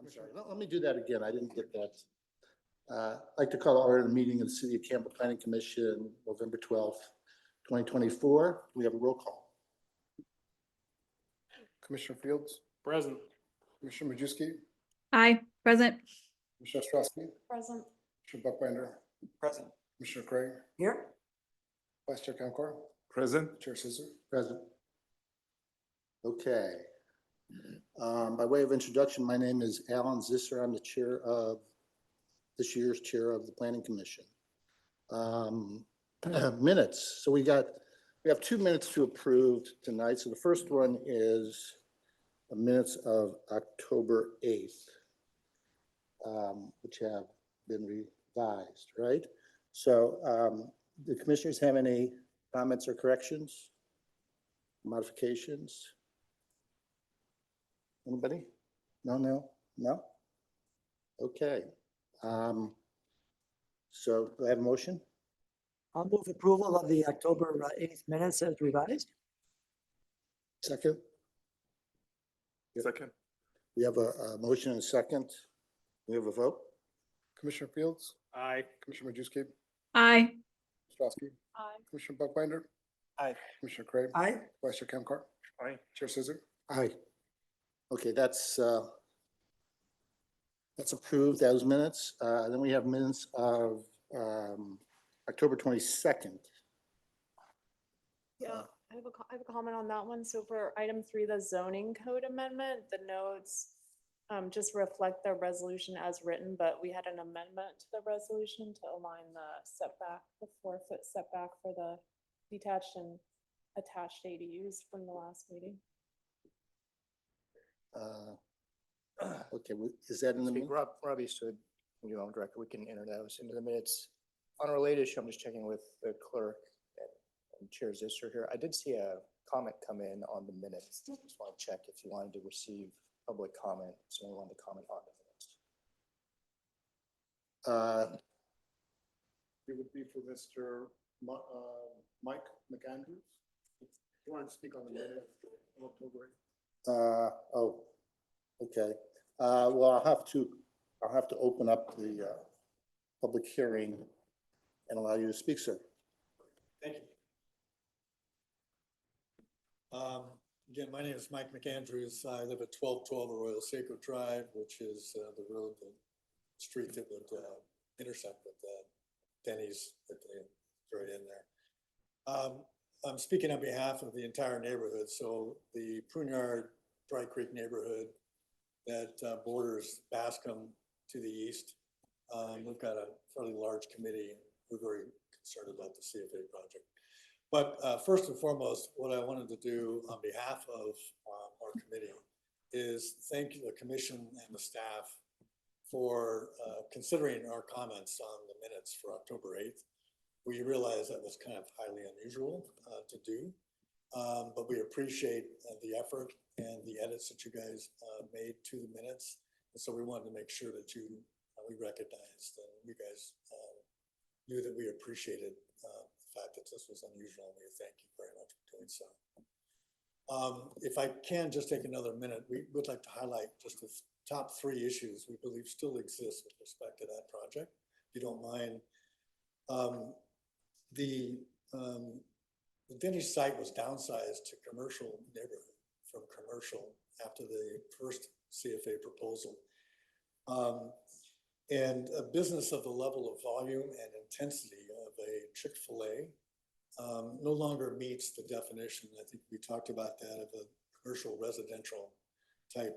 I'm sorry. Let me do that again. I didn't get that. I'd like to call to order the meeting of the City of Campbell Planning Commission, November 12th, 2024. We have a roll call. Commissioner Fields, Present. Commissioner Majewski, Aye, present. Commissioner Ostrowski, Present. Commissioner Buckbinder, Present. Commissioner Craig, Here. Vice Chair Comcar, Present. Chair Scissor. Present. Okay. By way of introduction, my name is Alan Zisser. I'm the chair of this year's chair of the Planning Commission. Minutes. So we have 2 minutes to approve tonight. So the first one is the minutes of October 8th, which have been revised, right? So the commissioners have any comments or corrections, modifications? Anybody? No? Okay. So do I have a motion? I'll move approval of the October 8th minutes as revised. Second? Second. We have a motion and a second. We have a vote? Commissioner Fields, Aye. Commissioner Majewski, Aye. Ostrowski, Aye. Commissioner Buckbinder, Aye. Commissioner Craig, Aye. Vice Chair Comcar, Aye. Chair Scissor. Aye. Okay, that's approved, those minutes. Then we have minutes of October 22nd. Yeah, I have a comment on that one. So for item 3, the zoning code amendment, the notes just reflect the resolution as written, but we had an amendment to the resolution to align the setback, the 4-foot setback for the detached and attached ADUs from the last meeting. Okay, is that in the? Robbie stood, on record, we can enter those into the minutes. On a related issue, I'm just checking with the clerk and Chair Zisser here. I did see a comment come in on the minutes. Just want to check if you wanted to receive public comment, if someone wanted to comment on the minutes. It would be for Mr. Mike McAndrews. If you wanted to speak on the minutes of October 8th. Oh, okay. Well, I'll have to open up the public hearing and allow you to speak, sir. Thank you. Again, my name is Mike McAndrews. I live at 1212 Arroyo Seco Drive, which is the road, the street that would intersect with Denny's right in there. I'm speaking on behalf of the entire neighborhood. So the Pruneyard Dry Creek neighborhood that borders Bascom to the east. We've got a fairly large committee. We're very concerned about the CFA project. But first and foremost, what I wanted to do on behalf of our committee is thank the commission and the staff for considering our comments on the minutes for October 8th. We realized that was kind of highly unusual to do, but we appreciate the effort and the edits that you guys made to the minutes. And so we wanted to make sure that we recognized and you guys knew that we appreciated the fact that this was unusual, and we thank you very much for doing so. If I can just take another minute, we would like to highlight just the top 3 issues we believe still exist with respect to that project, if you don't mind. The Denny's site was downsized to commercial neighborhood from commercial after the first CFA proposal. And a business of the level of volume and intensity of a Chick-fil-A no longer meets the definition. I think we talked about that of a commercial residential type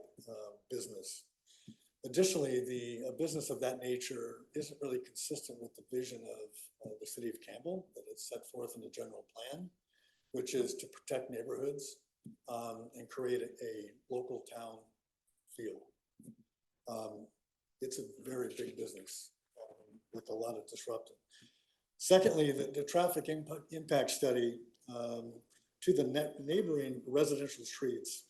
business. Additionally, a business of that nature isn't really consistent with the vision of the city of Campbell that it's set forth in the general plan, which is to protect neighborhoods and create a local town feel. It's a very big business with a lot of disruption. Secondly, the traffic impact study to the neighboring residential streets,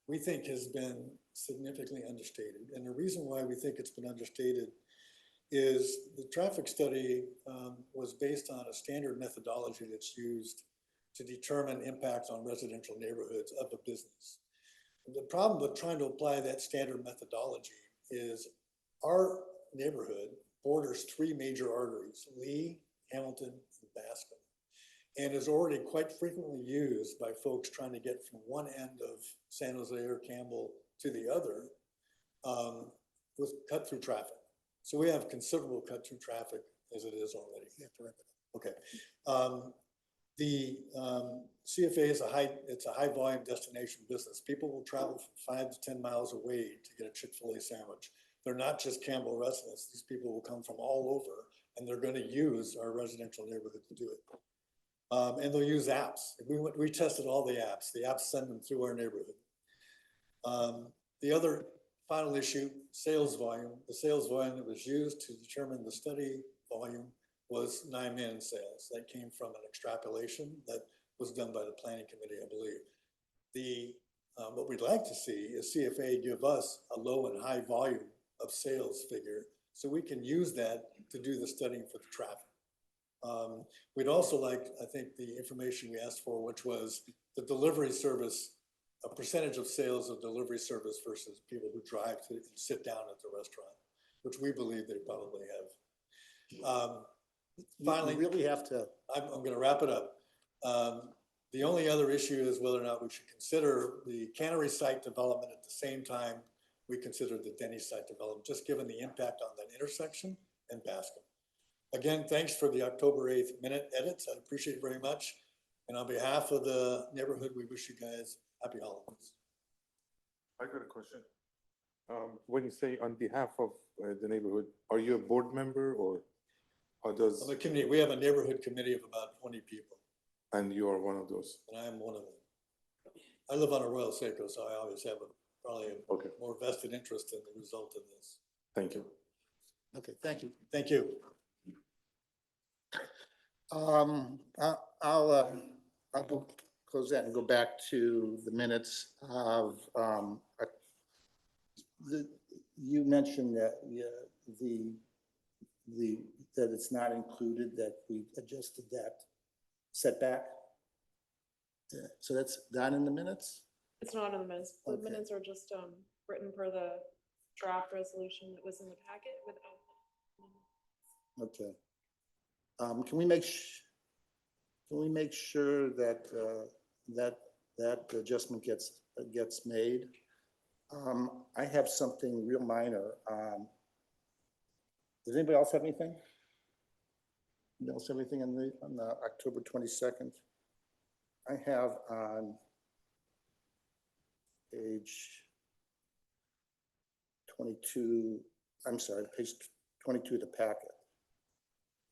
we think has been significantly understated. And the reason why we think it's been understated is the traffic study was based on a standard methodology that's used to determine impacts on residential neighborhoods of a business. And the problem with trying to apply that standard methodology is our neighborhood borders three major arteries, Lee, Hamilton, and Bascom, and is already quite frequently used by folks trying to get from one end of San Jose or Campbell to the other with cut-through traffic. So we have considerable cut-through traffic as it is already. Okay. The CFA is it's a high volume destination business. People will travel from 5 to 10 miles away to get a Chick-fil-A sandwich. They're not just Campbell residents. These people will come from all over, and they're going to use our residential neighborhood to do it. And they'll use apps. We tested all the apps. The apps send them through our neighborhood. The other final issue, sales volume. The sales volume that was used to determine the study volume was NIMAN sales. That came from an extrapolation that was done by the planning committee, I believe. What we'd like to see is CFA give us a low and high volume of sales figure so we can use that to do the studying for the traffic. We'd also like, I think, the information we asked for, which was the delivery service, a percentage of sales of delivery service versus people who drive to sit down at the restaurant, which we believe they probably have. Finally, You really have to, I'm going to wrap it up. The only other issue is whether or not we should consider the Cannery site development at the same time we consider the Denny site development, just given the impact on that intersection and Bascom. Again, thanks for the October 8th minute edits. I appreciate it very much. And on behalf of the neighborhood, we wish you guys happy holidays. I got a question. When you say on behalf of the neighborhood, are you a board member or does, On the committee, we have a neighborhood committee of about 20 people, and you are one of those? and I am one of them. I live on Arroyo Seco, so I always have probably a Okay, more vested interest in the result of this. thank you. okay, thank you. Thank you. I'll close that and go back to the minutes of, you mentioned that, that it's not included, that we adjusted that setback. So that's done in the minutes? It's not in the minutes. The Okay. minutes are just written per the draft resolution that was in the packet without. Okay. Can we make sure that, that adjustment gets made? I have something real minor. Does anybody else have anything? Anybody else have anything on the October 22nd? I have on page 22, I'm sorry, page 22 of the packet.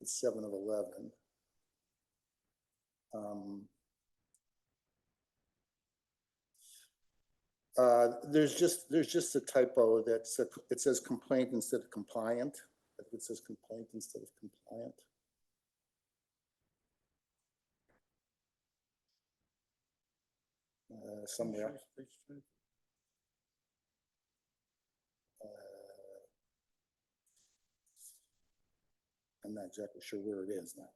It's 7 of 11. There's just a typo that's, it says complaint instead of compliant. I think it says complaint instead of compliant. Somewhere. I'm not exactly sure where it is now.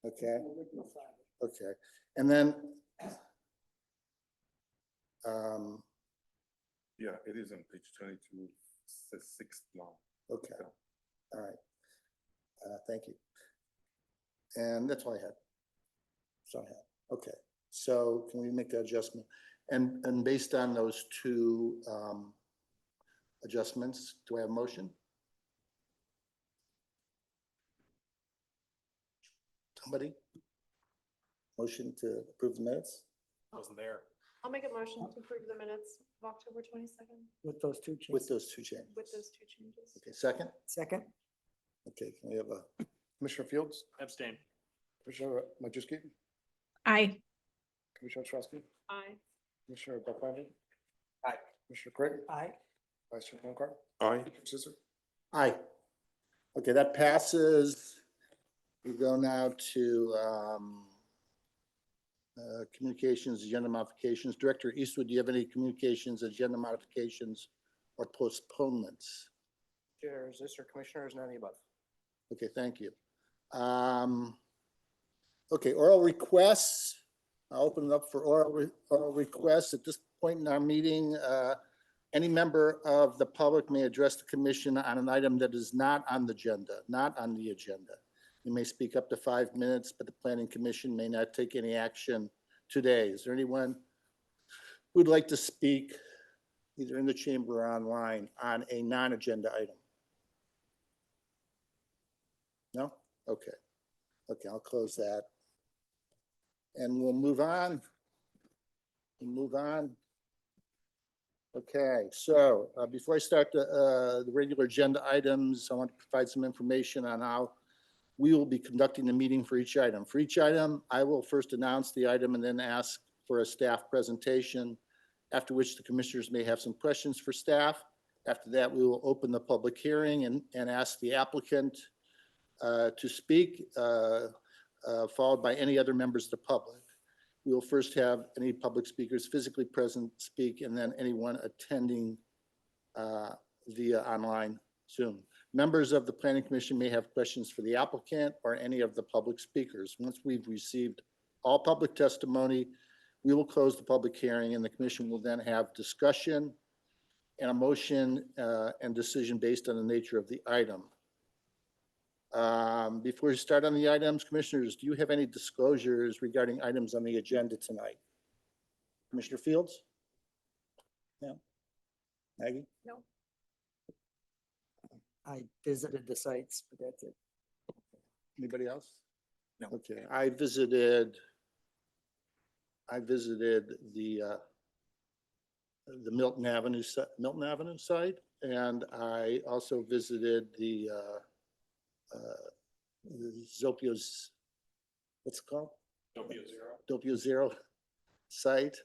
Okay. Okay. And then, Yeah, it is on page 22, says 6th long. okay, all right. Thank you. And that's all I had. That's all I had. Okay, so can we make that adjustment? And based on those two adjustments, do I have a motion? Somebody? Motion to approve the minutes? Wasn't there. I'll make a motion to approve the minutes of October 22nd With those two With changes. those two changes. with those two changes. Okay, second? Second, Okay, can we have a, Commissioner Fields, Abstain. Commissioner Majewski, Aye. Commissioner Ostrowski, Aye. Commissioner Bucklandry. Aye. Commissioner Craig, aye. Vice Chair Pankar, Aye. Scissor. aye. Okay, that passes. We go now to communications, agenda modifications. Director Eastwood, do you have any communications, agenda modifications, or postponements? Chair Zister, Commissioners, none of the above. Okay, thank you. Okay, oral requests. I'll open it up for oral requests. point in our meeting, any member of the public may address the commission on an item that is not on the agenda. You may speak up to 5 minutes, but the planning commission may not take any action today. Is there anyone who'd like to speak, either in the chamber or online, on a non-agenda item? No? Okay. Okay, I'll close that. And we'll move on. Okay, so before I start the regular agenda items, I want to provide some information on how we will be conducting the meeting for each item. For each item, I will first announce the item and then ask for a staff presentation, after which the commissioners may have some questions for staff. After that, we will open the public hearing and ask the applicant to speak, followed by any other members of the public. We will first have any public speakers physically present speak, and then anyone attending via online Zoom. Members of the Planning Commission may have questions for the applicant or any of the public speakers. Once we've received all public testimony, we will close the public hearing, and the commission will then have discussion and a motion and decision based on the nature of the item. Before we start on the items, commissioners, do you have any disclosures regarding items on the agenda tonight? Commissioner Fields? No. Maggie? No. I visited the sites, but that's it. Anybody else? No. Okay, I visited the Milton Avenue site, and I also visited the Zopio's, what's it called? Doppio Zero site,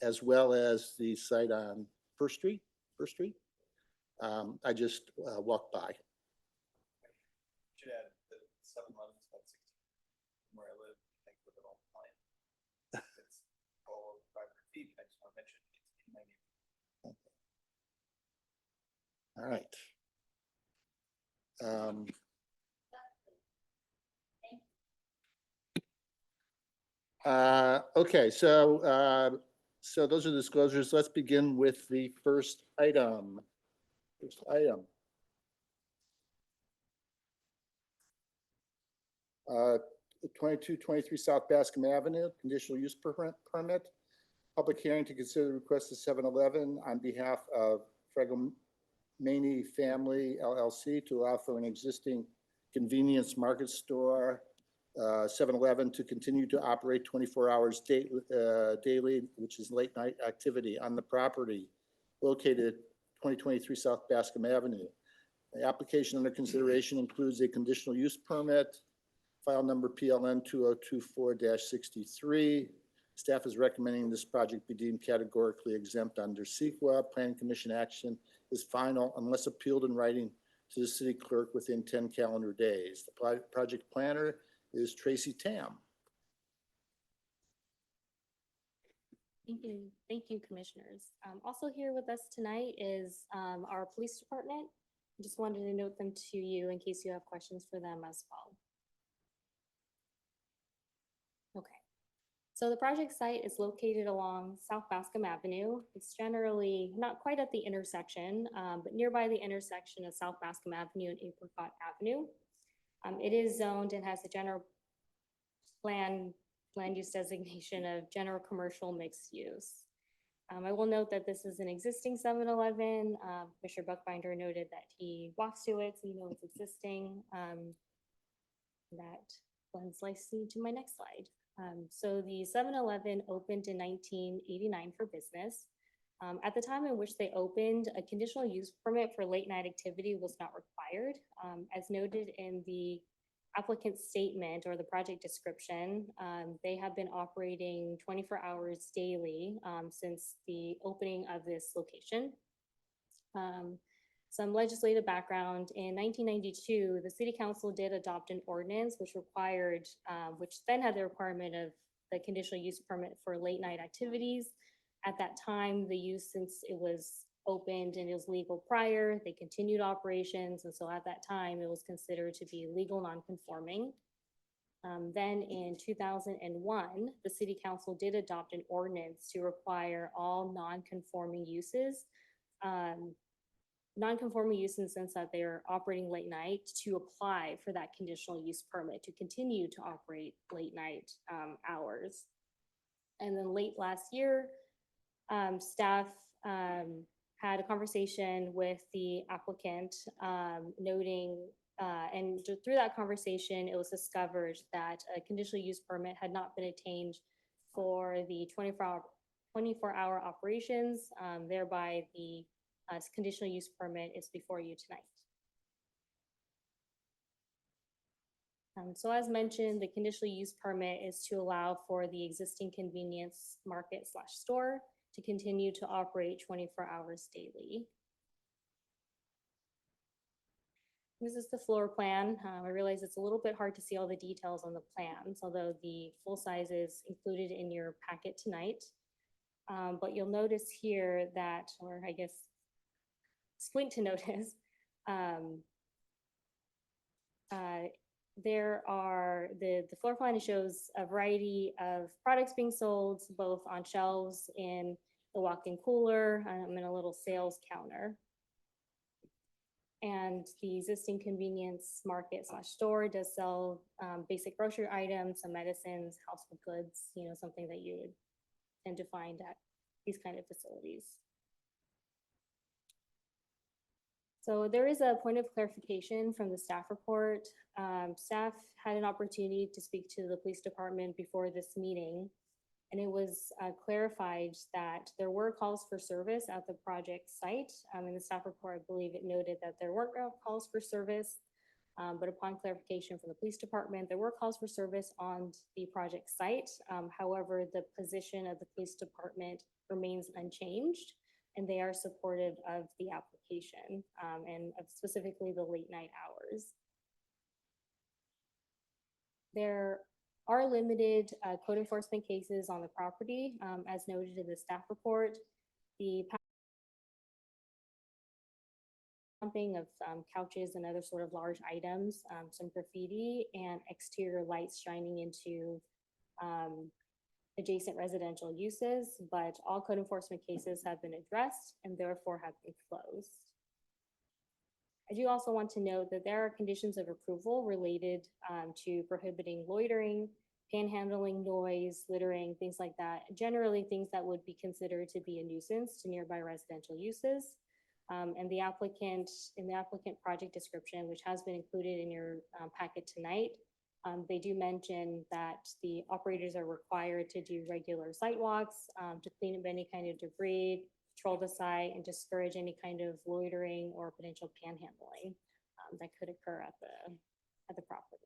as well as the site on First Street. I just walked by. Should add the 7-Eleven is about 16 from where I live. I think with it all the time. It's all over 500 feet. I just want to mention it's in my neighborhood. All right. Okay, so those are the disclosures. Let's begin with the first item. 2223 South Bascom Avenue, conditional use permit. Public hearing to consider the request of 7-Eleven on behalf of Fragomani Family LLC to allow for an existing convenience market store, 7-Eleven, to continue to operate 24 hours daily, which is late night activity on the property located at 2023 South Bascom Avenue. The application under consideration includes a conditional use permit, file number PLN 2024-63. Staff is recommending this project be deemed categorically exempt under CEQA. Planning Commission action is final unless appealed in writing to the city clerk within 10 calendar days. The project planner is Tracy Tam. Thank you, commissioners. Also here with us tonight is our police department. I just wanted to note them to you in case you have questions for them as well. Okay, so the project site is located along South Bascom Avenue. It's generally not quite at the intersection, but nearby the intersection of South Bascom Avenue and Apricot Avenue. It is zoned and has a general land use designation of general commercial mixed use. I will note that this is an existing 7-Eleven. Mr. Buckbinder noted that he walks to it, so you know it's existing. That blends nicely to my next slide. So the 7-Eleven opened in 1989 for business. At the time in which they opened, a conditional use permit for late night activity was not required. As noted in the applicant's statement or the project description, they have been operating 24 hours daily since the opening of this location. Some legislative background: in 1992, the City Council did adopt an ordinance which required, which then had the requirement of the conditional use permit for late night activities. At that time, the use, since it was opened and it was legal prior, they continued operations, and so at that time, it was considered to be legal non-conforming. Then in 2001, the city council did adopt an ordinance to require all non-conforming uses, non-conforming use in the sense that they're operating late night, to apply for that conditional use permit to continue to operate late night hours. And then late last year, staff had a conversation with the applicant, noting, and through that conversation, it was discovered that a conditional use permit had not been obtained for the 24-hour operations, thereby the conditional use permit is before you tonight. So as mentioned, the conditional use permit is to allow for the existing convenience market / store to continue to operate 24 hours daily. This is the floor plan. I realize it's a little bit hard to see all the details on the plans, although the full size is included in your packet tonight. But you'll notice here that, or I guess squint to notice, there are, the floor plan shows a variety of products being sold, both on shelves, in the walk-in cooler, and a little sales counter. And the existing convenience market / store does sell basic grocery items, some medicines, household goods, you know, something that you would tend to find at these kind of facilities. So there is a point of clarification from the staff report. Staff had an opportunity to speak to the police department before this meeting, and it was clarified that there were calls for service at the project site. In the staff report, I believe it noted that there weren't calls for service, but upon clarification from the police department, there were calls for service on the project site. However, the position of the police department remains unchanged, and they are supportive of the application, and of specifically the late night hours. There are limited code enforcement cases on the property, as noted in the staff report. The pumping of couches and other sort of large items, some graffiti, and exterior lights shining into adjacent residential uses, but all code enforcement cases have been addressed and therefore have been closed. I do also want to note that there are conditions of approval related to prohibiting loitering, panhandling, noise, littering, things like that. Generally things that would be considered to be a nuisance to nearby residential uses. And the applicant, in the applicant project description, which has been included in your packet tonight, they do mention that the operators are required to do regular site walks to clean up any kind of debris, patrol the site, and discourage any kind of loitering or potential panhandling that could occur at the property.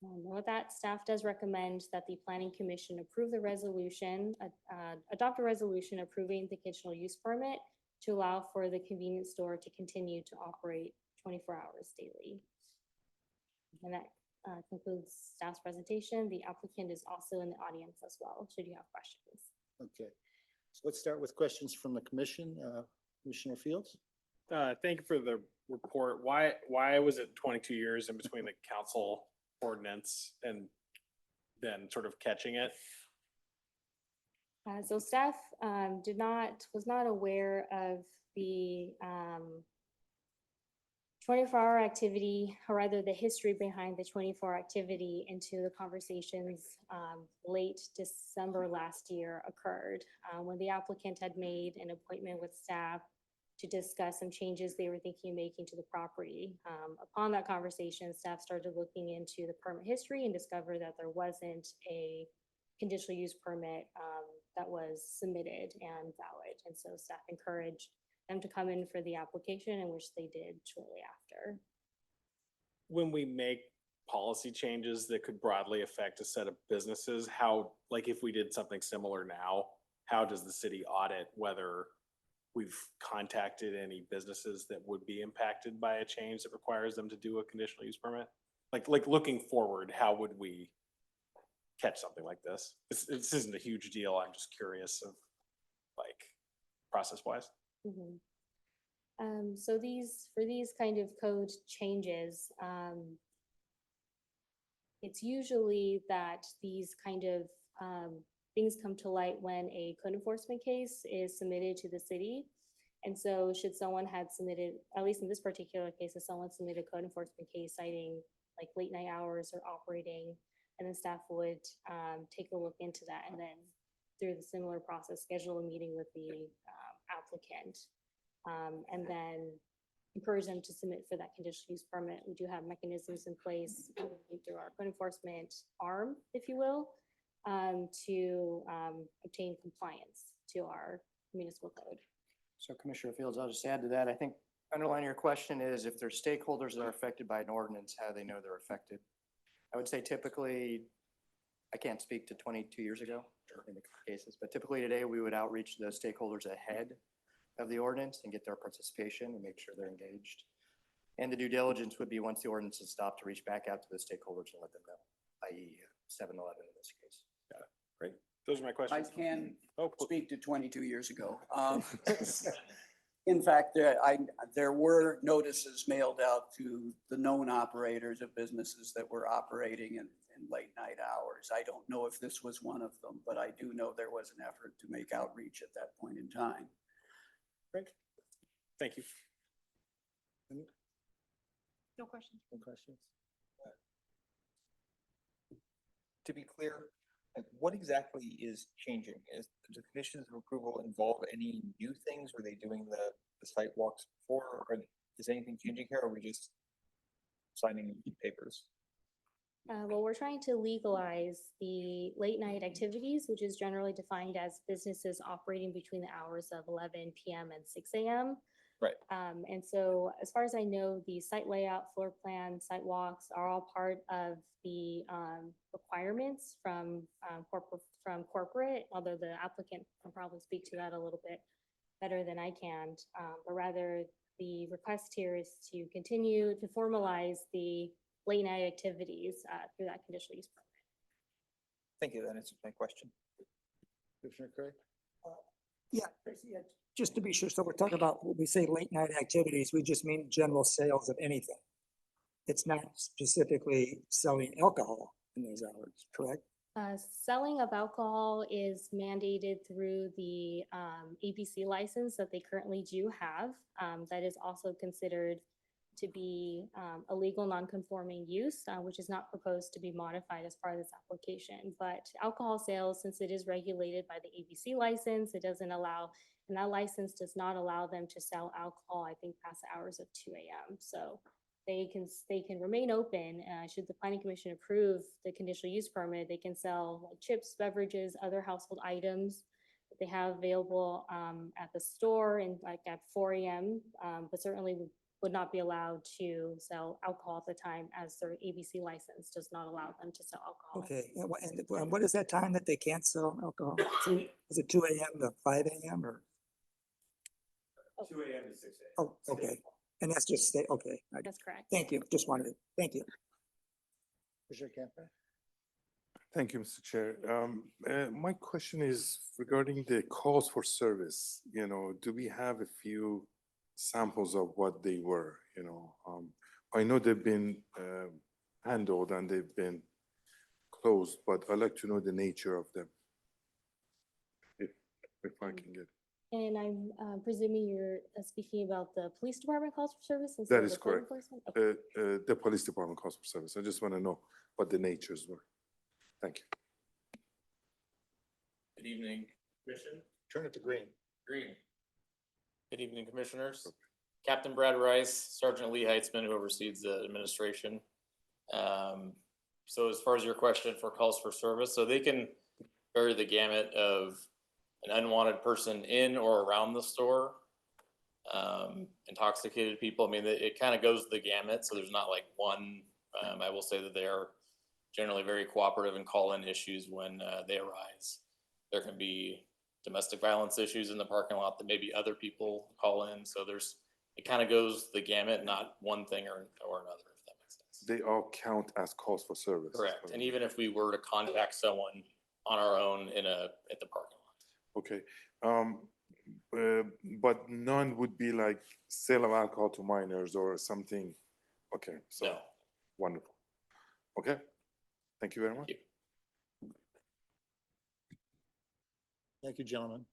With that, staff does recommend that the Planning Commission approve the resolution, adopt a resolution approving the conditional use permit to allow for the convenience store to continue to operate 24 hours daily. And that concludes staff's presentation. The applicant is also in the audience as well, should you have questions. Okay, so let's start with questions from the commission. Commissioner Fields? Thank you for the report. Why was it 22 years in between the council ordinance and then sort of catching it? So staff was not aware of the 24-hour activity, or rather the history behind the 24 activity, into the conversations late December last year occurred when the applicant had made an appointment with staff to discuss some changes they were thinking of making to the property. Upon that conversation, staff started looking into the permit history and discovered that there wasn't a conditional use permit that was submitted and valid. And so staff encouraged them to come in for the application, in which they did shortly after. When we make policy changes that could broadly affect a set of businesses, how, like if we did something similar now, how does the city audit whether we've contacted any businesses that would be impacted by a change that requires them to do a conditional use permit? Like looking forward, how would we catch something like this? This isn't a huge deal. I'm just curious of like process wise. So for these kind of code changes, It's usually that these kind of things come to light when a code enforcement case is submitted to the city. And so should someone had submitted, at least in this particular case, if someone submitted a code enforcement case citing like late night hours or operating, and then staff would take a look into that and then through the similar process, schedule a meeting with the applicant. And then encourage them to submit for that conditional use permit. We do have mechanisms in place through our code enforcement arm, if you will, to obtain compliance to our municipal code. So Commissioner Fields, I'll just add to that. I think underlying your question is if there's stakeholders that are affected by an ordinance, how do they know they're affected? I would say typically, I can't speak to 22 years ago in the cases, but typically today we would outreach the stakeholders ahead of the ordinance and get their participation and make sure they're engaged. And the due diligence would be once the ordinance is stopped to reach back out to the stakeholders and let them know, i.e. 7-Eleven in this case. Those are my I questions. can Oh, cool. speak to 22 years ago. In fact, there were notices mailed out to the known operators of businesses that were operating in late night hours. I don't know if this was one of them, but I do know there was an effort to make outreach at that point in time. Great. Thank you. No questions. Any questions? To be clear, like, what exactly is changing? Is the conditions of approval involve any new things? Were they doing the site walks before, or is anything changing here, or are we just signing papers? Well, we're trying to legalize the late night activities, which is generally defined as businesses operating between the hours of 11 p.m. and 6 a.m. Right. And so as far as I know, the site layout, floor plan, site walks are all part of the requirements from corporate, although the applicant can probably speak to that a little bit better than I can. But rather the request here is to continue to formalize the late night activities through that conditional use permit. Thank you, that answers my question. Commissioner Craig? Yeah, Tracy, just to be sure, so we're talking about, when we say late night activities, we just mean general sales of anything. It's not specifically selling alcohol in those hours, correct? Selling of alcohol is mandated through the ABC license that they currently do have. That is also considered to be a legal non-conforming use, which is not proposed to be modified as part of this application. But alcohol sales, since it is regulated by the ABC license, it doesn't allow, and that license does not allow them to sell alcohol, I think, past the hours of 2 a.m. So they can remain open. Should the planning commission approve the conditional use permit, they can sell like chips, beverages, other household items that they have available at the store and like at 4 a.m. But certainly would not be allowed to sell alcohol at the time as their ABC license does not allow them to sell alcohol. Okay, and what is that time that they can't sell alcohol? Is it 2 a.m. to 5 a.m. or? 2 a.m. to 6 a.m. Oh, okay, and that's just stay, okay. That's correct. Thank you, just wanted to, thank you. Commissioner Camper? Thank you, Mr. Chair. My question is regarding the calls for service. You know, do we have a few samples of what they were? You know, I know they've been handled and they've been closed, but I'd like to know the nature of them. If I can get. And I'm presuming you're speaking about the police department calls for service? That instead of is the code correct. enforcement? Okay. The police department calls for service. I just want to know what the natures were. Thank you. Good evening, Commission. Turn it to green. Green. Good evening, Commissioners. Captain Brad Rice, Sergeant Lee Heitzman, who oversees the administration. So as far as your question for calls for service, so they can vary the gamut of an unwanted person in or around the store, intoxicated people. I mean, it kind of goes the gamut. So there's not like one. I will say that they are generally very cooperative and call in issues when they arise. There can be domestic violence issues in the parking lot that maybe other people call in. So it kind of goes the gamut, not one thing or another, if that makes sense. They all count as calls for service. Correct. And even if we were to contact someone on our own at the parking lot. Okay. But none would be like sale of alcohol to minors or something. Okay. So No. wonderful. Okay. Thank you very much. Thank you, gentlemen.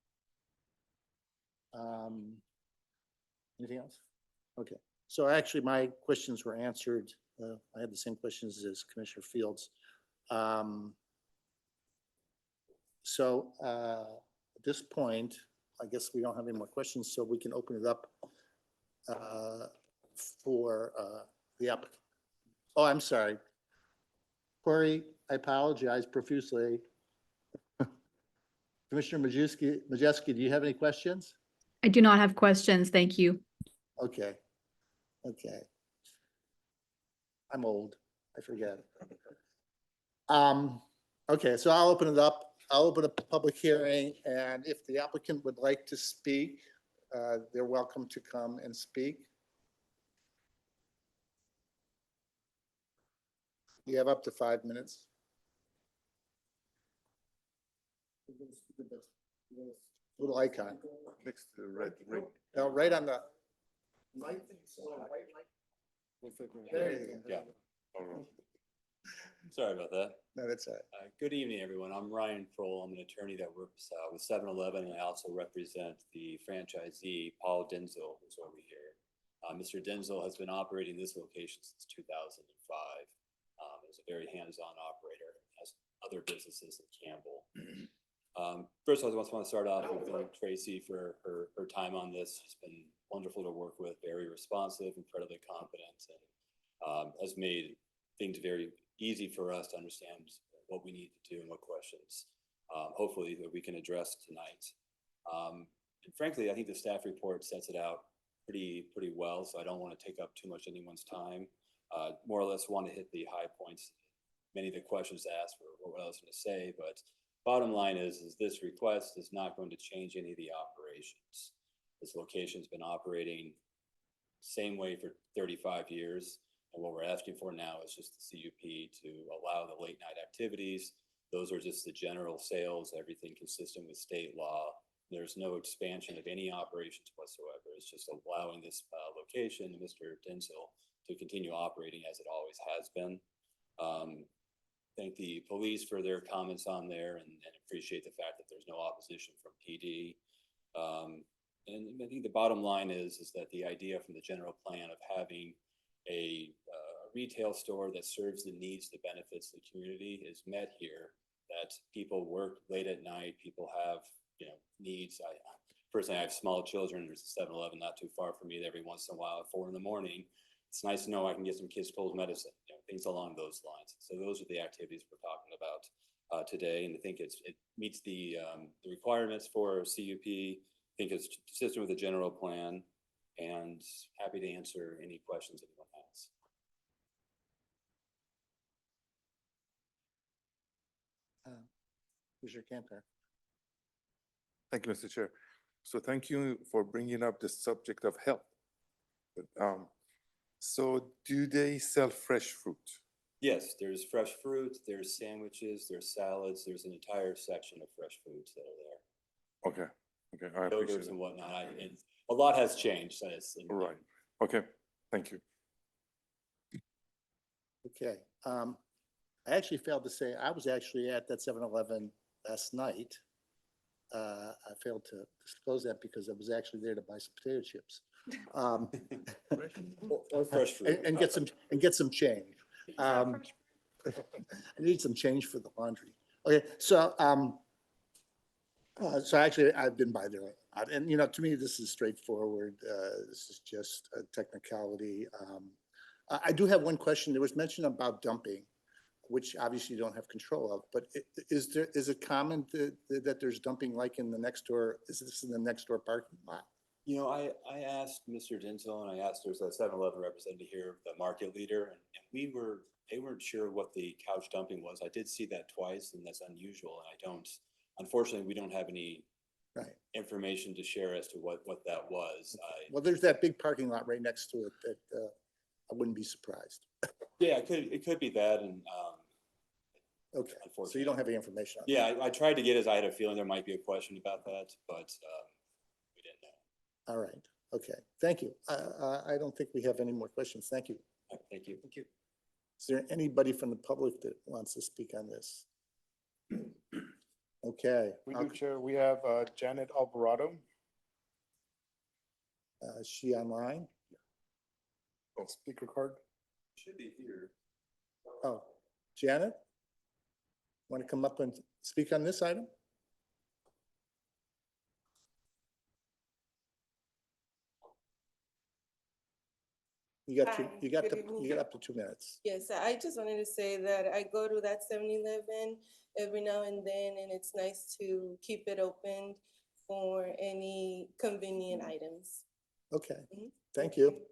Anything else? Okay, so actually my questions were answered. I had the same questions as Commissioner Fields. So at this point, I guess we don't have any more questions, so we can open it up for the applicant. Oh, I'm sorry. Corey, I apologize profusely. Commissioner Majewski, do you have any questions? I do not have questions. Thank you. Okay. Okay. I'm old. I forget. Okay, so I'll open it up. I'll open up the public hearing, and if the applicant would like to speak, they're welcome to come and speak. You have up to 5 minutes. Little icon. Next to the red ring. No, right on the. There you go. Yeah. All right. Sorry about that. No, that's all right. Good evening, everyone. I'm Ryan Kroll. I'm an attorney that works with 7-Eleven, and I also represent the franchisee, Paul Denzel, who's over here. Mr. Denzel has been operating this location since 2005. He's a very hands-on operator, has other businesses in Campbell. First of all, I just want to start off with thank Tracy for her time on this. It's been wonderful to work with, very responsive, incredibly competent, and has made things very easy for us to understand what we need to do and what questions, hopefully, that we can address tonight. And frankly, I think the staff report sets it out pretty well, so I don't want to take up too much anyone's time. More or less want to hit the high points. Many of the questions asked were what I was going to say, but bottom line is this request is not going to change any of the operations. This location's been operating same way for 35 years. And what we're asking for now is just the CUP to allow the late night activities. Those are just the general sales, everything consistent with state law. There's no expansion of any operations whatsoever. It's just allowing this location, Mr. Denzel, to continue operating as it always has been. Thank the police for their comments on there and appreciate the fact that there's no opposition from PD. And I think the bottom line is that the idea from the general plan of having a retail store that serves the needs, the benefits of the community is met here, that people work late at night, people have, needs. Personally, I have small children. There's a 7-Eleven not too far from me that every once in a while at 4 a.m. It's nice to know I can get some kids cold medicine, things along those lines. So those are the activities we're talking about today. And I think it meets the requirements for CUP. I think it's consistent with the general plan, and happy to answer any questions anyone has. Commissioner Cantor. Thank you, Mr. Chair. So thank you for bringing up the subject of health. So do they sell fresh fruit? Yes, there's fresh fruit, there's sandwiches, there's salads, there's an entire section of fresh foods that are there. Okay, I appreciate Yogurts it. and whatnot. And a lot has changed since. Right, okay, thank you. Okay. I actually failed to say, I was actually at that 7-Eleven last night. I failed to disclose that because I was actually there to buy some potato chips. Or fresh fruit. And get some change. I need some change for the laundry. Okay, so actually I've been by there, and to me, this is straightforward. This is just a technicality. I do have one question. There was mention about dumping, which obviously you don't have control of, but is it common that there's dumping like in the next door? Is this in the next door parking lot? I asked Mr. Denzel, and I asked, there's a 7-Eleven representative here, the market leader, and they weren't sure what the couch dumping was. I did see that twice, and that's unusual, and unfortunately, we don't have any information to share as to what that was. Well, there's that big parking lot right next to it that I wouldn't be surprised. Yeah, it could be that, and okay, so you don't have any information on yeah, I tried to get as I had a feeling there might be a question about that, but we didn't know. All right, okay, thank you. I don't think we have any more questions. Thank you. Thank you. Is there anybody from the public that wants to speak on this? Okay. We do, Chair. We have Janet Alvarado. Is she online? Speaker card. Should be here. Oh, Janet? Want to come up and speak on this item? You got, Hi, you got, good the- evening. you got up to 2 minutes. Yes, I just wanted to say that I go to that 7-Eleven every now and then, and it's nice to keep it open for any convenient items. Okay, Mhm. thank you.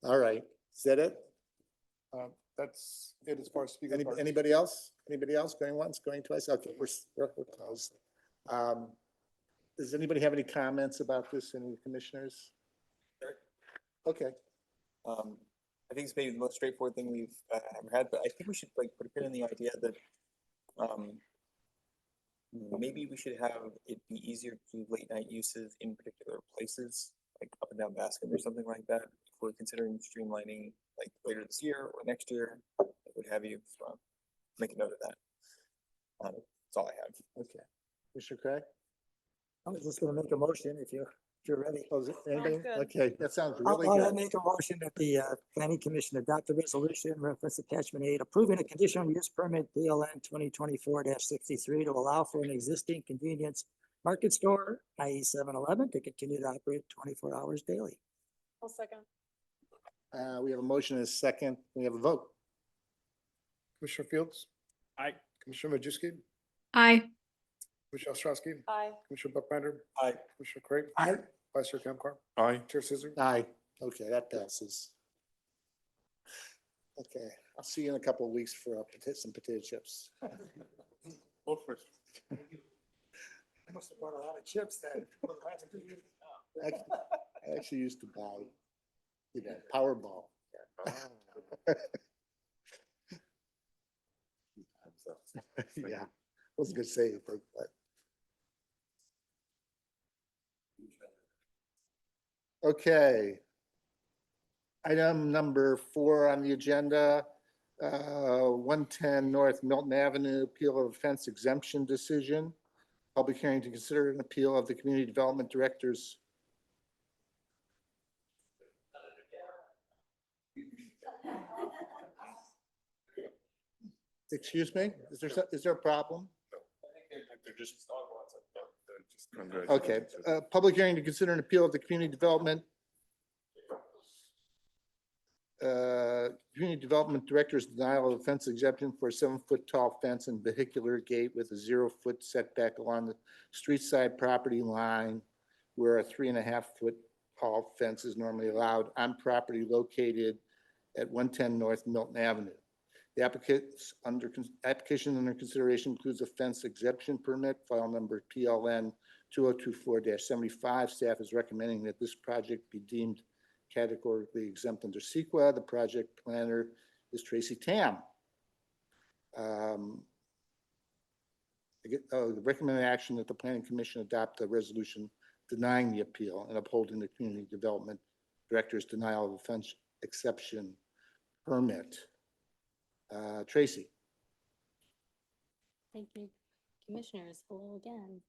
All right, is that it? That's it as far as speaker card. Anybody else? Anybody else going once, going twice? Okay, we're closed. Does anybody have any comments about this, any commissioners? Okay, I think it's maybe the most straightforward thing we've ever had, but I think we should like put a pin in the idea that maybe we should have it be easier to do late night uses in particular places, like up and down Bascom or something like that. If we're considering streamlining like later this year or next year, what have you, so make a note of that. That's all I have. okay. Commissioner Craig? I was just gonna make a motion if you're ready. Oh, is it anybody? good. Okay, that sounds I'll really good. make a motion that the planning commission adopt a resolution reference attachment 8, approving a conditional use permit BLN 2024-63 to allow for an existing convenience market store, i.e. 7-Eleven, to continue to operate 24 hours daily. I'll second. We have a motion and a second. We have a vote. Commissioner Fields, Aye. Commissioner Majewski, Aye. Commissioner Ostrowski, Aye. Commissioner Buckmander, Aye. Commissioner Craig. Aye. Vice Chair Camcar, Aye. Chair Scissor. Aye. Okay, that passes. Okay, I'll see you in a couple of weeks for some potato chips. Vote first. I must have bought a lot of chips then. I actually used to buy, Powerball. Yeah, wasn't gonna say it, but. Okay. Item number 4 on the agenda, 110 North Milton Avenue, appeal of offense exemption decision. Public hearing to consider an appeal of the Community Development Director's. Excuse me, is there a problem? Okay, public hearing to consider an appeal of the Community Development Director's denial of fence exemption for a 7-foot tall fence and vehicular gate with a 0-foot setback along the street side property line where a 3.5-foot tall fence is normally allowed on property located at 110 North Milton Avenue. The application under consideration includes a fence exemption permit, file number PLN 2024-75. Staff is recommending that this project be deemed categorically exempt under CEQA. The project planner is Tracy Tam. The recommended action that the Planning Commission adopt a resolution denying the appeal and upholding the Community Development Director's denial of offense exception permit. Tracy? Thank you, commissioners. Hello again.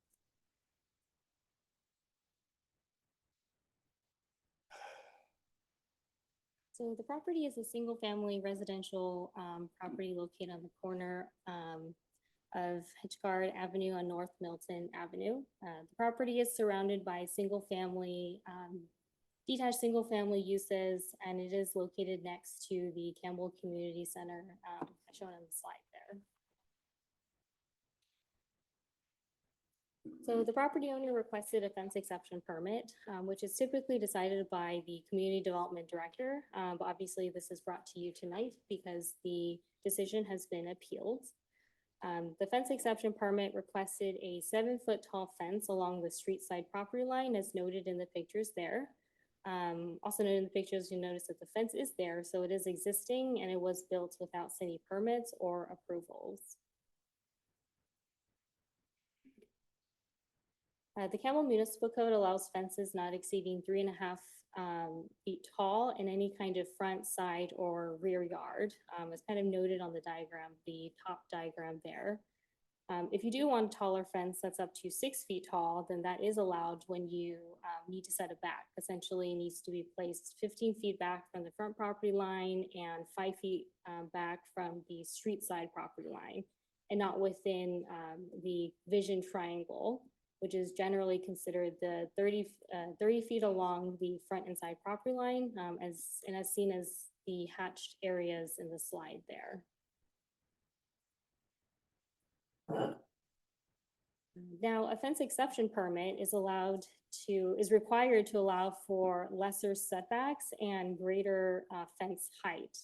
So the property is a single-family residential property located on the corner of Hitchcock Avenue on North Milton Avenue. The property is surrounded by detached single-family uses, and it is located next to the Campbell Community Center, shown on the slide there. So the property owner requested a fence exception permit, which is typically decided by the Community Development Director. But obviously this is brought to you tonight because the decision has been appealed. The fence exception permit requested a 7-foot tall fence along the street side property line as noted in the pictures there. Also noted in the pictures, you notice that the fence is there, so it is existing and it was built without city permits or approvals. The Campbell Municipal Code allows fences not exceeding 3.5 feet tall in any kind of front, side, or rear yard. As kind of noted on the diagram, the top diagram there. If you do want a taller fence that's up to 6 feet tall, then that is allowed when you need to set it back. Essentially, it needs to be placed 15 feet back from the front property line and 5 feet back from the street side property line, and not within the vision triangle, which is generally considered the 30 feet along the front and side property line, as seen as the hatched areas in the slide there. Now, a fence exception permit is required to allow for lesser setbacks and greater fence height.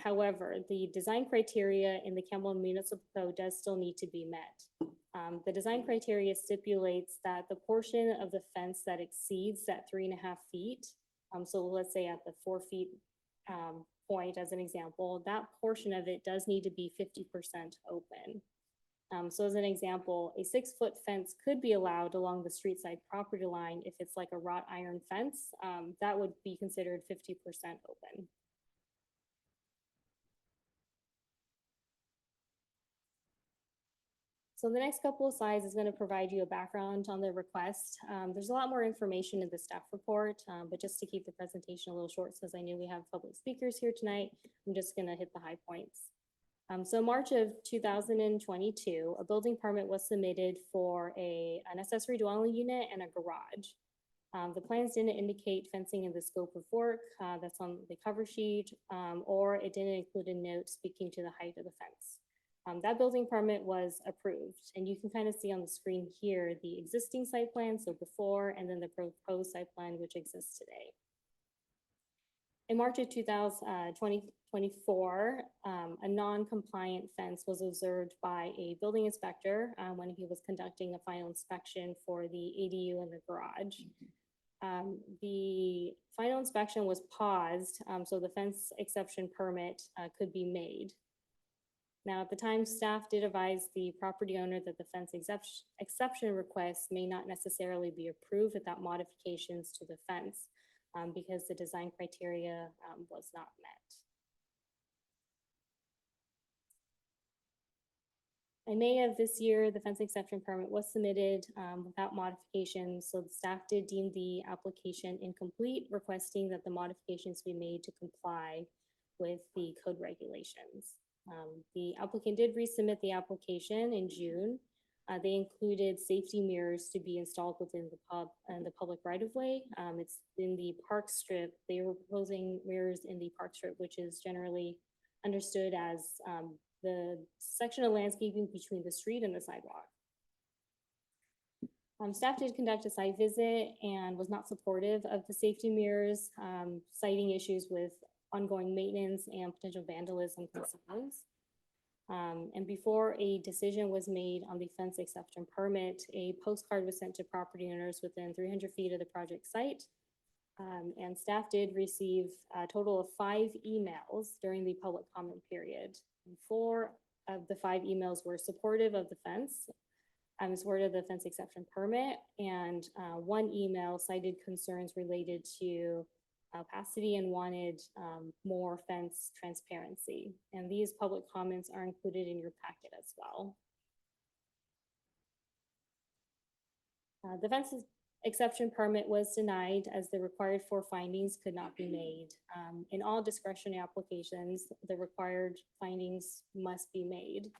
However, the design criteria in the Campbell Municipal Code does still need to be met. The design criteria stipulates that the portion of the fence that exceeds that 3.5 feet, so let's say at the 4 feet point as an example, that portion of it does need to be 50% open. So as an example, a 6-foot fence could be allowed along the street side property line if it's like a wrought iron fence. That would be considered 50% open. So the next couple of slides is going to provide you a background on the request. There's a lot more information in the staff report, but just to keep the presentation a little short, since I knew we have public speakers here tonight, I'm just going to hit the high points. So March of 2022, a building permit was submitted for an accessory dwelling unit and a garage. The plans didn't indicate fencing in the scope of work that's on the cover sheet, or it didn't include a note speaking to the height of the fence. That building permit was approved, and you can kind of see on the screen here the existing site plan, so before, and then the proposed site plan which exists today. In March of 2024, a non-compliant fence was observed by a building inspector when he was conducting a final inspection for the ADU in the garage. The final inspection was paused, so the fence exception permit could be made. Now, at the time, staff did advise the property owner that the fence exception request may not necessarily be approved without modifications to the fence, because the design criteria was not met. In May of this year, the fence exception permit was submitted without modifications, so the staff did deem the application incomplete, requesting that the modifications be made to comply with the code regulations. The applicant did resubmit the application in June. They included safety mirrors to be installed within the public right-of-way. It's in the park strip. They were proposing mirrors in the park strip, which is generally understood as the section of landscaping between the street and the sidewalk. Staff did conduct a site visit and was not supportive of the safety mirrors, citing issues with ongoing maintenance and potential vandalism concerns. And before a decision was made on the fence exception permit, a postcard was sent to property owners within 300 feet of the project site. And staff did receive a total of 5 emails during the public comment period. And 4 of the 5 emails were supportive of the fence, supportive of the fence exception permit, and 1 email cited concerns related to opacity and wanted more fence transparency. And these public comments are included in your packet as well. The fence exception permit was denied as the required 4 findings could not be made. In all discretionary applications, the required findings must be made.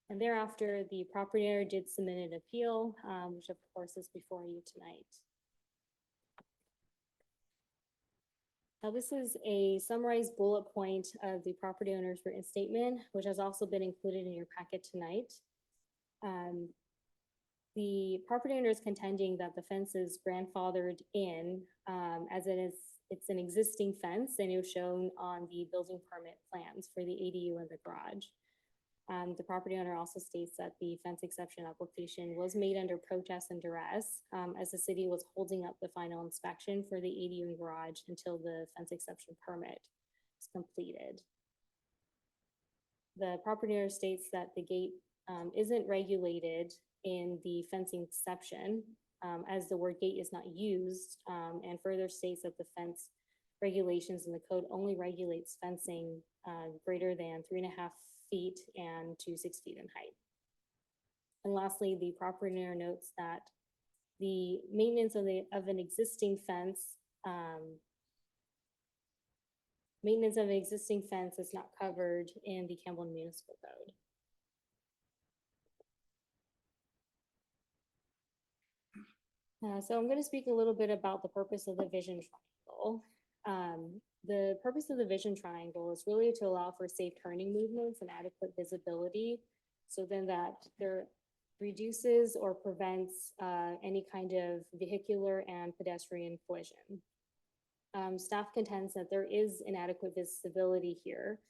And thereafter, the property owner did submit an appeal, which of course is before you tonight. Now, this is a summarized bullet point of the property owner's written statement, which has also been included in your packet tonight. The property owner is contending that the fence is grandfathered in, as it's an existing fence, and it was shown on the building permit plans for the ADU and the garage. The property owner also states that the fence exception application was made under protest and duress, as the city was holding up the final inspection for the ADU and garage until the fence exception permit is completed. The property owner states that the gate isn't regulated in the fencing exception, as the word gate is not used, and further states that the fence regulations in the code only regulates fencing greater than 3.5 feet and to 6 feet in height. And lastly, the property owner notes that the maintenance of an existing fence, is not covered in the Campbell Municipal Code. So I'm going to speak a little bit about the purpose of the vision triangle. The purpose of the vision triangle is really to allow for safe turning movements and adequate visibility, so then that there reduces or prevents any kind of vehicular and pedestrian collision. Staff contends that there is inadequate visibility here,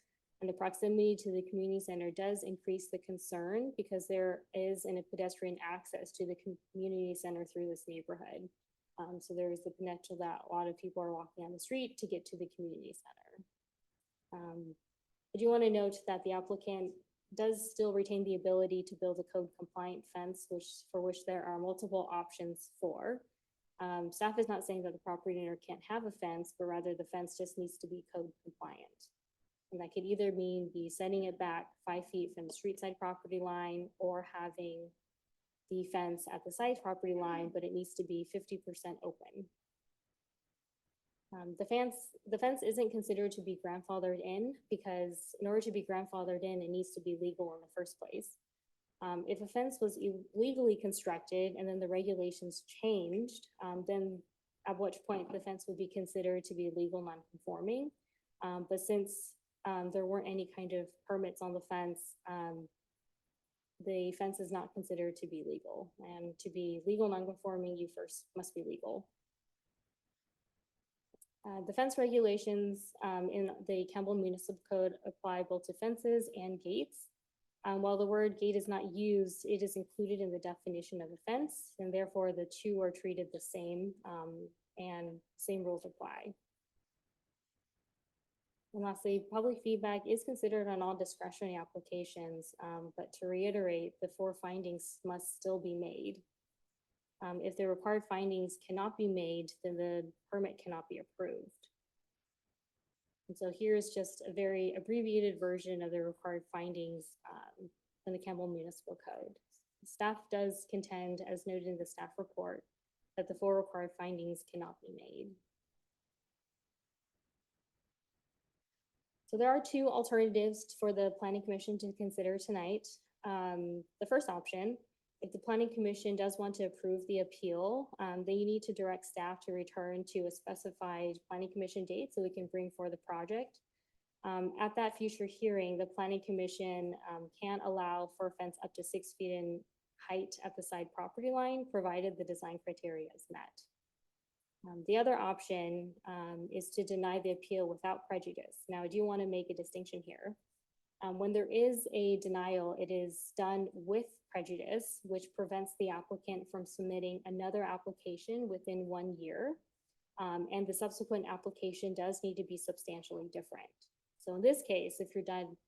and the proximity to the community center does increase the concern because there is a pedestrian access to the community center through this neighborhood. So there's the potential that a lot of people are walking on the street to get to the community center. I do want to note that the applicant does still retain the ability to build a code compliant fence, for which there are multiple options for. Staff is not saying that the property owner can't have a fence, but rather the fence just needs to be code compliant. And that could either mean be setting it back 5 feet from the street side property line, or having the fence at the side property line, but it needs to be 50% open. The fence isn't considered to be grandfathered in because in order to be grandfathered in, it needs to be legal in the first place. If a fence was illegally constructed and then the regulations changed, then at which point the fence would be considered to be legal non-conforming. But since there weren't any kind of permits on the fence is not considered to be legal. And to be legal non-conforming, you first must be legal. The fence regulations in the Campbell Municipal Code apply both to fences and gates. While the word gate is not used, it is included in the definition of a fence, and therefore the two are treated the same, and same rules apply. And lastly, public feedback is considered on all discretionary applications, but to reiterate, the 4 findings must still be made. If the required findings cannot be made, then the permit cannot be approved. And so here's just a very abbreviated version of the required findings in the Campbell Municipal Code. Staff does contend, as noted in the staff report, that the 4 required findings cannot be made. So there are 2 alternatives for the Planning Commission to consider tonight. The first option, if the Planning Commission does want to approve the appeal, then you need to direct staff to return to a specified Planning Commission date so we can bring forward the project. At that future hearing, the Planning Commission can allow for a fence up to 6 feet in height at the side property line, provided the design criteria is met. The other option is to deny the appeal without prejudice. Now, I do want to make a distinction here. When there is a denial, it is done with prejudice, which prevents the applicant from submitting another application within 1 year. And the subsequent application does need to be substantially different. So in this case, if you're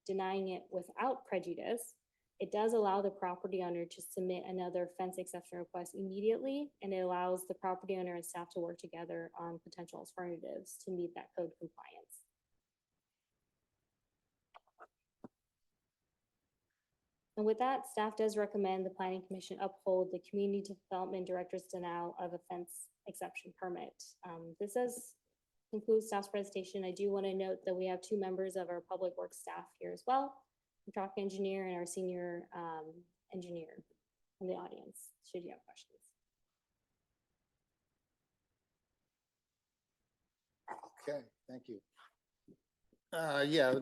denying it without prejudice, it does allow the property owner to submit another fence exception request immediately, and it allows the property owner and staff to work together on potential alternatives to meet that code compliance. And with that, staff does recommend the Planning Commission uphold the Community Development Director's denial of a fence exception permit. This does conclude staff's presentation. I do want to note that we have 2 members of our Public Works staff here as well, the traffic engineer and our senior engineer in the audience, should you have questions. Okay, thank you. Yeah,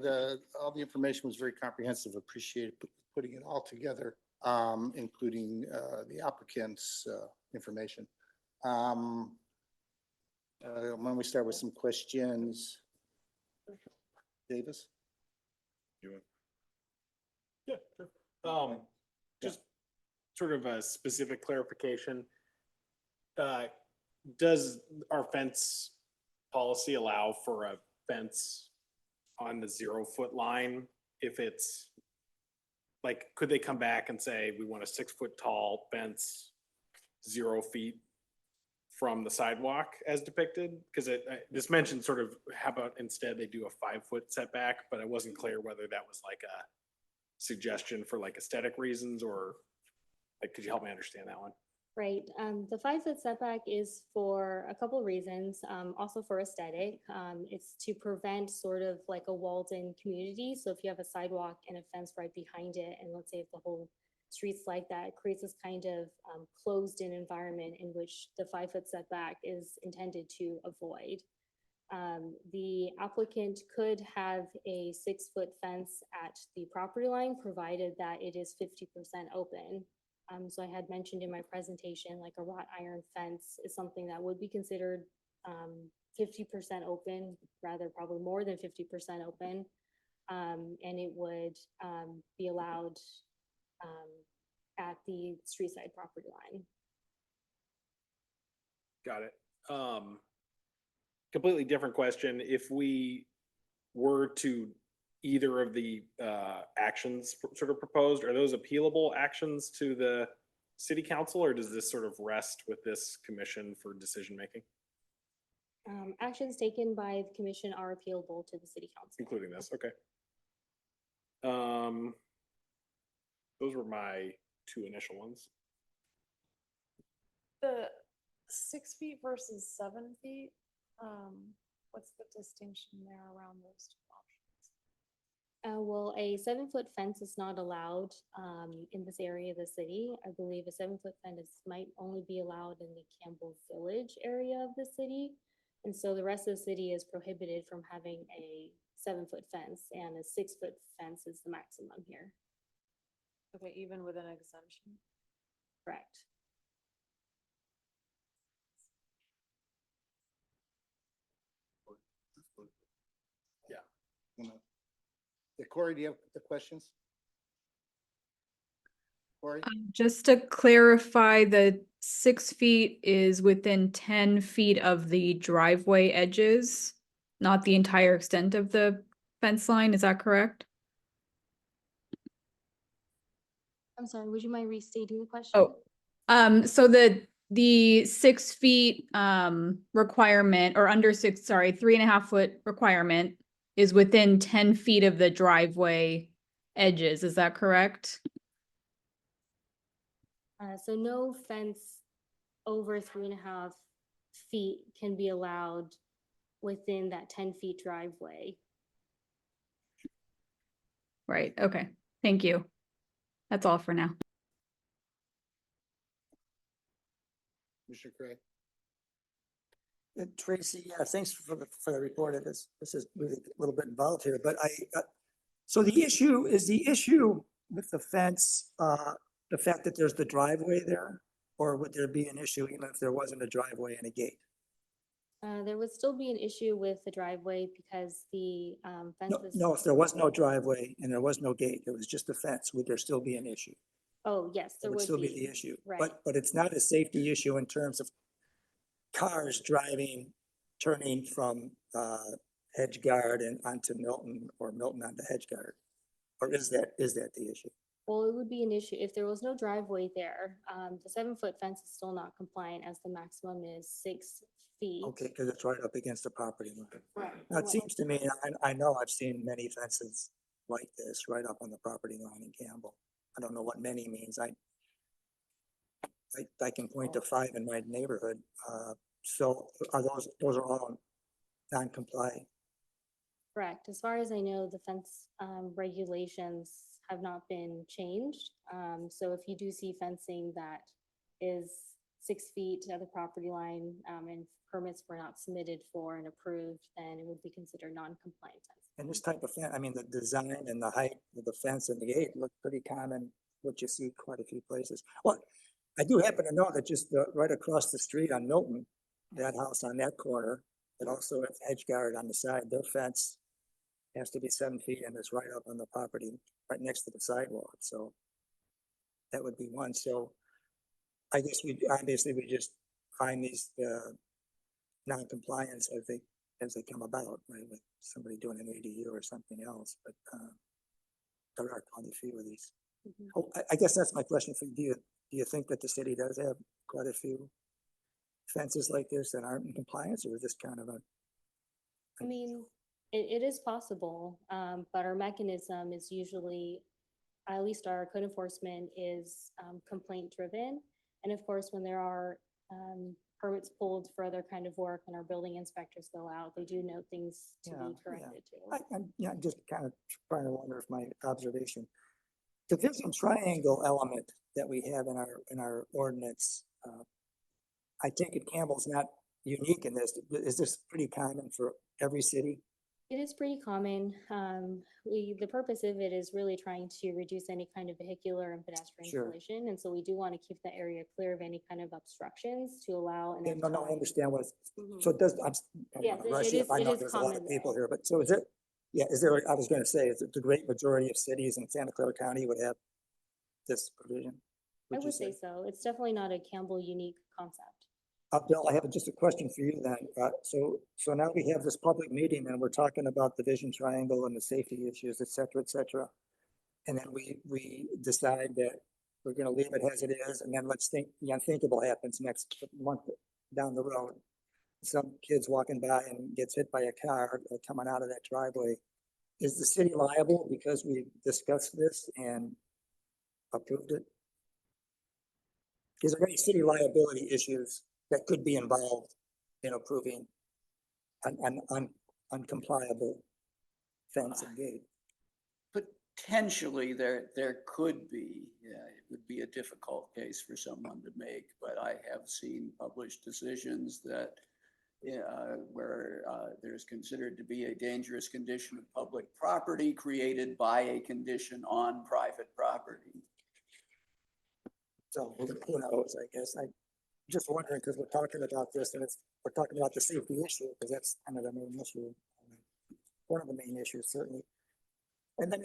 all the information was very comprehensive. Appreciate putting it all together, including the applicant's information. Why don't we start with some questions? Davis? Yeah, sure. Just sort of a specific clarification. Does our fence policy allow for a fence on the 0 foot line? If it's like, could they come back and say, we want a 6 foot tall fence, 0 feet from the sidewalk as depicted? Because this mentioned sort of, how about instead they do a 5-foot setback, but I wasn't clear whether that was like a suggestion for like aesthetic reasons, or like, could you help me understand that one? Right, the 5-foot setback is for a couple reasons, also for aesthetic. It's to prevent sort of like a walled-in community. So if you have a sidewalk and a fence right behind it, and let's say if the whole street's like that, it creates this kind of closed-in environment in which the 5-foot setback is intended to avoid. The applicant could have a 6-foot fence at the property line, provided that it is 50% open. So I had mentioned in my presentation, like a wrought iron fence is something that would be considered 50% open, rather probably more than 50% open. And it would be allowed at the street side property line. Got it. Completely different question. If we were to either of the actions sort of proposed, are those appealable actions to the city council, or does this sort of rest with this commission for decision making, Actions taken by the commission are appealable to the city council. including this? Okay. Those were my 2 initial ones. The 6 feet versus 7 feet, what's the distinction there around those 2 options? Well, a 7-foot fence is not allowed in this area of the city. I believe a 7-foot fence might only be allowed in the Campbell Village area of the city. And so the rest of the city is prohibited from having a 7-foot fence, and a 6-foot fence is the maximum here. Okay, even with an exemption? Correct. Corey, do you have the questions? Corey? Just to clarify, the 6 feet is within 10 feet of the driveway edges, not the entire extent of the fence line. Is that correct? I'm sorry, would you mind restating the question? Oh, so the 6 feet requirement, or under 6, sorry, 3.5 foot requirement is within 10 feet of the driveway edges. Is that correct? So no fence over 3.5 feet can be allowed within that 10 feet driveway. Right. Okay. Thank you. That's all for now. Mr. Craig? Tracy, yeah, thanks for the report of this. This is really a little bit involved here, but so the issue with the fence, the fact that there's the driveway there, or would there be an issue even if there wasn't a driveway and a gate? There would still be an issue with the driveway because the fence is. No, if there was no driveway and there was no gate, it was just a fence, would there still be an issue? Oh, yes, It there would would still be be. the issue. Right. But it's not a safety issue in terms of cars driving, turning from Hedgeguard and onto Milton, or Milton onto Hedgeguard? Or is that the issue? Well, it would be an issue if there was no driveway there. The 7-foot fence is still not compliant, as the maximum is 6 feet. Okay, because it's right up against the property line. Right. Now, it seems to me, I know I've seen many fences like this right up on the property line in Campbell. I don't know what many means. I can point to 5 in my neighborhood. So are those are all non-compliant? Correct. As far as I know, the fence regulations have not been changed. So if you do see fencing that is 6 feet at the property line, and permits were not submitted for and approved, then it would be considered non-compliant fence. And this type of fence, I mean, the design and the height of the fence and the gate look pretty common, what you see quite a few places. Well, I do happen to know that just right across the street on Milton, that house on that corner, and also at Hedgeguard on the side, their fence has to be 7 feet and it's right up on the property, right next to the sidewalk. So that would be one. So I guess we just find these non-compliance as they come about, right? With somebody doing an ADU or something else, but there are quite a few of these. Oh, I guess that's my question for you. Do you think that the city does have quite a few fences like this that aren't in compliance, or is this kind of a? I mean, it is possible, but our mechanism is usually, at least our code enforcement is complaint driven. And of course, when there are permits pulled for other kind of work and our building inspectors go out, they do note things to be corrected to. I'm just kind of trying to wonder if my observation. The vision triangle element that we have in our ordinance, I take it Campbell's not unique in this. Is this pretty common for every city? It is pretty common. The purpose of it is really trying to reduce any kind of vehicular and pedestrian Sure. collision. And so we do want to keep the area clear of any kind of obstructions to allow. Yeah, no, I understand what, Mhm. so it does, I'm Yes, gonna rush it you. is- I it know is there's a lot of common people there. here, but so is it, yeah, is there, I was gonna say, is it the great majority of cities in Santa Clara County would have this provision? I you would say so. It's definitely not a Campbell unique concept. Bill, I have just a question for you then. So now we have this public meeting and we're talking about the vision triangle and the safety issues, et cetera, et cetera. And then we decide that we're gonna leave it as it is, and then let's think, the unthinkable happens next month down the road. Some kid's walking by and gets hit by a car coming out of that driveway. Is the city liable because we discussed this and approved it? Is there any city liability issues that could be involved in approving an uncompliable fence and gate? Potentially, there could be, yeah, it would be a difficult case for someone to make, but I have seen published decisions that where there's considered to be a dangerous condition of public property created by a condition on private property. So who knows, I guess. I'm just wondering, because we're talking about this and we're talking about the safety issue, because that's kind of the main issue. One of the main issues, certainly. And then,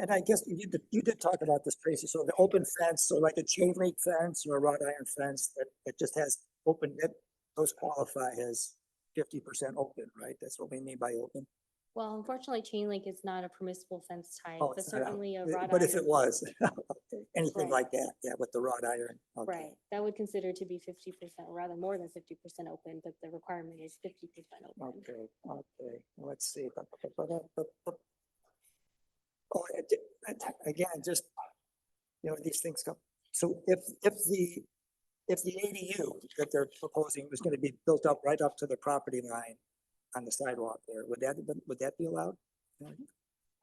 and I guess you did talk about this, Tracy. So the open fence, so like a chain link fence or a wrought iron fence that just has open, those qualify as 50% open, right? That's what we mean by open. Well, unfortunately, chain link is not a permissible fence type, Oh, but it's not, certainly a wrought but if iron- it was, okay, anything Right. like that, yeah, with the wrought iron. Okay. Right, that would consider to be 50%, or rather more than 50% open, but the requirement is 50% open. Okay, let's see. Oh, again, just, these things come. So if the ADU that they're proposing was going to be built up right up to the property line on the sidewalk there, would that be allowed?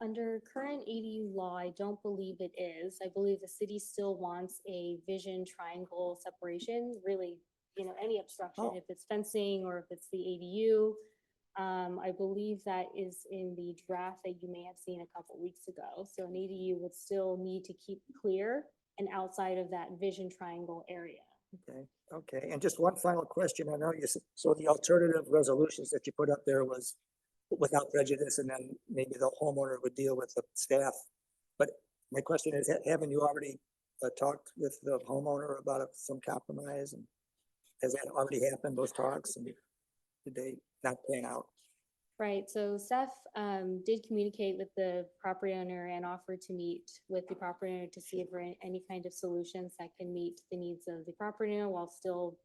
Under current ADU law, I don't believe it is. I believe the city still wants a vision triangle separation, really, any obstruction, if it's fencing or if it's the ADU. I believe that is in the draft that you may have seen a couple weeks ago. So an ADU would still need to keep clear and outside of that vision triangle area. Okay, and just one final question. I know so the alternative resolutions that you put up there was without prejudice, and then maybe the homeowner would deal with the staff. But my question is, haven't you already talked with the homeowner about some compromise? And has that already happened, those talks, and did they not pan out? Right, so Seth did communicate with the property owner and offered to meet with the property owner to see if there are any kind of solutions that can meet the needs of the property owner while still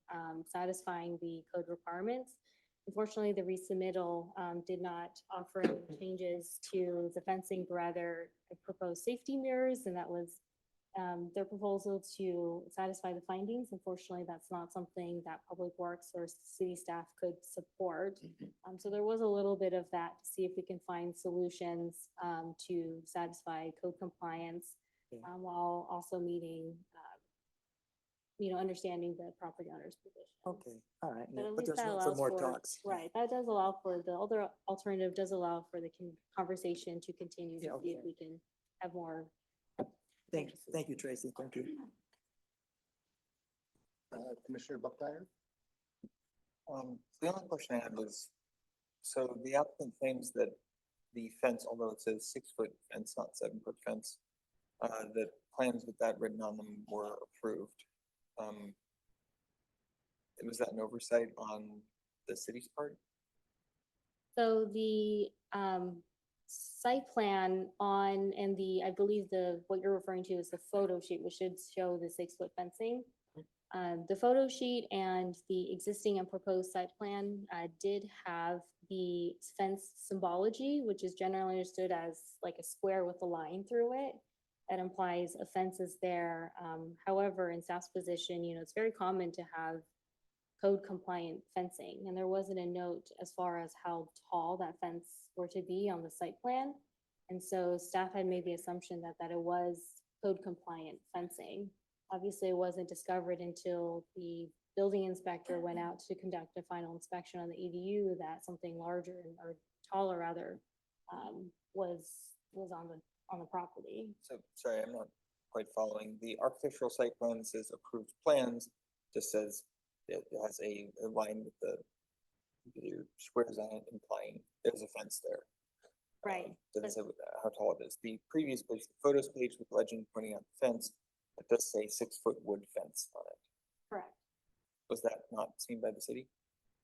satisfying the code requirements. Unfortunately, the resubmittal did not offer any changes to the fencing, but rather proposed safety mirrors, and that was their proposal to satisfy the findings. Unfortunately, that's not something that Public Works or city staff could support. So there was a little bit of that to see if we can find solutions to satisfy code compliance while also meeting, understanding the property owner's position. Okay, all right. But at But least there's that room for allows more for, talks. right, that does allow for, the other alternative does allow for the conversation to continue to see if we can have more. Thank you, Tracy. Thank you. Commissioner Buckmeyer? The only question I had was, so the applicant claims that the fence, although it says 6-foot fence, not 7-foot fence, the plans with that written on them were approved. Was that an oversight on the city's part? So the site plan on, and I believe what you're referring to is the photo sheet, which should show the 6-foot fencing. The photo sheet and the existing and proposed site plan did have the fence symbology, which is generally understood as like a square with a line through it. That implies a fence is there. However, in staff's position, it's very common to have code compliant fencing, and there wasn't a note as far as how tall that fence were to be on the site plan. And so staff had made the assumption that it was code compliant fencing. Obviously, it wasn't discovered until the building inspector went out to conduct a final inspection on the EDU that something larger or taller rather was on the property. So, sorry, I'm not quite following. The architectural site plan says approved plans, just says it has a line with the squares on it implying there's a fence there. Right. Doesn't say how tall it is. The previous page, the photos page with legend pointing out the fence, it does say 6-foot wood fence on it. Correct. Was that not seen by the city?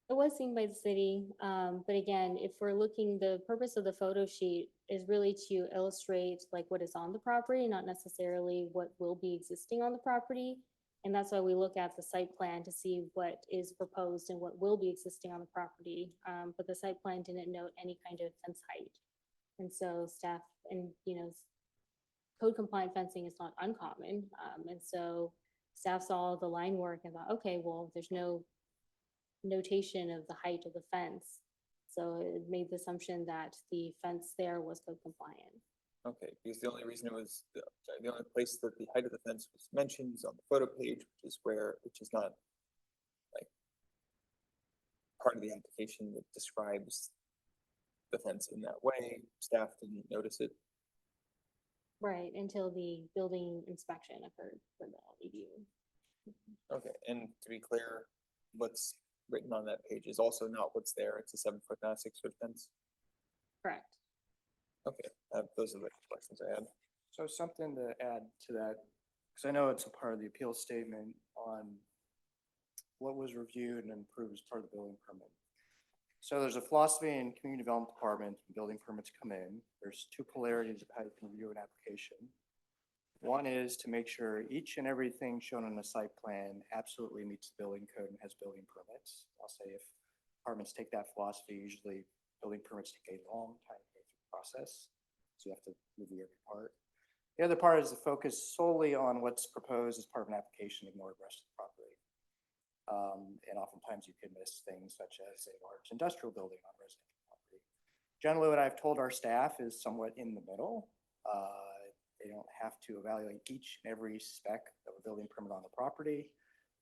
It was seen by the city, but again, if we're looking, the purpose of the photo sheet is really to illustrate like what is on the property, not necessarily what will be existing on the property. And that's why we look at the site plan to see what is proposed and what will be existing on the property. But the site plan didn't note any kind of fence height. And so staff and, code compliant fencing is not uncommon. And so staff saw the line work and thought, okay, well, there's no notation of the height of the fence. So it made the assumption that the fence there was code compliant. Okay, because the only reason it was, the only place that the height of the fence was mentioned is on the photo page, which is not like part of the application that describes the fence in that way. Staff didn't notice it. Right, until the building inspection occurred for the EDU. Okay, and to be clear, what's written on that page is also not what's there. It's a 7-foot, not a 6-foot fence. Correct. Okay, those are the questions I had. So something to add to that, because I know it's a part of the appeal statement on what was reviewed and approved as part of the building permit. So there's a philosophy in community development department, when building permits come in. There's two polarities of how you can review an application. One is to make sure each and everything shown on the site plan absolutely meets the building code and has building permits. I'll say if departments take that philosophy, usually building permits take a long time to go through the process. So you have to review every part. The other part is to focus solely on what's proposed as part of an application, ignore the rest of the property. And oftentimes you can miss things such as a large industrial building on residential property. Generally, what I've told our staff is somewhat in the middle. They don't have to evaluate each and every spec of a building permit on the property.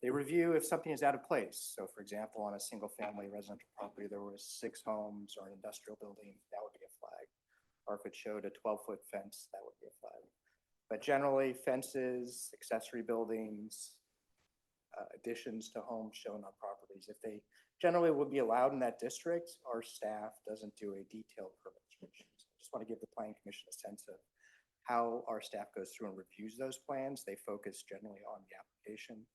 They review if something is out of place. So for example, on a single family residential property, there was 6 homes or an industrial building, that would be a flag. Or if it showed a 12-foot fence, that would be a flag. But generally fences, accessory buildings, additions to homes shown on properties, if they generally would be allowed in that district, our staff doesn't do a detailed permit descriptions. I just want to give the planning commission a sense of how our staff goes through and reviews those plans. They focus generally on the application.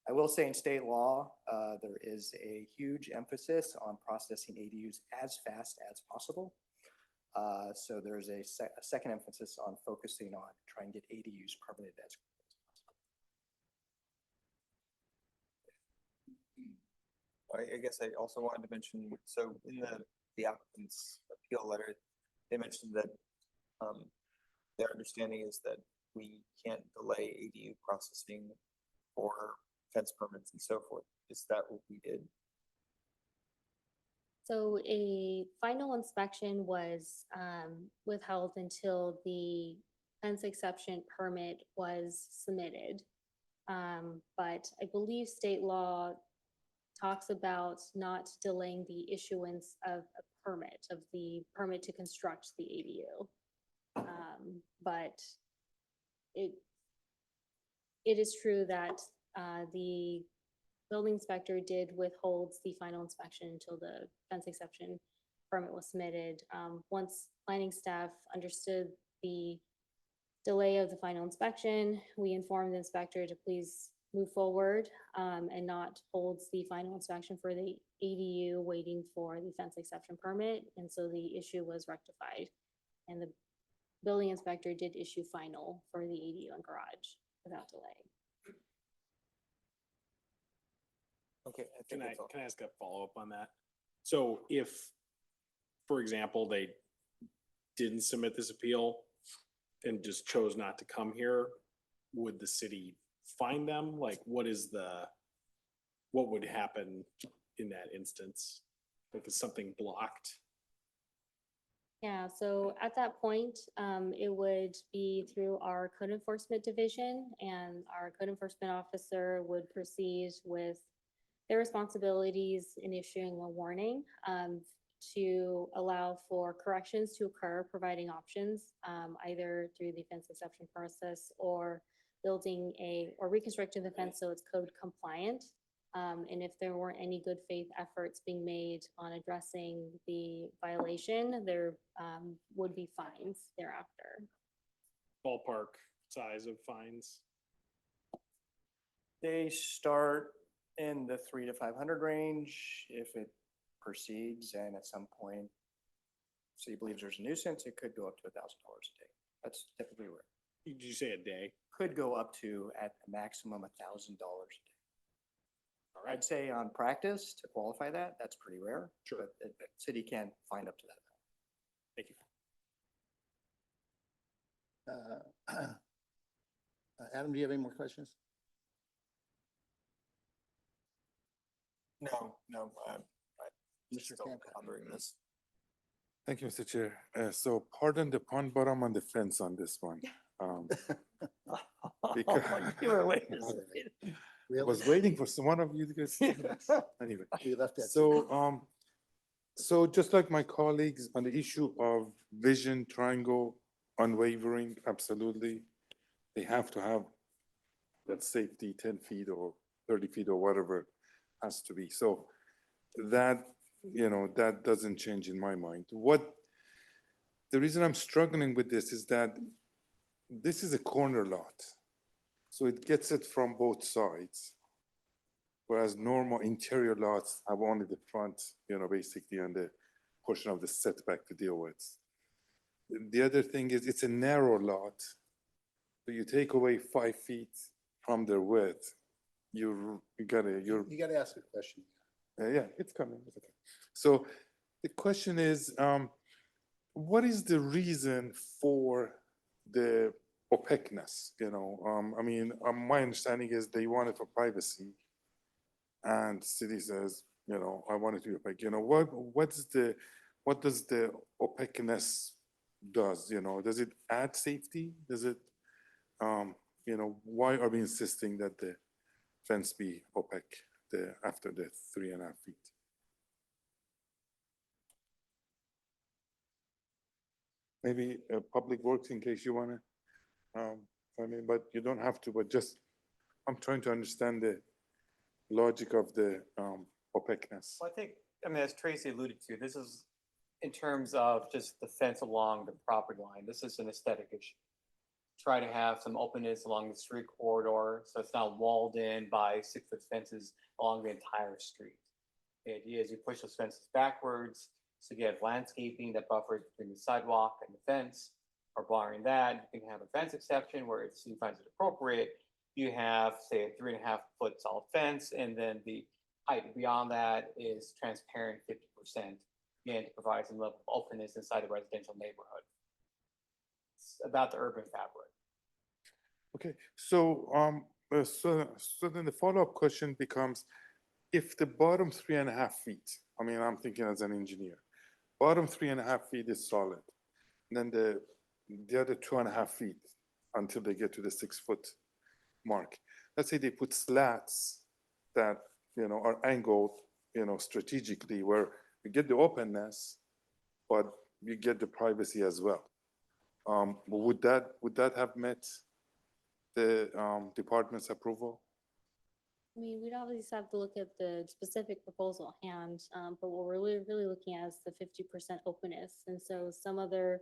I will say in state law, there is a huge emphasis on processing ADUs as fast as possible. So there's a second emphasis on focusing on trying to get ADUs permitted as quickly as possible. I guess I also wanted to mention, so in the applicant's appeal letter, they mentioned that their understanding is that we can't delay ADU processing for fence permits and so forth. Is that what we did? So a final inspection was withheld until the fence exception permit was submitted. But I believe state law talks about not delaying the issuance of the permit to construct the ADU. But it is true that the building inspector did withhold the final inspection until the fence exception permit was submitted. Once planning staff understood the delay of the final inspection, we informed the inspector to please move forward and not hold the final inspection for the ADU waiting for the fence exception permit. And so the issue was rectified. And the building inspector did issue final for the ADU and garage without delay. Okay. I think Can I, that's all. can I ask a follow-up on that? So if, for example, they didn't submit this appeal and just chose not to come here, would the city fine them? Like, what would happen in that instance? If it's something blocked? Yeah, so at that point, it would be through our code enforcement division, and our code enforcement officer would proceed with their responsibilities in issuing a warning, to allow for corrections to occur, providing options, either through the fence exception process or building or reconstructing the fence so it's code compliant. And if there weren't any good faith efforts being made on addressing the violation, there would be fines thereafter. Ballpark size of fines? They start in the 300 to 500 range if it proceeds, and at some point, city believes there's a nuisance, it could go up to $1,000 a day. That's typically where Did you say a day? could go up to at the maximum $1,000 a day. All right. I'd say on practice to qualify that, that's pretty rare. Sure. But the city can find up to that. Thank you. Adam, do you have any more questions? No, Mr. still Camp? pondering this. Thank you, Mr. Chair. So pardon the pun, but I'm on the fence on this one. Because You were waiting. I Really? was waiting for one of you to get, anyway. We left that. So just like my colleagues on the issue of vision triangle unwavering, absolutely. They have to have that safety 10 feet or 30 feet or whatever has to be. So that, that doesn't change in my mind. The reason I'm struggling with this is that this is a corner lot. So it gets it from both sides. Whereas normal interior lots have only the front, basically, and the portion of the setback to deal with. The other thing is it's a narrow lot. So you take away 5 feet from their width, you gotta ask a question. yeah, it's coming. It's okay. So the question is, what is the reason for the opaqueness? My understanding is they want it for privacy, and city says, I want it to be opaque. What does the opaqueness does? Does it add safety? Does it, why are we insisting that the fence be opaque after the 3.5 feet? Maybe Public Works in case you wanna, but you don't have to, but just, I'm trying to understand the logic of the opaqueness. Well, I think, as Tracy alluded to, this is in terms of just the fence along the property line. This is an aesthetic issue. Try to have some openness along the street corridor, so it's not walled in by 6-foot fences along the entire street. The idea is you push those fences backwards, so you have landscaping that buffers between the sidewalk and the fence. Or barring that, you can have a fence exception where if the city finds it appropriate, you have, say, a 3.5-foot solid fence, and then the height beyond that is transparent 50%, again, to provide some level of openness inside the residential neighborhood. It's about the urban fabric. Okay, so then the follow-up question becomes, if the bottom 3.5 feet, I'm thinking as an engineer, bottom 3.5 feet is solid, and then the other 2.5 feet until they get to the 6-foot mark. Let's say they put slats that are angled, strategically, where you get the openness, but you get the privacy as well. Would that have met the department's approval? We'd obviously have to look at the specific proposal at hand, but what we're really looking at is the 50% openness. And so some other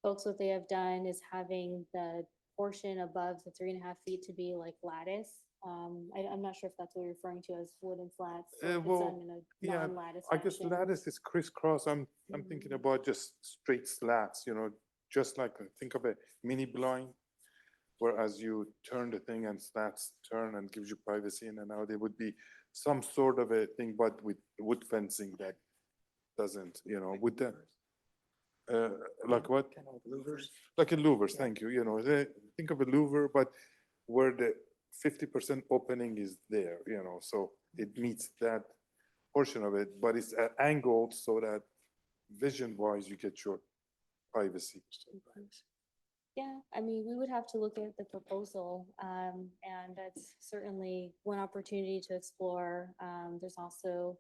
folks, what they have done is having the portion above the 3.5 feet to be like lattice. I'm not sure if that's what you're referring to as wooden slats. Or if it's done in a Yeah, non-lattice I guess fashion. lattice is crisscross. I'm thinking about just straight slats, just like, think of a mini blind, whereas you turn the thing and slats turn and gives you privacy, and now they would be some sort of a thing, but with wood fencing that doesn't, would that? Like what? Kind of louvers. Like a louvers, thank you, think of a louver, but where the 50% opening is there, so it meets that portion of it, but it's angled so that vision-wise, you get your privacy. Yeah, I mean, we would have to look at the proposal, and that's certainly one opportunity to explore. There's also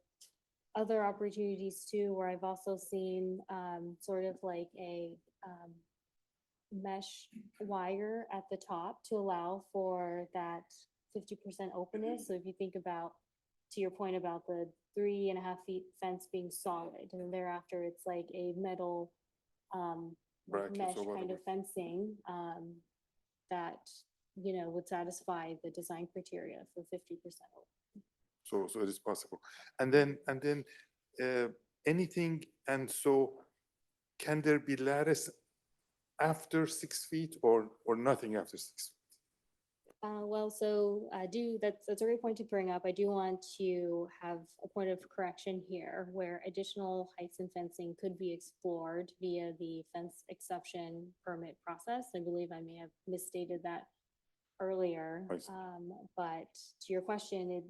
other opportunities too, where I've also seen, sort of like a, mesh wire at the top to allow for that 50% openness. So if you think about, to your point about the 3.5 feet fence being solid, and then thereafter it's like a metal, like Brackets mesh or kind of whatever. fencing, that, would satisfy the design criteria for 50% open. So it is possible. And then anything, and so can there be lattice after 6 feet or nothing after 6 feet? Well, so that's a great point to bring up. I do want to have a point of correction here where additional heights and fencing could be explored via the fence exception permit process. I believe I may have misstated that earlier. I see. But to your question,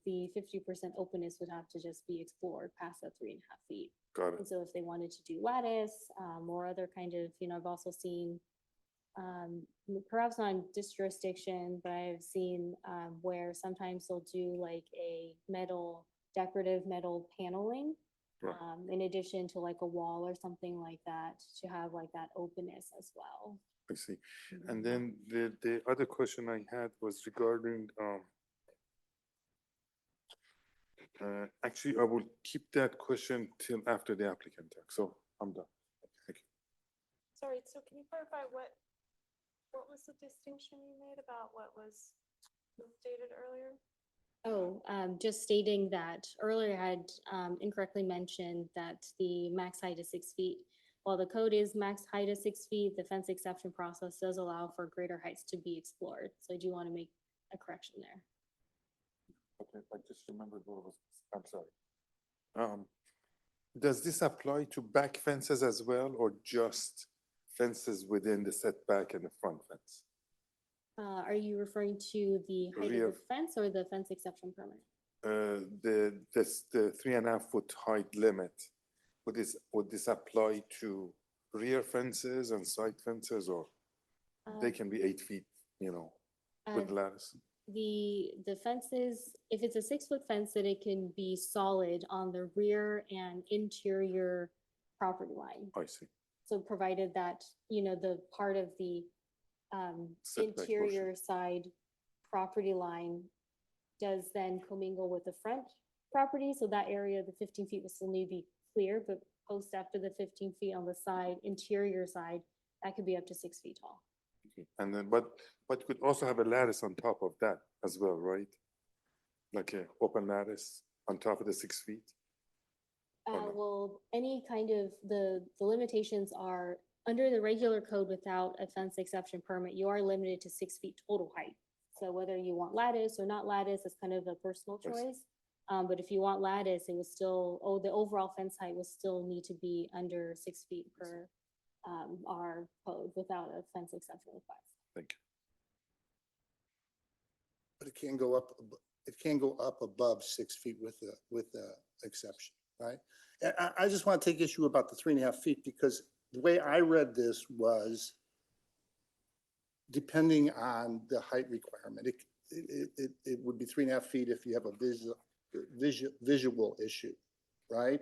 the 50% openness would have to just be explored past that 3.5 feet. Got it. And so if they wanted to do lattice, or other kind of, I've also seen, perhaps not in this jurisdiction, but I've seen, where sometimes they'll do like a decorative metal paneling, Right. in addition to like a wall or something like that, to have like that openness as well. I see. And then the other question I had was regarding, actually, I will keep that question till after the applicant talk. So I'm done. Thank you. Sorry, so can you clarify what was the distinction you made about what was stated earlier? Oh, just stating that earlier I had incorrectly mentioned that the max height is 6 feet. While the code is max height is 6 feet, the fence exception process does allow for greater heights to be explored. So I do want to make a correction there. Okay, I just remembered what was, I'm sorry. Does this apply to back fences as well, or just fences within the setback and the front fence? Are you referring to the height of Rear. the fence or the fence exception permit? The 3.5 foot height limit, would this apply to rear fences and side fences, or they can be 8 feet, with Uh, lattice? The fences, if it's a 6-foot fence, that it can be solid on the rear and interior property line. I see. So provided that, the part of the Setback interior side property line does then commingle with the front property, so that area, the 15 feet will still need to be clear, but post after the 15 feet on the side, interior side, that could be up to 6 feet tall. And then, but could also have a lattice on top of that as well, right? Like a open lattice on top of the 6 feet? Or no? Well, any kind of, the limitations are, under the regular code without a fence exception permit, you are limited to 6 feet total height. So whether you want lattice or not lattice, is kind of a personal I see. choice. But if you want lattice, it was still, the overall fence height will still need to be under 6 feet per our code without a fence exception request. Thank you. But it can go up above 6 feet with the exception, right? And I just want to take issue about the 3.5 feet, because the way I read this was depending on the height requirement, it would be 3.5 feet if you have a visual issue, right?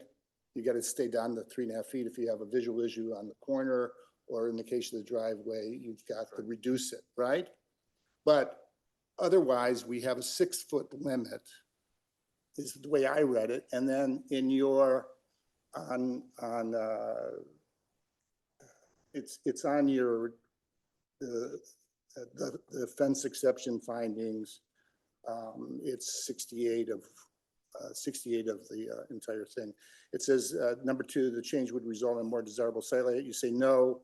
You got to stay down to 3.5 feet if you have a visual issue on the corner, or in the case of the driveway, you've got to reduce it, right? But otherwise, we have a 6-foot limit, is the way I read it. And then in your, it's on your, the fence exception findings. It's 68 of the entire thing. It says, number 2, the change would result in more desirable site layout. You say no.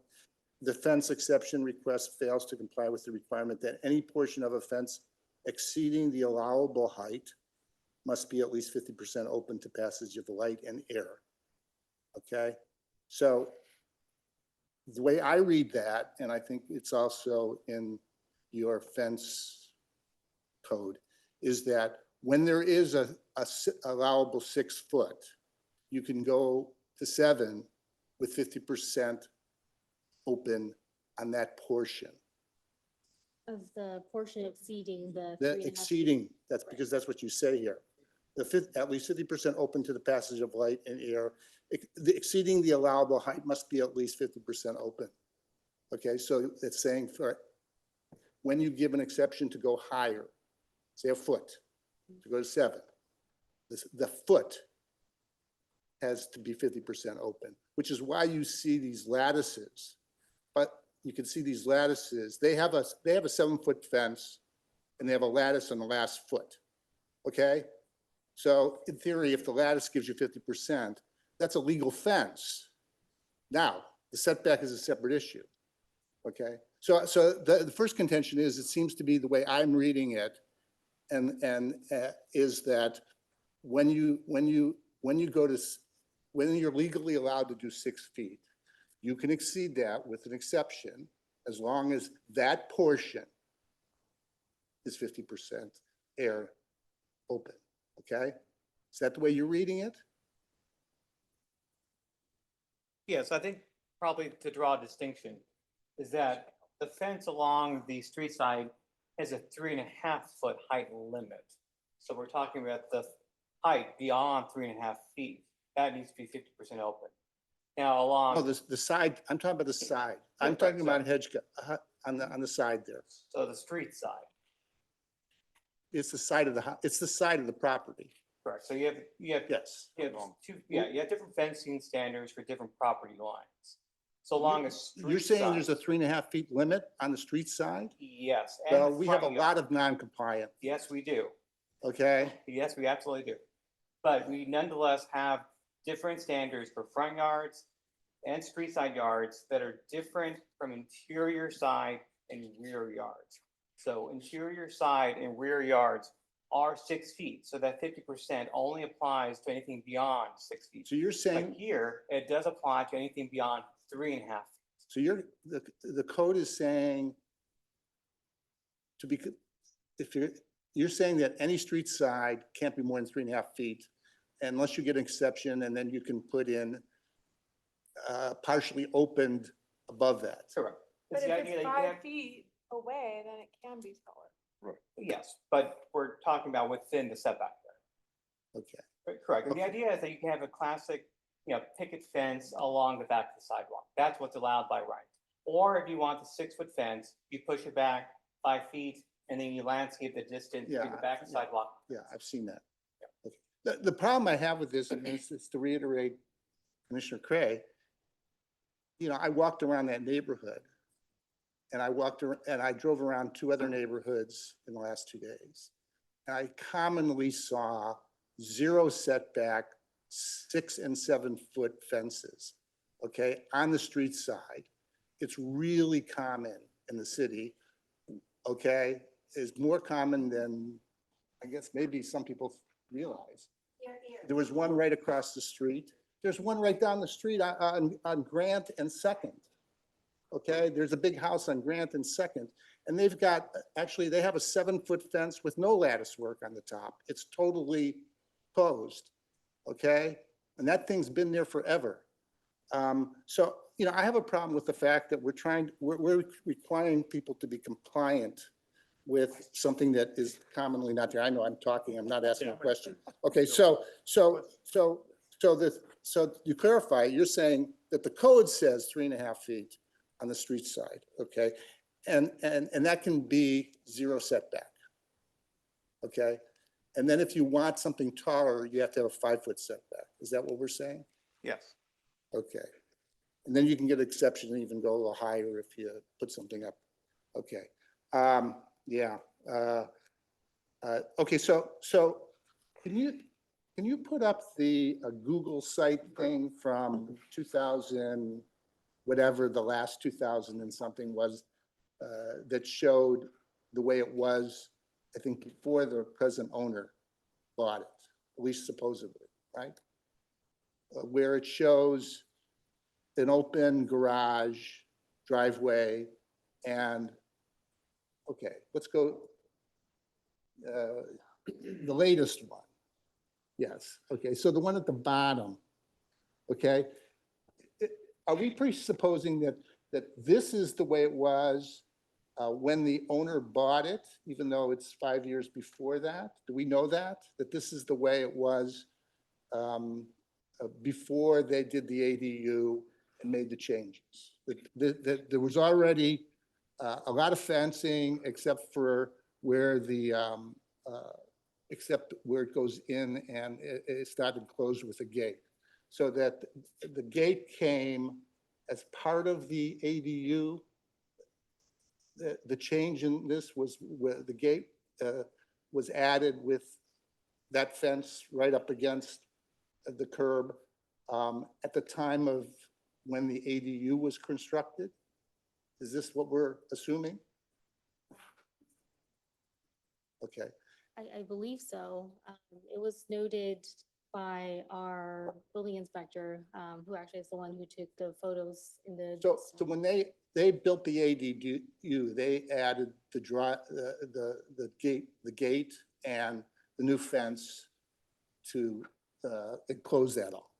The fence exception request fails to comply with the requirement that any portion of a fence exceeding the allowable height must be at least 50% open to passage of light and air. Okay, so the way I read that, and I think it's also in your fence code, is that when there is a allowable 6 foot, you can go to 7 with 50% open on that portion. Of the portion exceeding the. The 3.5 feet. exceeding, that's because that's what you say here. At least 50% open to the passage of light and air. The exceeding the allowable height must be at least 50% open. Okay, so it's saying for when you give an exception to go higher, say a foot, to go to 7, the foot has to be 50% open, which is why you see these lattices. But you can see these lattices, they have a 7-foot fence and they have a lattice on the last foot. Okay? So in theory, if the lattice gives you 50%, that's a legal fence. Now, the setback is a separate issue. Okay? So the first contention is, it seems to be the way I'm reading it, and is that when you're legally allowed to do 6 feet, you can exceed that with an exception as long as that portion is 50% air open. Okay? Is that the way you're reading it? Yes, I think probably to draw a distinction is that the fence along the street side has a 3.5 foot height limit. So we're talking about the height beyond 3.5 feet. That needs to be 50% open. Now along. Oh, the side, I'm talking about the side. I'm talking about hedge, on the side there. So the street side. It's the side of the, it's the side of the property. Correct. So you have Yes. you have different fencing standards for different property lines. So long as. You're saying there's a 3.5 feet limit on the street side? Yes. and Well, the we have a front lot yard. of non-compliant, Yes, we do. okay? Yes, we absolutely do. But we nonetheless have different standards for front yards and street side yards that are different from interior side and rear yards. So interior side and rear yards are 6 feet, so that 50% only applies to anything beyond 6 feet. So you're But saying, here, it does apply to anything beyond 3.5 feet. so the code is saying to be, if you're saying that any street side can't be more than 3.5 feet unless you get an exception, and then you can put in partially opened above that. Correct. But It's if the idea that it's you can 5 have- feet away, then it can be taller. Yes, but we're talking about within the setback there. Okay. Correct. And the idea is that you can have a classic, picket fence along the back of the sidewalk. That's what's allowed by right. Or if you want the 6-foot fence, you push it back 5 feet and then you landscape the distance to the back of the sidewalk. Yeah, I've seen that. Okay. The problem I have with this, and this is to reiterate Commissioner Cray, I walked around that neighborhood and I drove around 2 other neighborhoods in the last 2 days. And I commonly saw 0 setback, 6 and 7 foot fences, okay, on the street side. It's really common in the city, okay? It's more common than, I guess, maybe some people realize. There was one right across the street. There's one right down the street on Grant and Second. Okay, there's a big house on Grant and Second, and they've got, actually, they have a 7-foot fence with no lattice work on the top. It's totally closed, okay? And that thing's been there forever. So, I have a problem with the fact that we're requiring people to be compliant with something that is commonly not there. I know I'm talking, I'm not asking a question. Okay, so you clarify, you're saying that the code says 3.5 feet on the street side, okay? And that can be 0 setback, okay? And then if you want something taller, you have to have a 5-foot setback. Is that what we're saying? Yes. Okay. And then you can get exception and even go a little higher if you put something up. Okay. Yeah. Okay, so can you put up the Google site thing from 2000, whatever the last 2000 and something was, that showed the way it was I think before the present owner bought it, at least supposedly, right? Where it shows an open garage, driveway, and, okay, let's go, the latest one. Yes, okay, so the one at the bottom, okay? Are we presupposing that this is the way it was when the owner bought it, even though it's 5 years before that? Do we know that this is the way it was before they did the ADU and made the changes? That there was already a lot of fencing except for where the, except where it goes in and it started closed with a gate. So that the gate came as part of the ADU. The change in this was where the gate was added with that fence right up against the curb at the time of when the ADU was constructed? Is this what we're assuming? Okay. I believe so. It was noted by our building inspector, who actually is the one who took the photos in the. So when they built the ADU, they added the gate and the new fence to enclose that all.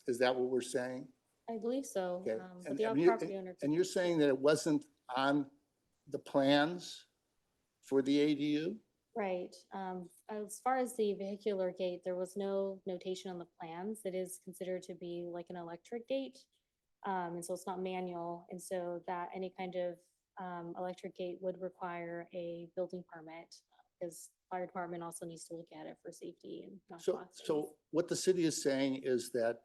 Is that what we're saying? I believe so. Okay. But the you- property owner. and you're saying that it wasn't on the plans for the ADU? Right. As far as the vehicular gate, there was no notation on the plans. It is considered to be like an electric gate. And so it's not manual. And so that any kind of electric gate would require a building permit because fire department also needs to look at it for safety and. So what the city is saying is that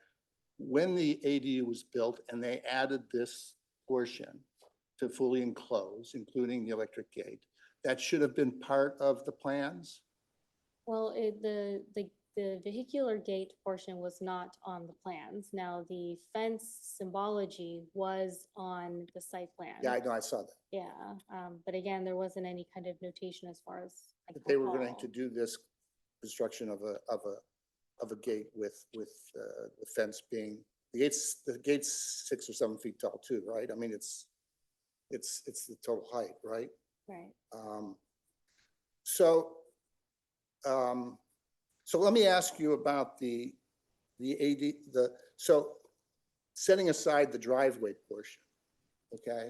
when the ADU was built and they added this portion to fully enclose, including the electric gate, that should have been part of the plans? Well, the vehicular gate portion was not on the plans. Now, the fence symbology was on the site plan. Yeah, I know, I saw that. Yeah, but again, there wasn't any kind of notation as far as. I That can they were going recall. to do this construction of a gate with the fence being, the gate's 6 or 7 feet tall too, right? I mean, it's the total height, right? Right. So let me ask you about the so setting aside the driveway portion, okay?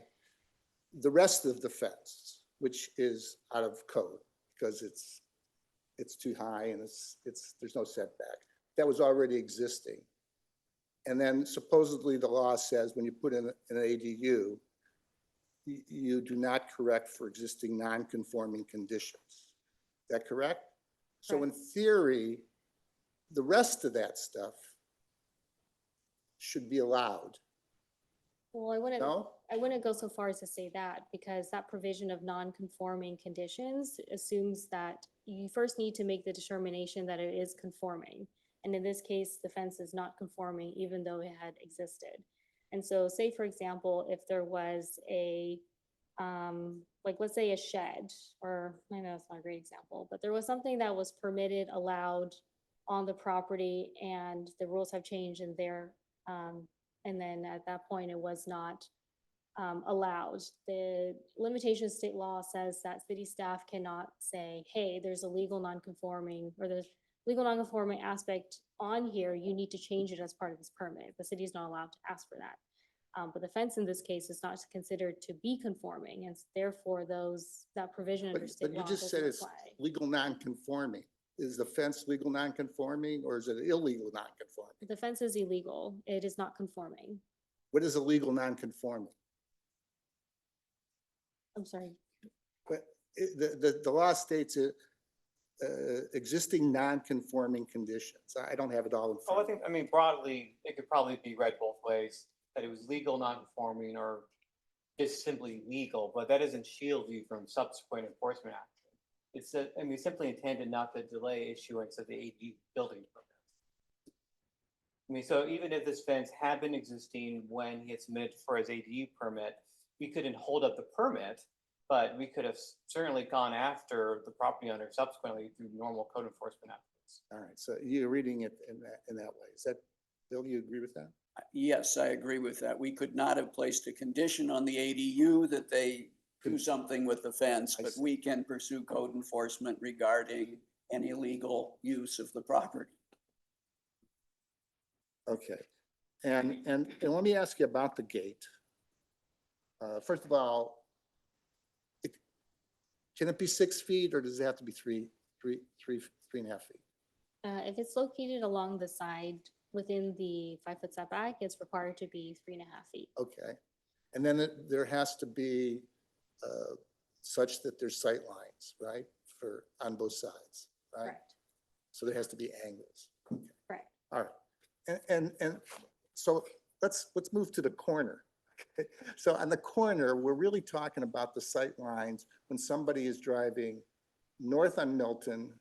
The rest of the fence, which is out of code because it's too high and there's no setback. That was already existing. And then supposedly the law says when you put in an ADU, you do not correct for existing non-conforming conditions. Is that correct? So in theory, the rest of that stuff should be allowed. Well, I wouldn't go so far as to say that because that provision of non-conforming conditions assumes that you first need to make the determination that it is conforming. And in this case, the fence is not conforming even though it had existed. And so say, for example, if there was a, like, let's say a shed, or I know it's not a great example, but there was something that was permitted, allowed on the property and the rules have changed in there. And then at that point, it was not allowed. The limitation state law says that city staff cannot say, hey, there's a legal non-conforming or there's legal non-conforming aspect on here, you need to change it as part of this permit. The city is not allowed to ask for that. But the fence in this case is not considered to be conforming, and therefore that provision under state But law you just doesn't said it's apply. legal non-conforming. Is the fence legal non-conforming or is it illegal non-conforming? The fence is illegal. It is not conforming. What is a legal non-conforming? I'm sorry. But the law states existing non-conforming conditions. I don't have it all in Oh, I front. think, I mean, broadly, it could probably be read both ways, that it was legal, non-conforming, or just simply legal, but that doesn't shield you from subsequent enforcement action. It's, I mean, simply intended not to delay issuance of the AD building permit. I mean, so even if this fence had been existing when he had submitted for his ADU permit, we couldn't hold up the permit But we could have certainly gone after the property owner subsequently through normal code enforcement efforts. All right, so you're reading it in that way. Is that, Bill, do you agree with that? Yes, I agree with that. We could not have placed a condition on the ADU that they do something with the fence, I but see. we can pursue code enforcement regarding any illegal use of the property. Okay, and let me ask you about the gate. First of all, can it be 6 feet or does it have to be three and a half feet? If it's located along the side within the 5-foot setback, it's required to be 3.5 feet. Okay, and then there has to be such that there's sight lines, right, on both sides, right? Correct, So there has to be angles. correct. All right, and so let's move to the corner. Okay, so on the corner, we're really talking about the sight lines when somebody is driving north on Milton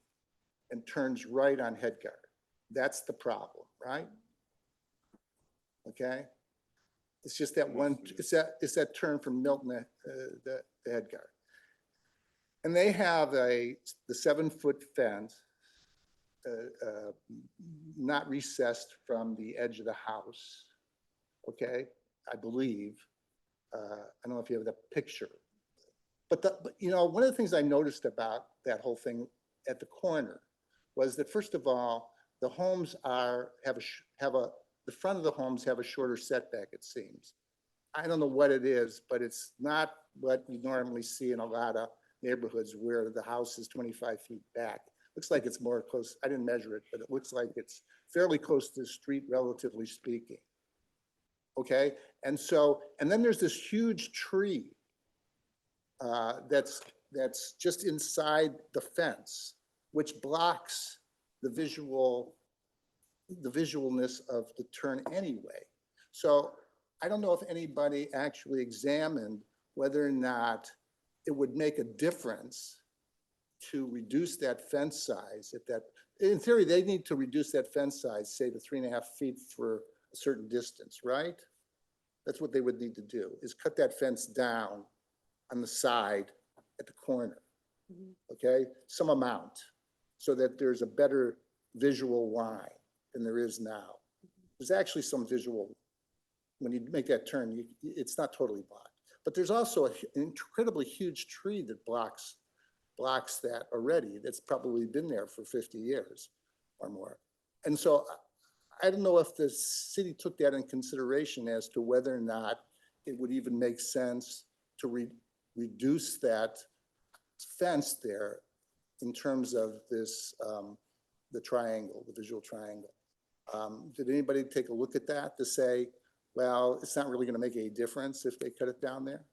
and turns right on Headgard. That's the problem, right? Okay, it's just that one. It's that turn from Milton to Headgard, and they have the 7-foot fence. Not recessed from the edge of the house, okay, I believe. I don't know if you have the picture, but you know, one of the things I noticed about that whole thing at the corner was that, first of all, the homes the front of the homes have a shorter setback, it seems. I don't know what it is, but it's not what you normally see in a lot of neighborhoods where the house is 25 feet back. Looks like it's more close. I didn't measure it, but it looks like it's fairly close to the street, relatively speaking. Okay, and then there's this huge tree that's just inside the fence, which blocks the visualness of the turn anyway. So I don't know if anybody actually examined whether or not it would make a difference to reduce that fence size. In theory, they need to reduce that fence size, say to 3.5 feet for a certain distance, right? That's what they would need to do, is cut that fence down on the side at the corner, okay? Some amount, so that there's a better visual line than there is now. There's actually some visual, when you make that turn, it's not totally blocked. But there's also an incredibly huge tree that blocks that already. That's probably been there for 50 years or more. And so I don't know if the city took that in consideration as to whether or not it would even make sense to reduce that fence there in terms of this, the triangle, the visual triangle. Did anybody take a look at that to say, well, it's not really going to make any difference if they cut it down there?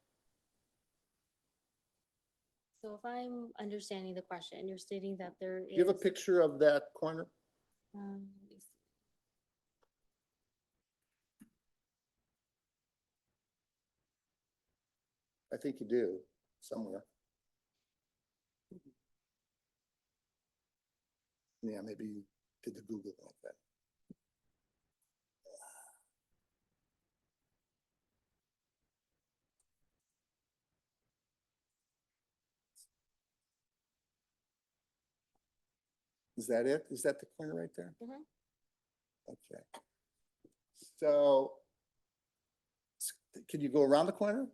So if I'm understanding the question, you're stating that there is. Do you have a picture of that corner? Let me see. I think you do, somewhere. Yeah, maybe you did the Google like that. Is that it? Is that the corner right there? Okay. So can you go around the corner?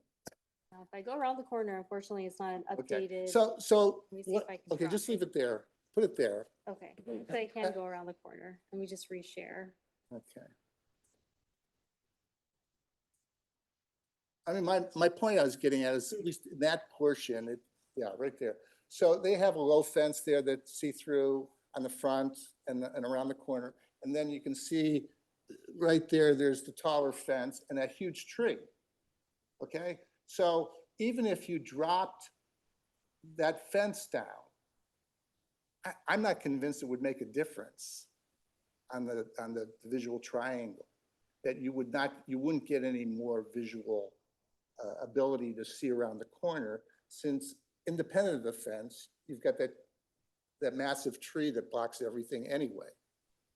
If I go around the corner, unfortunately, it's not an Okay. updated. So, Let me see if I can okay, drop just leave it. it there. Put it there. Okay, so I can go around the corner. Let me just reshare. Okay. I mean, my point I was getting at is at least in that portion, yeah, right there. So they have a low fence there that see through on the front and around the corner. And then you can see right there, there's the taller fence and that huge tree. Okay, so even if you dropped that fence down, I'm not convinced it would make a difference on the visual triangle, that you wouldn't get any more visual ability to see around the corner, since independent of the fence, you've got that massive tree that blocks everything anyway.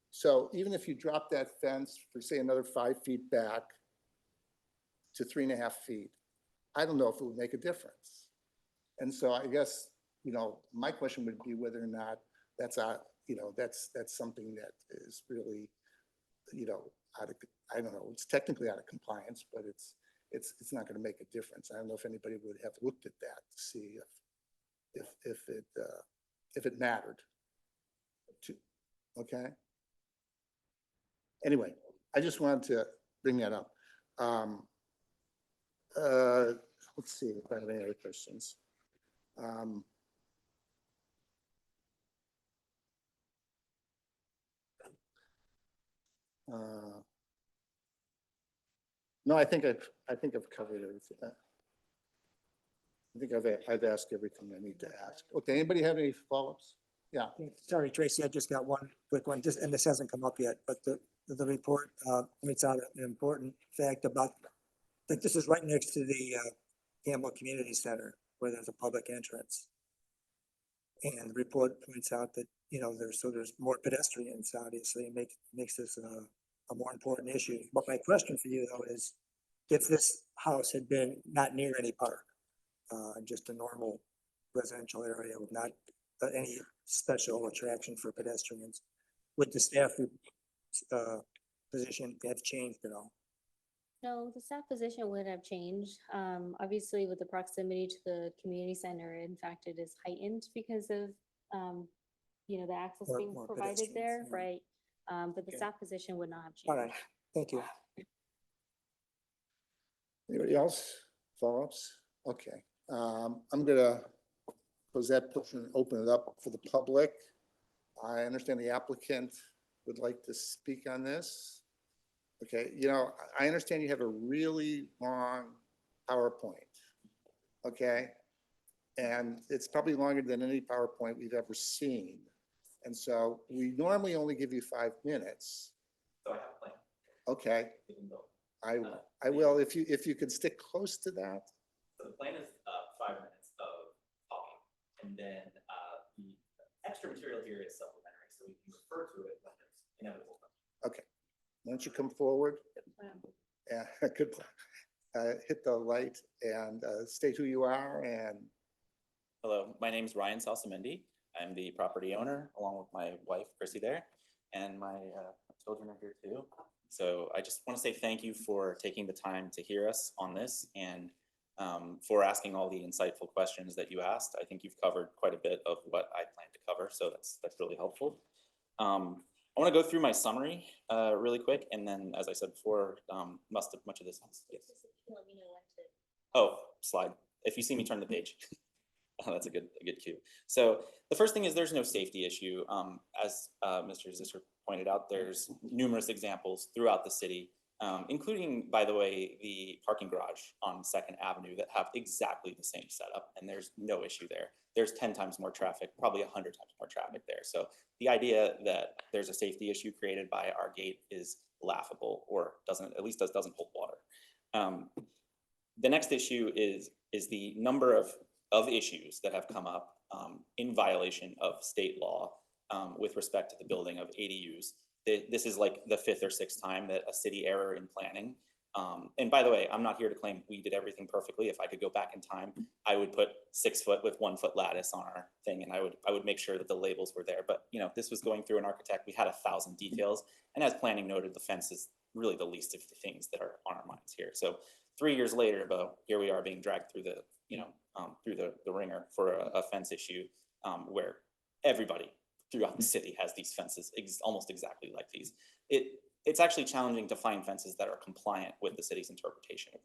So even if you drop that fence for, say, another 5 feet back to 3.5 feet, I don't know if it would make a difference. And so I guess, you know, my question would be whether or not that's that's something that is really, you know, I don't know, it's technically out of compliance, but it's not gonna make a difference. I don't know if anybody would have looked at that to see if it mattered. Okay? Anyway, I just wanted to bring that up. Let's see if I have any other questions. No, I think I've covered everything. I think I've asked everything I need to ask. Okay, anybody have any follow-ups? Yeah. Sorry, Tracy, I just got one quick one, just, and this hasn't come up yet, but the report points out an important fact about, that this is right next to the Campbell Community Center, where there's a public entrance. And the report points out that, you know, there's more pedestrians, obviously, and makes this a more important issue. But my question for you, though, is if this house had been not near any park, just a normal residential area with not any special attraction for pedestrians, would the staff position have changed at all? No, the staff position would have changed. Obviously, with the proximity to the community center, in fact, it is heightened because of, you know, the access being More provided there, pedestrians, yeah. right? But the Okay. staff position would not have changed. All right, thank you. Anybody else? Follow-ups? Okay. I'm gonna close that portion and open it up for the public. I understand the applicant would like to speak on this. Okay, you know, I understand you have a really long PowerPoint, okay? And it's probably longer than any PowerPoint we've ever seen. And so we normally only give you 5 minutes. So I have a plan. Okay, We can go. I will, if you could stick close to that. So the plan is 5 minutes of talking, and then the extra material here is supplementary, so we can refer to it when it's inevitable. Okay, why don't you come forward? Yeah, good plan. Hit the light and state who you are and. Hello, my name is Ryan Salsamendi. I'm the property owner, along with my wife, Chrissy there, and my children are here too. So I just want to say thank you for taking the time to hear us on this and for asking all the insightful questions that you asked. I think you've covered quite a bit of what I plan to cover, so that's really helpful. I want to go through my summary really quick, and then, as I said before, much of this. Yes. Oh, slide. If you see me turn the page. That's a good cue. So the first thing is there's no safety issue. As Mr. Zisser pointed out, there's numerous examples throughout the city, including, by the way, the parking garage on 2nd Avenue that have exactly the same setup, and there's no issue there. There's 10 times more traffic, probably 100 times more traffic there. So the idea that there's a safety issue created by our gate is laughable, or doesn't hold water. The next issue is the number of issues that have come up in violation of state law with respect to the building of ADUs. This is like the 5th or 6th time that a city error in planning. And by the way, I'm not here to claim we did everything perfectly. If I could go back in time, I would put 6 foot with 1 foot lattice on our thing, and I would make sure that the labels were there. But you know, this was going through an architect. We had 1,000 details, and as planning noted, the fence is really the least of the things that are on our minds here. So 3 years later, though, here we are being dragged through the through the ringer for a fence issue where everybody throughout the city has these fences almost exactly like these. It's actually challenging to find fences that are compliant with the city's interpretation of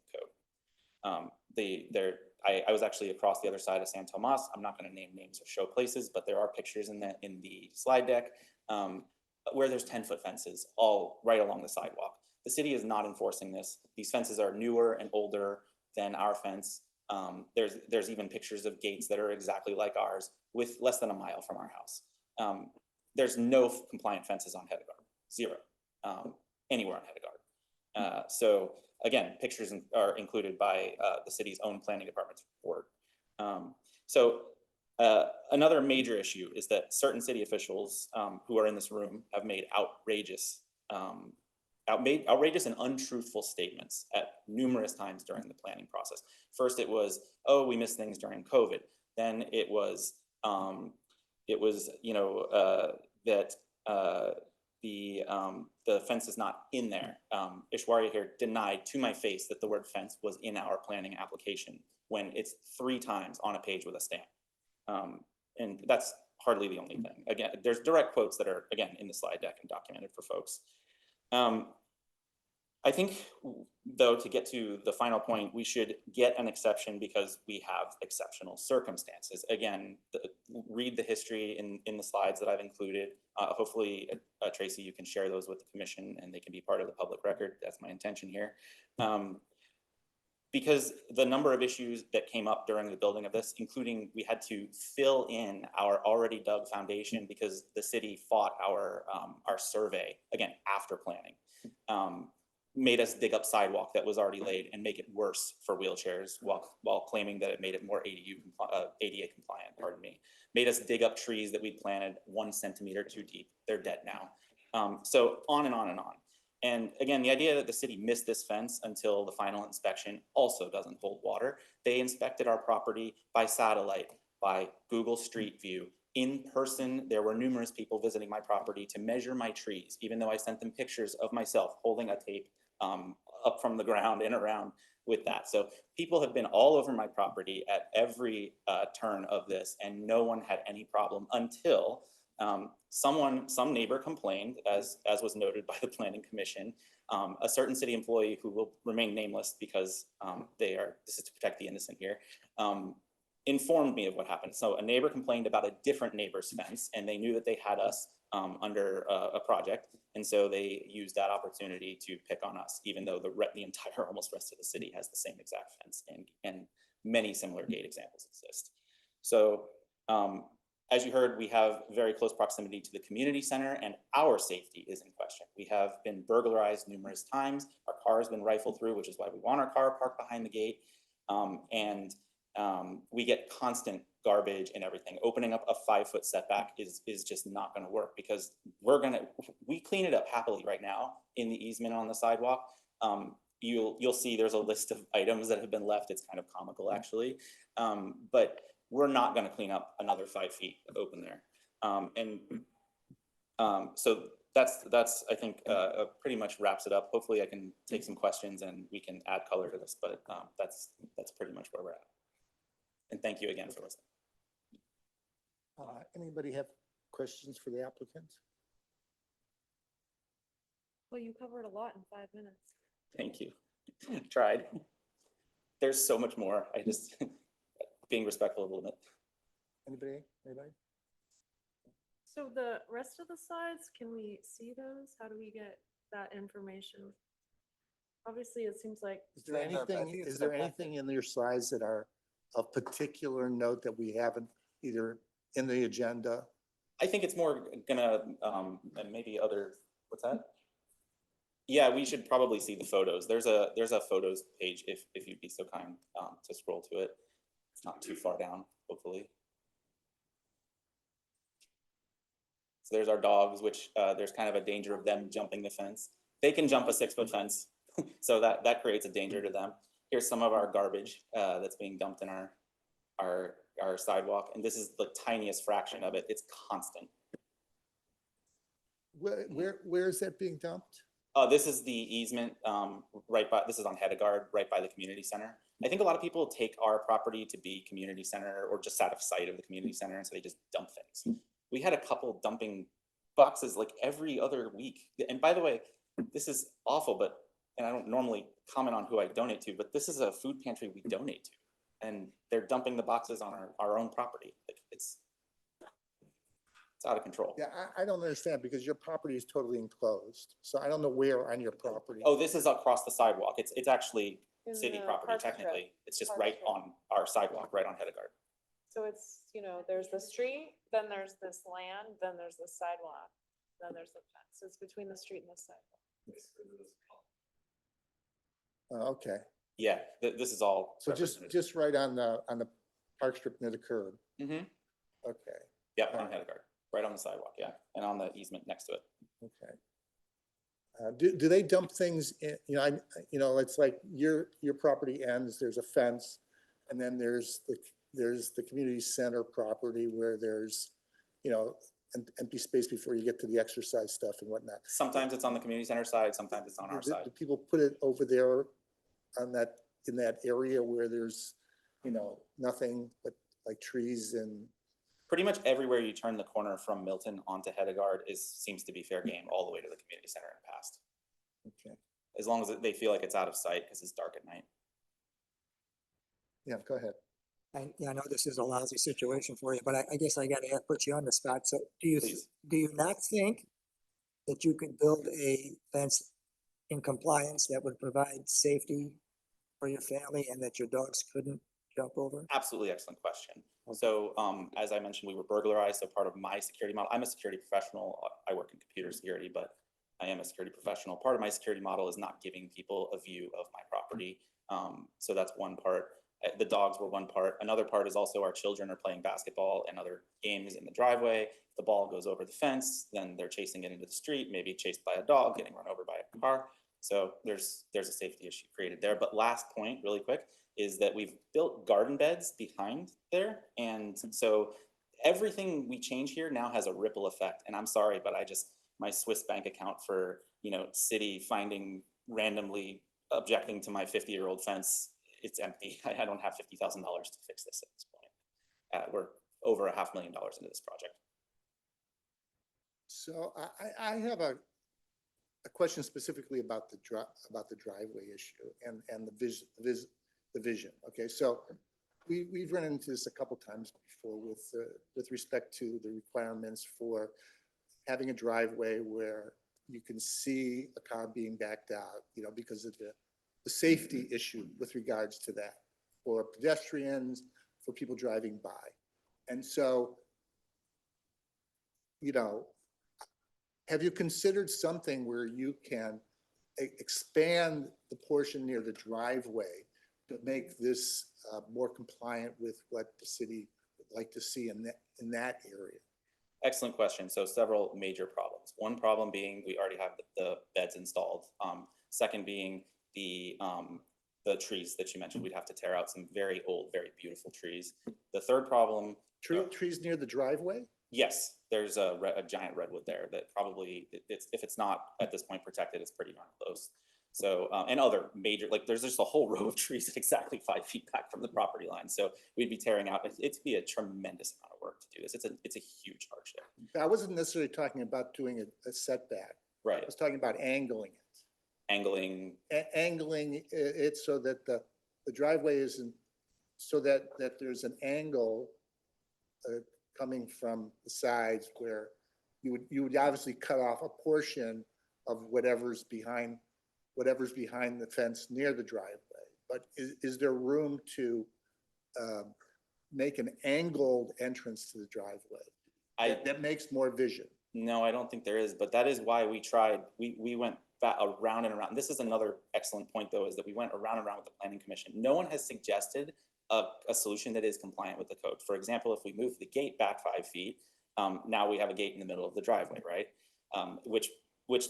the code. I was actually across the other side of San Tomas. I'm not going to name names or show places, but there are pictures in the slide deck where there's 10-foot fences all right along the sidewalk. The city is not enforcing this. These fences are newer and older than our fence. There's even pictures of gates that are exactly like ours with less than a mile from our house. There's no compliant fences on Hedegaard, 0, anywhere on Hedegaard. So again, pictures are included by the city's own planning department's report. Another major issue is that certain city officials who are in this room have made outrageous and untruthful statements at numerous times during the planning process. First, it was, oh, we missed things during COVID. Then it was, you know, that the fence is not in there. Ishwarya here denied to my face that the word fence was in our planning application when it's 3 times on a page with a stamp. And that's hardly the only thing. Again, there's direct quotes that are, again, in the slide deck and documented for folks. I think, though, to get to the final point, we should get an exception because we have exceptional circumstances. Again, read the history in the slides that I've included. Hopefully, Tracy, you can share those with the commission and they can be part of the public record. That's my intention here. Because the number of issues that came up during the building of this, including we had to fill in our already dug foundation because the city fought our survey, again, after planning. Made us dig up sidewalk that was already laid and make it worse for wheelchairs while claiming that it made it more ADA compliant, pardon me. Made us dig up trees that we'd planted 1 centimeter too deep. They're dead now. So on and on and on. And again, the idea that the city missed this fence until the final inspection also doesn't hold water. They inspected our property by satellite, by Google Street View. In person, there were numerous people visiting my property to measure my trees, even though I sent them pictures of myself holding a tape up from the ground and around with that. So people have been all over my property at every turn of this, and no one had any problem until some neighbor complained, as was noted by the Planning Commission. A certain city employee who will remain nameless because this is to protect the innocent here, informed me of what happened. So a neighbor complained about a different neighbor's fence, and they knew that they had us under a project. And so they used that opportunity to pick on us, even though the entire almost rest of the city has the same exact fence, and many similar gate examples exist. So as you heard, we have very close proximity to the community center, and our safety is in question. We have been burglarized numerous times. Our car has been rifled through, which is why we want our car parked behind the gate. We get constant garbage and everything. Opening up a 5-foot setback is just not going to work, because we clean it up happily right now in the easement on the sidewalk. You'll see there's a list of items that have been left. It's kind of comical, actually. But we're not going to clean up another 5 feet open there. So that's I think pretty much wraps it up. Hopefully I can take some questions and we can add color to this, but that's pretty much where we're at. And thank you again for listening. Anybody have questions for the applicant? Well, you covered a lot in 5 minutes. Thank you. Tried. There's so much more. I just being respectful a little bit. Anybody? So the rest of the slides, can we see those? How do we get that information? Obviously, it seems like. Is there anything in your slides that are of particular note that we haven't either in the agenda? I think it's more gonna, and maybe other, what's that? Yeah, we should probably see the photos. There's a photos page if you'd be so kind to scroll to it. It's not too far down, hopefully. So there's our dogs, which there's kind of a danger of them jumping the fence. They can jump a 6-foot fence, so that creates a danger to them. Here's some of our garbage that's being dumped in our sidewalk, and this is the tiniest fraction of it. It's constant. Where is that being dumped? This is the easement this is on Hedegaard, right by the community center. I think a lot of people take our property to be community center or just out of sight of the community center, and so they just dump things. We had a couple dumping boxes like every other week. And by the way, this is awful, and I don't normally comment on who I donate to, but this is a food pantry we donate to, and they're dumping the boxes on our own property. Like it's out of control. Yeah, I don't understand, because your property is totally enclosed. So I don't know where on your property. Oh, this is across the sidewalk. It's actually In city the property park strip. technically. It's just Park right strip. on our sidewalk, right on Hedegaard. So it's, there's the street, then there's this land, then there's the sidewalk, then there's the fence. So it's between the street and the sidewalk. Okay. Yeah, this is all. So just right on the park strip near the curb. Mm-hmm. Okay. Yeah, on Hedegaard, right on the sidewalk, yeah, and on the easement next to it. Okay. Do they dump things in, it's like your property ends, there's a fence, and then there's there's the community center property where there's, you know, empty space before you get to the exercise stuff and whatnot. Sometimes it's on the community center side, sometimes it's on our side. Do people put it over there on that, in that area where there's, you know, nothing but like trees and? Pretty much everywhere you turn the corner from Milton onto Hedegaard seems to be fair game all the way to the community center and past. Okay. As long as they feel like it's out of sight because it's dark at night. Yeah, go ahead. Yeah, I know this is a lousy situation for you, but I guess I gotta put you on the spot. So Please. do you not think that you could build a fence in compliance that would provide safety for your family and that your dogs couldn't jump over? Absolutely excellent question. So as I mentioned, we were burglarized. So part of my security model, I'm a security professional. I work in computer security, but I am a security professional. Part of my security model is not giving people a view of my property. So that's one part. The dogs were one part. Another part is also our children are playing basketball and other games in the driveway. If the ball goes over the fence, then they're chasing it into the street, maybe chased by a dog, getting run over by a car. So there's a safety issue created there. But last point, really quick, is that we've built garden beds behind there. And so everything we change here now has a ripple effect. And I'm sorry, but my Swiss bank account for, you know, city finding randomly objecting to my 50-year-old fence, it's empty. I don't have $50,000 to fix this at this point. We're over $500,000 into this project. So I have a question specifically about the driveway issue and the vision. Okay, so we've run into this a couple times before with respect to the requirements for having a driveway where you can see a car being backed out, you know, because of the safety issue with regards to that for pedestrians, for people driving by. And so, you know, have you considered something where you can expand the portion near the driveway to make this more compliant with what the city would like to see in that area? Excellent question. So several major problems. One problem being we already have the beds installed. Second being the trees that you mentioned. We'd have to tear out some very old, very beautiful trees. The third problem. Trees near the driveway? Yes, there's a giant redwood there that probably, if it's not at this point protected, it's pretty darn close. So, and other major, like there's just a whole row of trees at exactly 5 feet back from the property line. So we'd be tearing out, it'd be a tremendous amount of work to do this. It's a huge hardship. I wasn't necessarily talking about doing a setback. Right. I was talking about angling it. Angling. Angling it so that the driveway isn't, so that there's an angle coming from the sides where you would obviously cut off a portion of whatever's behind the fence near the driveway. But is there room to make an angled entrance to the driveway that makes more vision? No, I don't think there is, but that is why we tried. We went around and around. This is another excellent point, though, is that we went around and around with the Planning Commission. No one has suggested a solution that is compliant with the code. For example, if we move the gate back 5 feet, now we have a gate in the middle of the driveway, right? Which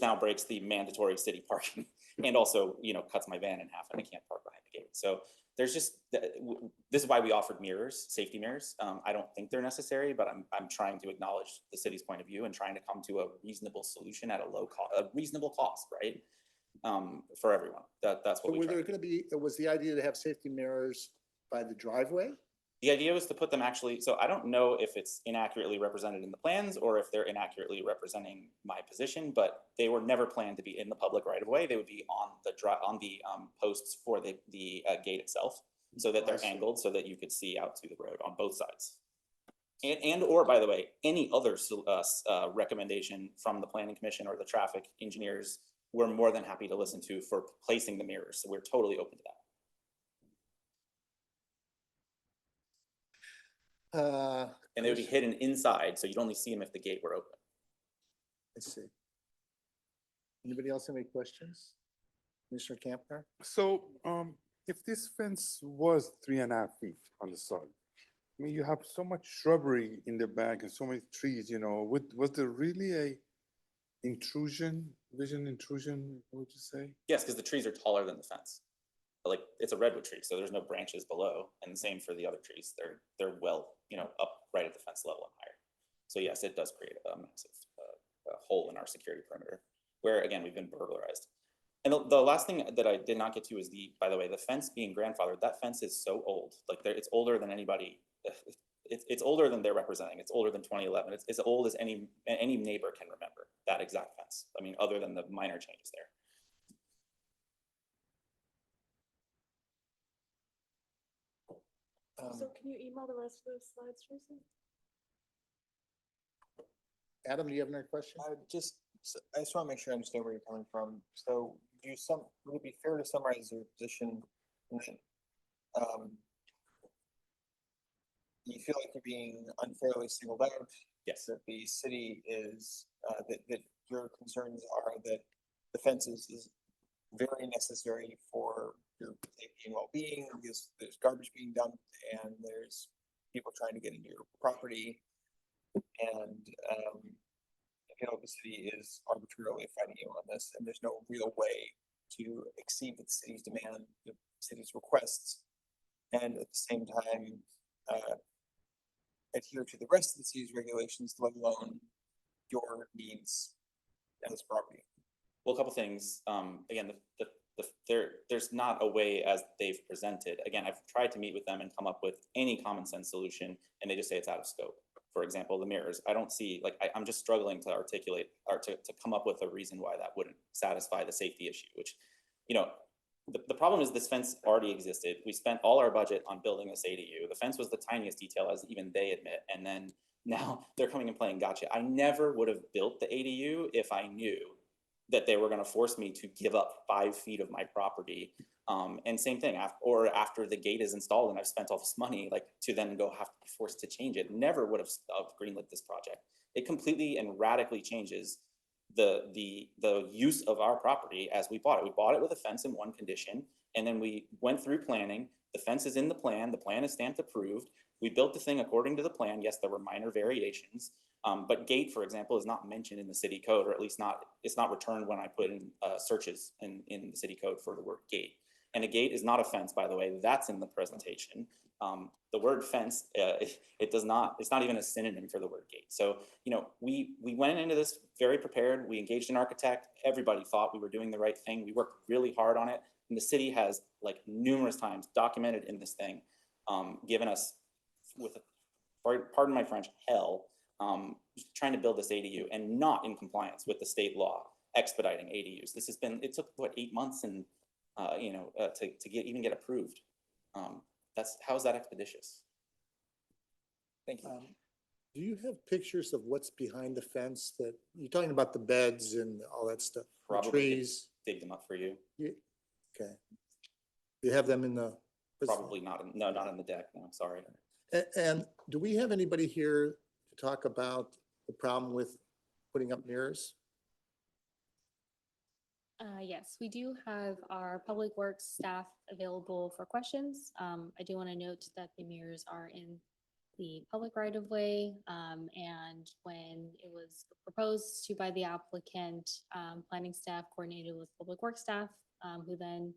now breaks the mandatory city parking and also, you know, cuts my van in half and I can't park behind the gate. So there's just, this is why we offered mirrors, safety mirrors. I don't think they're necessary, but I'm trying to acknowledge the city's point of view and trying to come to a reasonable solution at a reasonable cost, right? For everyone. That's what So were there going to be, was the idea to have safety mirrors by the driveway? The idea was to put them actually, so I don't know if it's inaccurately represented in the plans or if they're inaccurately representing my position, but they were never planned to be in the public right of way. They would be on the posts for the gate itself, so that they're angled so that you could see out to the road on both sides. And or, by the way, any other recommendation from the Planning Commission or the traffic engineers, we're more than happy to listen to for placing the mirrors. So we're totally open to that. And they would be hidden inside, so you'd only see them if the gate were open. I see. Anybody else have any questions? Mr. Campner? So, if this fence was 3.5 feet on the side, I mean, you have so much shrubbery in the back and so many trees, you know, was there really a vision intrusion, what would you say? Yes, because the trees are taller than the fence. like, it's a redwood tree, so there's no branches below, and the same for the other trees. They're well, up right at the fence level and higher. So yes, it does create a massive hole in our security perimeter, where again, we've been burglarized. And the last thing that I did not get to is by the way, the fence being grandfathered, that fence is so old, like it's older than anybody, it's older than they're representing. It's older than 2011. It's as old as any neighbor can remember, that exact fence. I mean, other than the minor changes there. So can you email the rest of those slides, Tracy? Adam, do you have another question? I just want to make sure I understand where you're coming from. So would it be fair to summarize your position that, you feel like you're being unfairly singled out? Yes. That the city is, that your concerns are that the fence is very necessary for your safety and well-being, because there's garbage being dumped and there's people trying to get into your property. And, the city is arbitrarily fighting you on this, and there's no real way to exceed the city's demand, the city's requests, and at the same time, adhere to the rest of the city's regulations, let alone your needs as property. Well, a couple things. Again, there's not a way as they've presented. Again, I've tried to meet with them and come up with any common sense solution, and they just say it's out of scope. For example, the mirrors. I don't see, I'm just struggling to articulate or to come up with a reason why that wouldn't satisfy the safety issue, which, the problem is this fence already existed. We spent all our budget on building this ADU. The fence was the tiniest detail, as even they admit. And then now they're coming and playing gotcha. I never would have built the ADU if I knew that they were going to force me to give up 5 feet of my property. And same thing, after the gate is installed and I've spent all this money, to then go have to be forced to change it. Never would have greenlit this project. It completely and radically changes the use of our property as we bought it. We bought it with a fence in one condition, and then we went through planning. The fence is in the plan. The plan is stamped approved. We built the thing according to the plan. Yes, there were minor variations. But gate, for example, is not mentioned in the city code, or at least it's not returned when I put in searches in the city code for the word gate. And a gate is not a fence, by the way. That's in the presentation. The word fence, it's not even a synonym for the word gate. So, we went into this very prepared. We engaged an architect. Everybody thought we were doing the right thing. We worked really hard on it. And the city has, numerous times documented in this thing, given us, with, pardon my French, hell, trying to build this ADU and not in compliance with the state law expediting ADUs. It took what, 8 months and to get approved. How is that expeditious? Thank you. Do you have pictures of what's behind the fence that, you're talking about the beds and all that stuff? The Probably trees? dig them up for you. Okay. You have them in the? Probably not. No, not on the deck. No, sorry. And do we have anybody here to talk about the problem with putting up mirrors? Yes, we do have our public works staff available for questions. I do want to note that the mirrors are in the public right of way. And when it was proposed to by the applicant, planning staff coordinated with public works staff, who then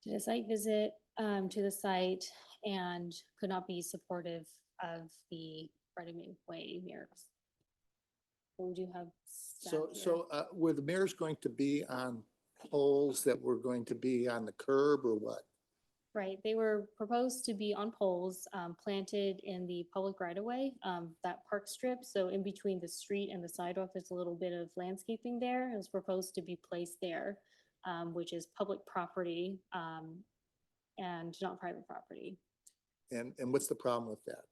did a site visit to the site and could not be supportive of the right of way mirrors. We do have. So were the mirrors going to be on poles that were going to be on the curb or what? Right, they were proposed to be on poles planted in the public right of way, that park strip. So in between the street and the sidewalk, there's a little bit of landscaping there. It was proposed to be placed there, which is public property and not private property. And what's the problem with that?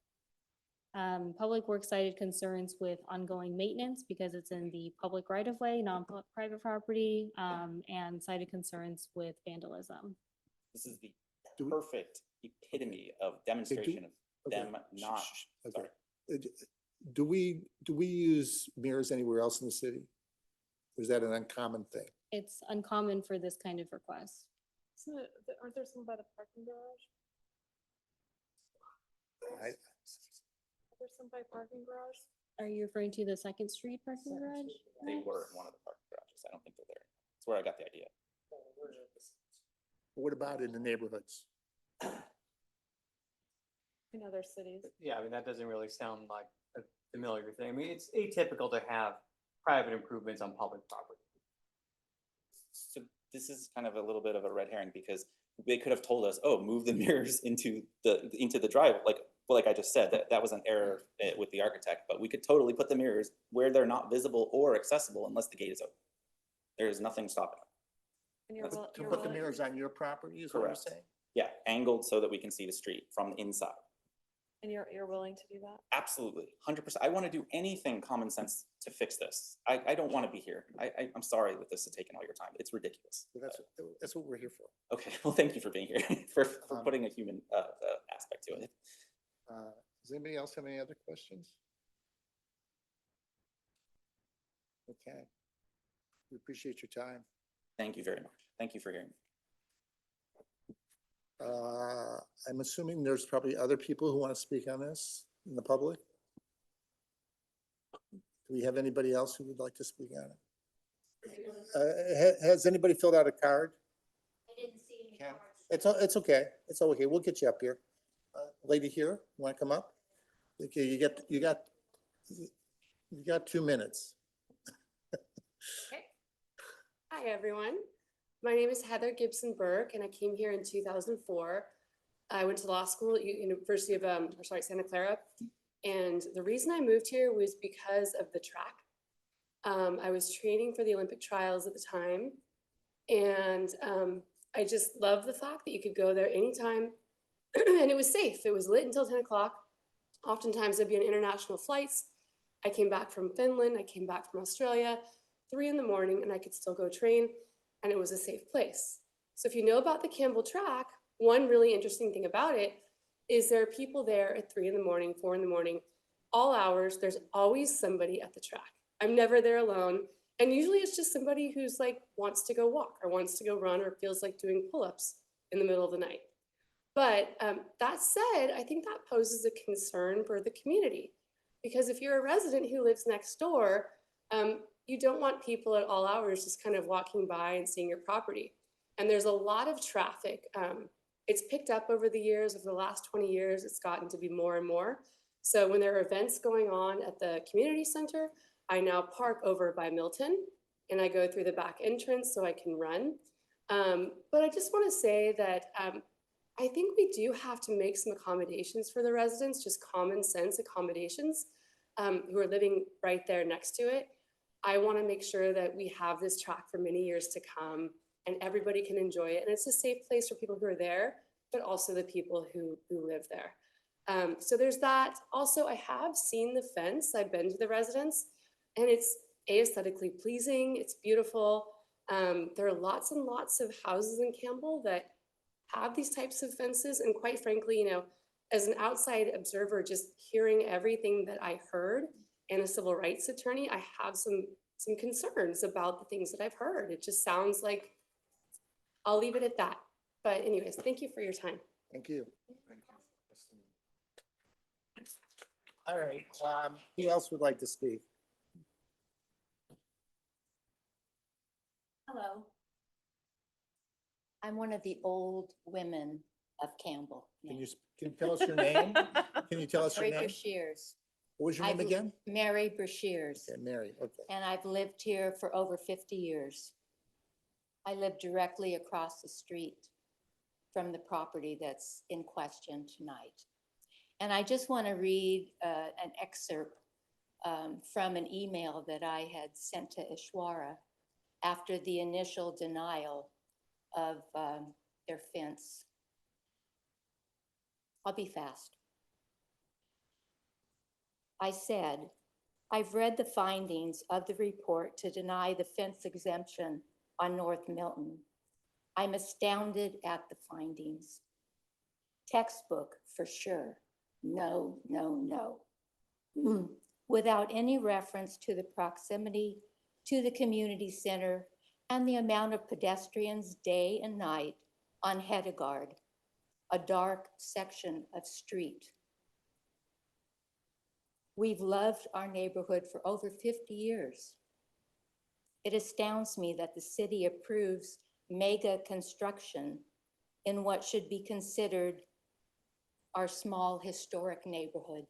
Public Works cited concerns with ongoing maintenance because it's in the public right of way, non-private property, and cited concerns with vandalism. This is the perfect epitome of demonstration of them not. Okay. Do we use mirrors anywhere else in the city? Or is that an uncommon thing? It's uncommon for this kind of request. So, aren't there some by the parking garage? Are there some by parking garage? Are you referring to the Second Street parking garage? They were in one of the parking garages. I don't think they're there. That's where I got the idea. What about in the neighborhoods? In other cities. Yeah, I mean, that doesn't really sound like a familiar thing. I mean, it's atypical to have private improvements on public property. So this is kind of a little bit of a red herring because they could have told us, oh, move the mirrors into the drive. Like I just said, that was an error with the architect, but we could totally put the mirrors where they're not visible or accessible unless the gate is open. There is nothing stopping it. And you're To put the mirrors on your property is what you're Correct. saying? Yeah, angled so that we can see the street from the inside. And you're willing to do that? Absolutely, 100%. I want to do anything common sense to fix this. I don't want to be here. I'm sorry that this has taken all your time. It's ridiculous. That's what we're here for. Okay, well, thank you for being here, for putting a human aspect to it. Does anybody else have any other questions? Okay. We appreciate your time. Thank you very much. Thank you for hearing me. I'm assuming there's probably other people who want to speak on this in the public. Do we have anybody else who would like to speak on it? Has anybody filled out a card? I didn't see any cards. It's okay. It's okay. We'll get you up here. Lady here, want to come up? Okay, you got 2 minutes. Okay. Hi, everyone. My name is Heather Gibson Burke, and I came here in 2004. I went to law school at University of, Santa Clara. And the reason I moved here was because of the track. I was training for the Olympic trials at the time. And I just love the fact that you could go there anytime and it was safe. It was lit until 10 o'clock. Oftentimes there'd be on international flights. I came back from Finland, I came back from Australia, 3 in the morning, and I could still go train, and it was a safe place. So if you know about the Campbell track, one really interesting thing about it is there are people there at 3 in the morning, 4 in the morning, all hours. There's always somebody at the track. I'm never there alone. And usually it's just somebody who's like wants to go walk or wants to go run or feels like doing pull-ups in the middle of the night. But that said, I think that poses a concern for the community, because if you're a resident who lives next door, you don't want people at all hours just kind of walking by and seeing your property. And there's a lot of traffic. It's picked up over the years. Over the last 20 years, it's gotten to be more and more. So when there are events going on at the community center, I now park over by Milton and I go through the back entrance so I can run. But I just want to say that I think we do have to make some accommodations for the residents, just common sense accommodations who are living right there next to it. I want to make sure that we have this track for many years to come and everybody can enjoy it. And it's a safe place for people who are there, but also the people who live there. So there's that. Also, I have seen the fence. I've been to the residence and it's aesthetically pleasing. It's beautiful. There are lots and lots of houses in Campbell that have these types of fences. And quite frankly, you know, as an outside observer, just hearing everything that I heard and a civil rights attorney, I have some concerns about the things that I've heard. It just sounds like, I'll leave it at that. But anyways, thank you for your time. Thank you. All right, who else would like to speak? Hello. I'm one of the old women of Campbell. Can you tell us your name? Can you tell us your Mary name? Brashears. What was your name I've- again? Mary Brashears. Okay, Mary, okay. And I've lived here for over 50 years. I live directly across the street from the property that's in question tonight. And I just want to read an excerpt from an email that I had sent to Ishwara after the initial denial of their fence. I'll be fast. I said, I've read the findings of the report to deny the fence exemption on North Milton. I'm astounded at the findings. Textbook for sure. No, no, no. Without any reference to the proximity to the community center and the amount of pedestrians day and night on Hedegaard, a dark section of street. We've loved our neighborhood for over 50 years. It astounds me that the city approves mega construction in what should be considered our small historic neighborhood.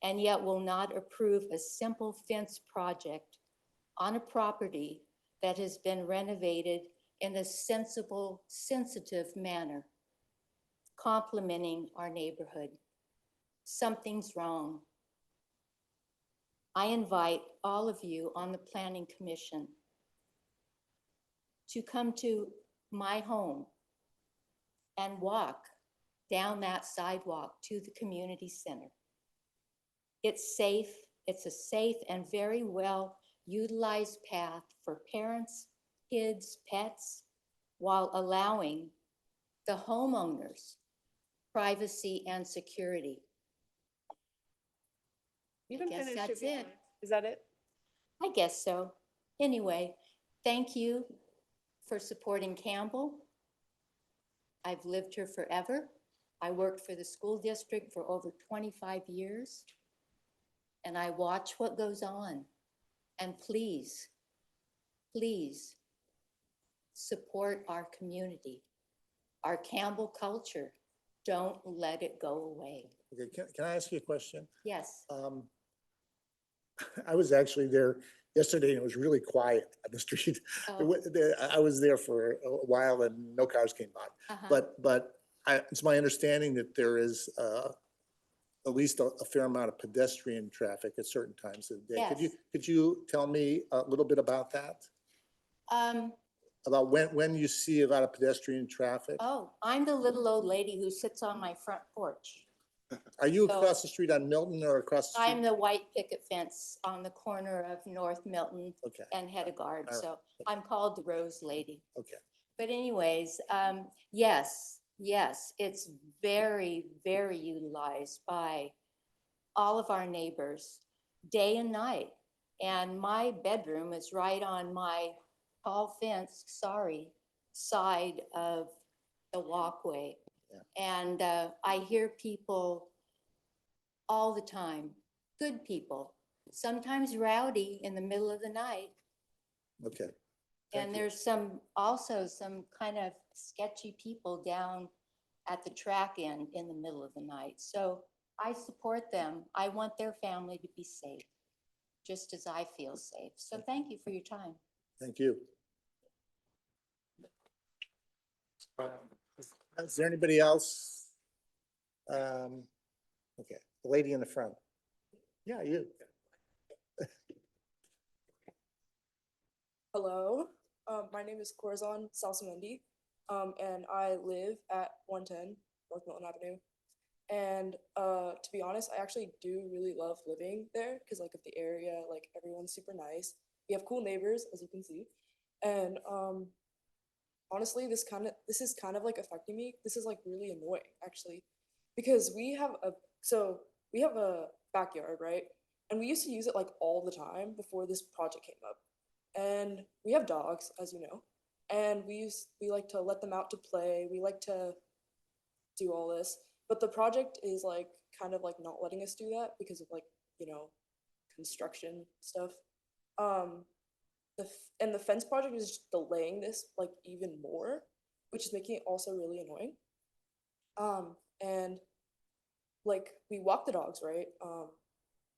And yet will not approve a simple fence project on a property that has been renovated in a sensible, sensitive manner, complementing our neighborhood. Something's wrong. I invite all of you on the Planning Commission to come to my home and walk down that sidewalk to the community center. It's safe, it's a safe and very well utilized path for parents, kids, pets, while allowing the homeowners privacy and security. You I can guess finish that's if you it. want. Is that it? I guess so. Anyway, thank you for supporting Campbell. I've lived here forever. I worked for the school district for over 25 years. And I watch what goes on. And please, please support our community, our Campbell culture. Don't let it go away. Okay, can I ask you a question? Yes. I was actually there yesterday and it was really quiet on the street. Oh. I was there for a while and no cars came by. Uh-huh. But it's my understanding that there is at least a fair amount of pedestrian traffic at certain times of the day. Yes. Could you tell me a little bit about that? About when you see a lot of pedestrian traffic? Oh, I'm the little old lady who sits on my front porch. Are you So- across the street on Milton or across the street? I'm the white picket fence on the corner of North Milton Okay. and Hedegard, All right. so I'm called the Rose Lady. Okay. But anyways, yes, it's very, very utilized by all of our neighbors, day and night. And my bedroom is right on my tall fence, side of the walkway. And I hear people all the time, good people, sometimes rowdy in the middle of the night. Okay. And there's also some kind of sketchy people down at the track end in the middle of the night. So I support them. I want their family to be safe, just as I feel safe. So thank you for your time. Thank you. Is there anybody else? Okay, the lady in the front. Yeah, you. Hello, my name is Corazon Salsamendi, and I live at 110 North Milton Avenue. And to be honest, I actually do really love living there because like of the area, like everyone's super nice. We have cool neighbors, as you can see. And honestly, this is kind of like affecting me. This is like really annoying actually, because we have a backyard, right? And we used to use it like all the time before this project came up. And we have dogs, as you know, and we like to let them out to play. We like to do all this, but the project is like kind of like not letting us do that because of like, you know, construction stuff. And the fence project is just delaying this like even more, which is making it also really annoying. And like we walk the dogs, right?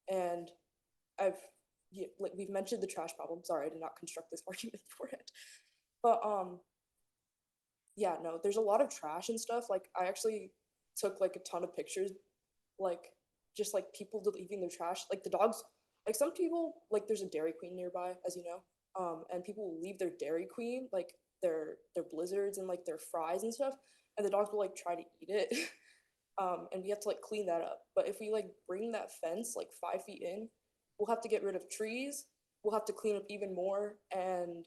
And like we've mentioned the trash problem. Sorry, I did not construct this argument beforehand. But yeah, no, there's a lot of trash and stuff. Like I actually took like a ton of pictures, like just like people leaving their trash. Like the dogs, like some people, like there's a Dairy Queen nearby, as you know. And people will leave their Dairy Queen, like their blizzards and like their fries and stuff, and the dogs will like try to eat it. And we have to like clean that up. But if we like bring that fence like 5 feet in, we'll have to get rid of trees. We'll have to clean up even more. And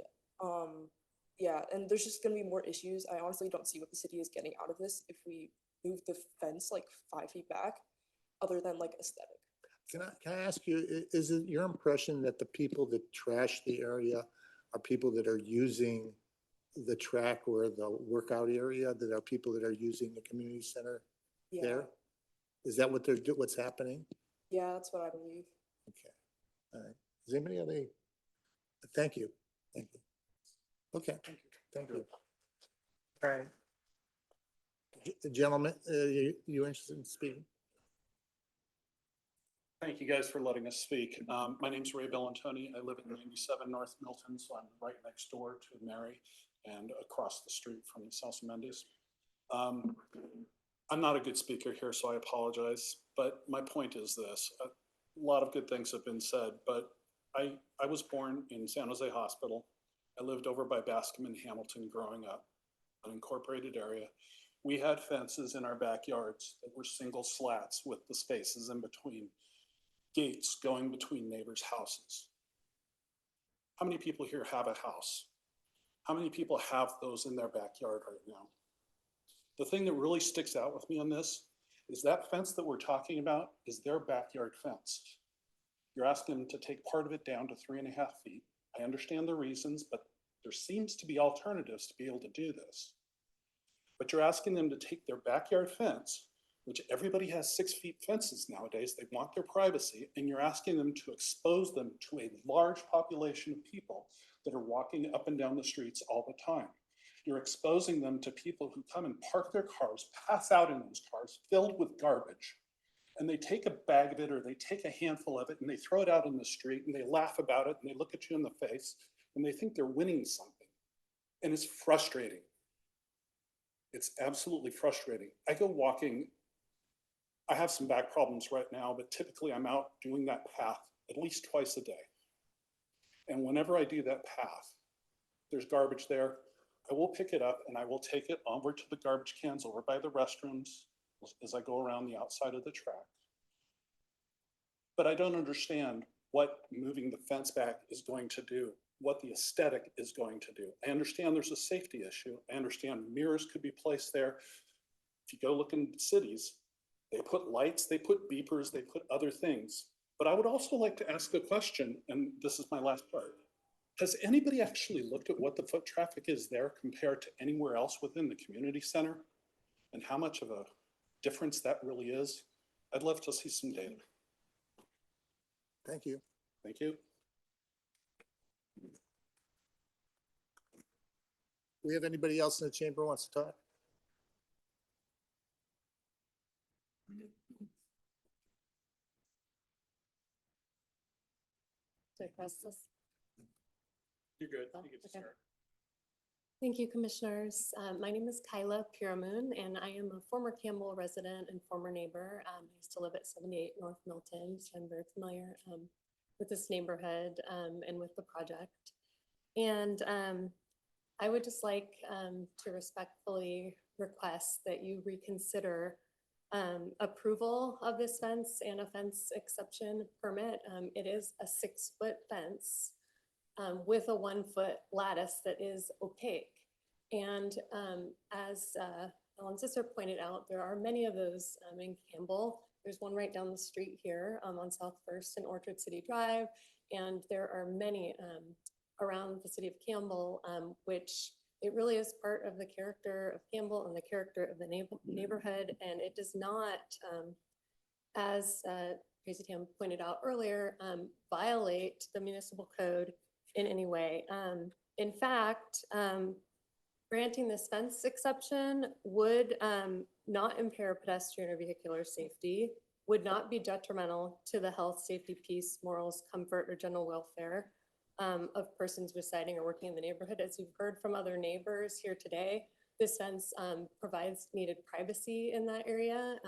yeah, and there's just gonna be more issues. I honestly don't see what the city is getting out of this if we move the fence like 5 feet back, other than like aesthetic. Can I ask you, is it your impression that the people that trash the area are people that are using the track or the workout area, that are people that are using the community center there? Is that what what's happening? Yeah, that's what I believe. Okay. All right. Is anybody have any? Thank you. Thank you. Okay. Thank you. Right. Gentlemen, you interested in speaking? Thank you guys for letting us speak. My name's Ray Bellantoni. I live at 97 North Milton, so I'm right next door to Mary and across the street from the Salsa-Mendes. I'm not a good speaker here, so I apologize, but my point is this. A lot of good things have been said, but I was born in San Jose Hospital. I lived over by Bascom and Hamilton growing up, an incorporated area. We had fences in our backyards that were single slats with the spaces in between, gates going between neighbors' houses. How many people here have a house? How many people have those in their backyard right now? The thing that really sticks out with me on this is that fence that we're talking about is their backyard fence. You're asking them to take part of it down to 3.5 feet. I understand the reasons, but there seems to be alternatives to be able to do this. But you're asking them to take their backyard fence, which everybody has 6 feet fences nowadays, they want their privacy, and you're asking them to expose them to a large population of people that are walking up and down the streets all the time. You're exposing them to people who come and park their cars, pass out in those cars filled with garbage, and they take a bag of it or they take a handful of it and they throw it out in the street and they laugh about it and they look at you in the face and they think they're winning something. And it's frustrating. It's absolutely frustrating. I go walking. I have some back problems right now, but typically I'm out doing that path at least twice a day. And whenever I do that path, there's garbage there. I will pick it up and I will take it over to the garbage cans over by the restrooms as I go around the outside of the track. But I don't understand what moving the fence back is going to do, what the aesthetic is going to do. I understand there's a safety issue. I understand mirrors could be placed there. If you go look in cities, they put lights, they put beepers, they put other things. But I would also like to ask a question, and this is my last part. Has anybody actually looked at what the foot traffic is there compared to anywhere else within the community center? And how much of a difference that really is? I'd love to see some data. Thank you. Thank you. Do we have anybody else in the chamber who wants to talk? Do I press this? You're good. Oh, You get to okay. start. Thank you, commissioners. My name is Kyla Piramoon, and I am a former Campbell resident and former neighbor. I used to live at 78 North Milton, so I'm very familiar with this neighborhood and with the project. And I would just like to respectfully request that you reconsider approval of this fence and a fence exception permit. It is a 6-foot fence with a 1-foot lattice that is opaque. And as Ellen Sisser pointed out, there are many of those in Campbell. There's one right down the street here on South First and Orchard City Drive. And there are many around the city of Campbell, which it really is part of the character of Campbell and the character of the neighborhood. And it does not, as Tracy Tam pointed out earlier, violate the municipal code in any way. In fact, granting this fence exception would not impair pedestrian or vehicular safety, would not be detrimental to the health, safety, peace, morals, comfort, or general welfare of persons residing or working in the neighborhood. As you've heard from other neighbors here today, this fence provides needed privacy in that area,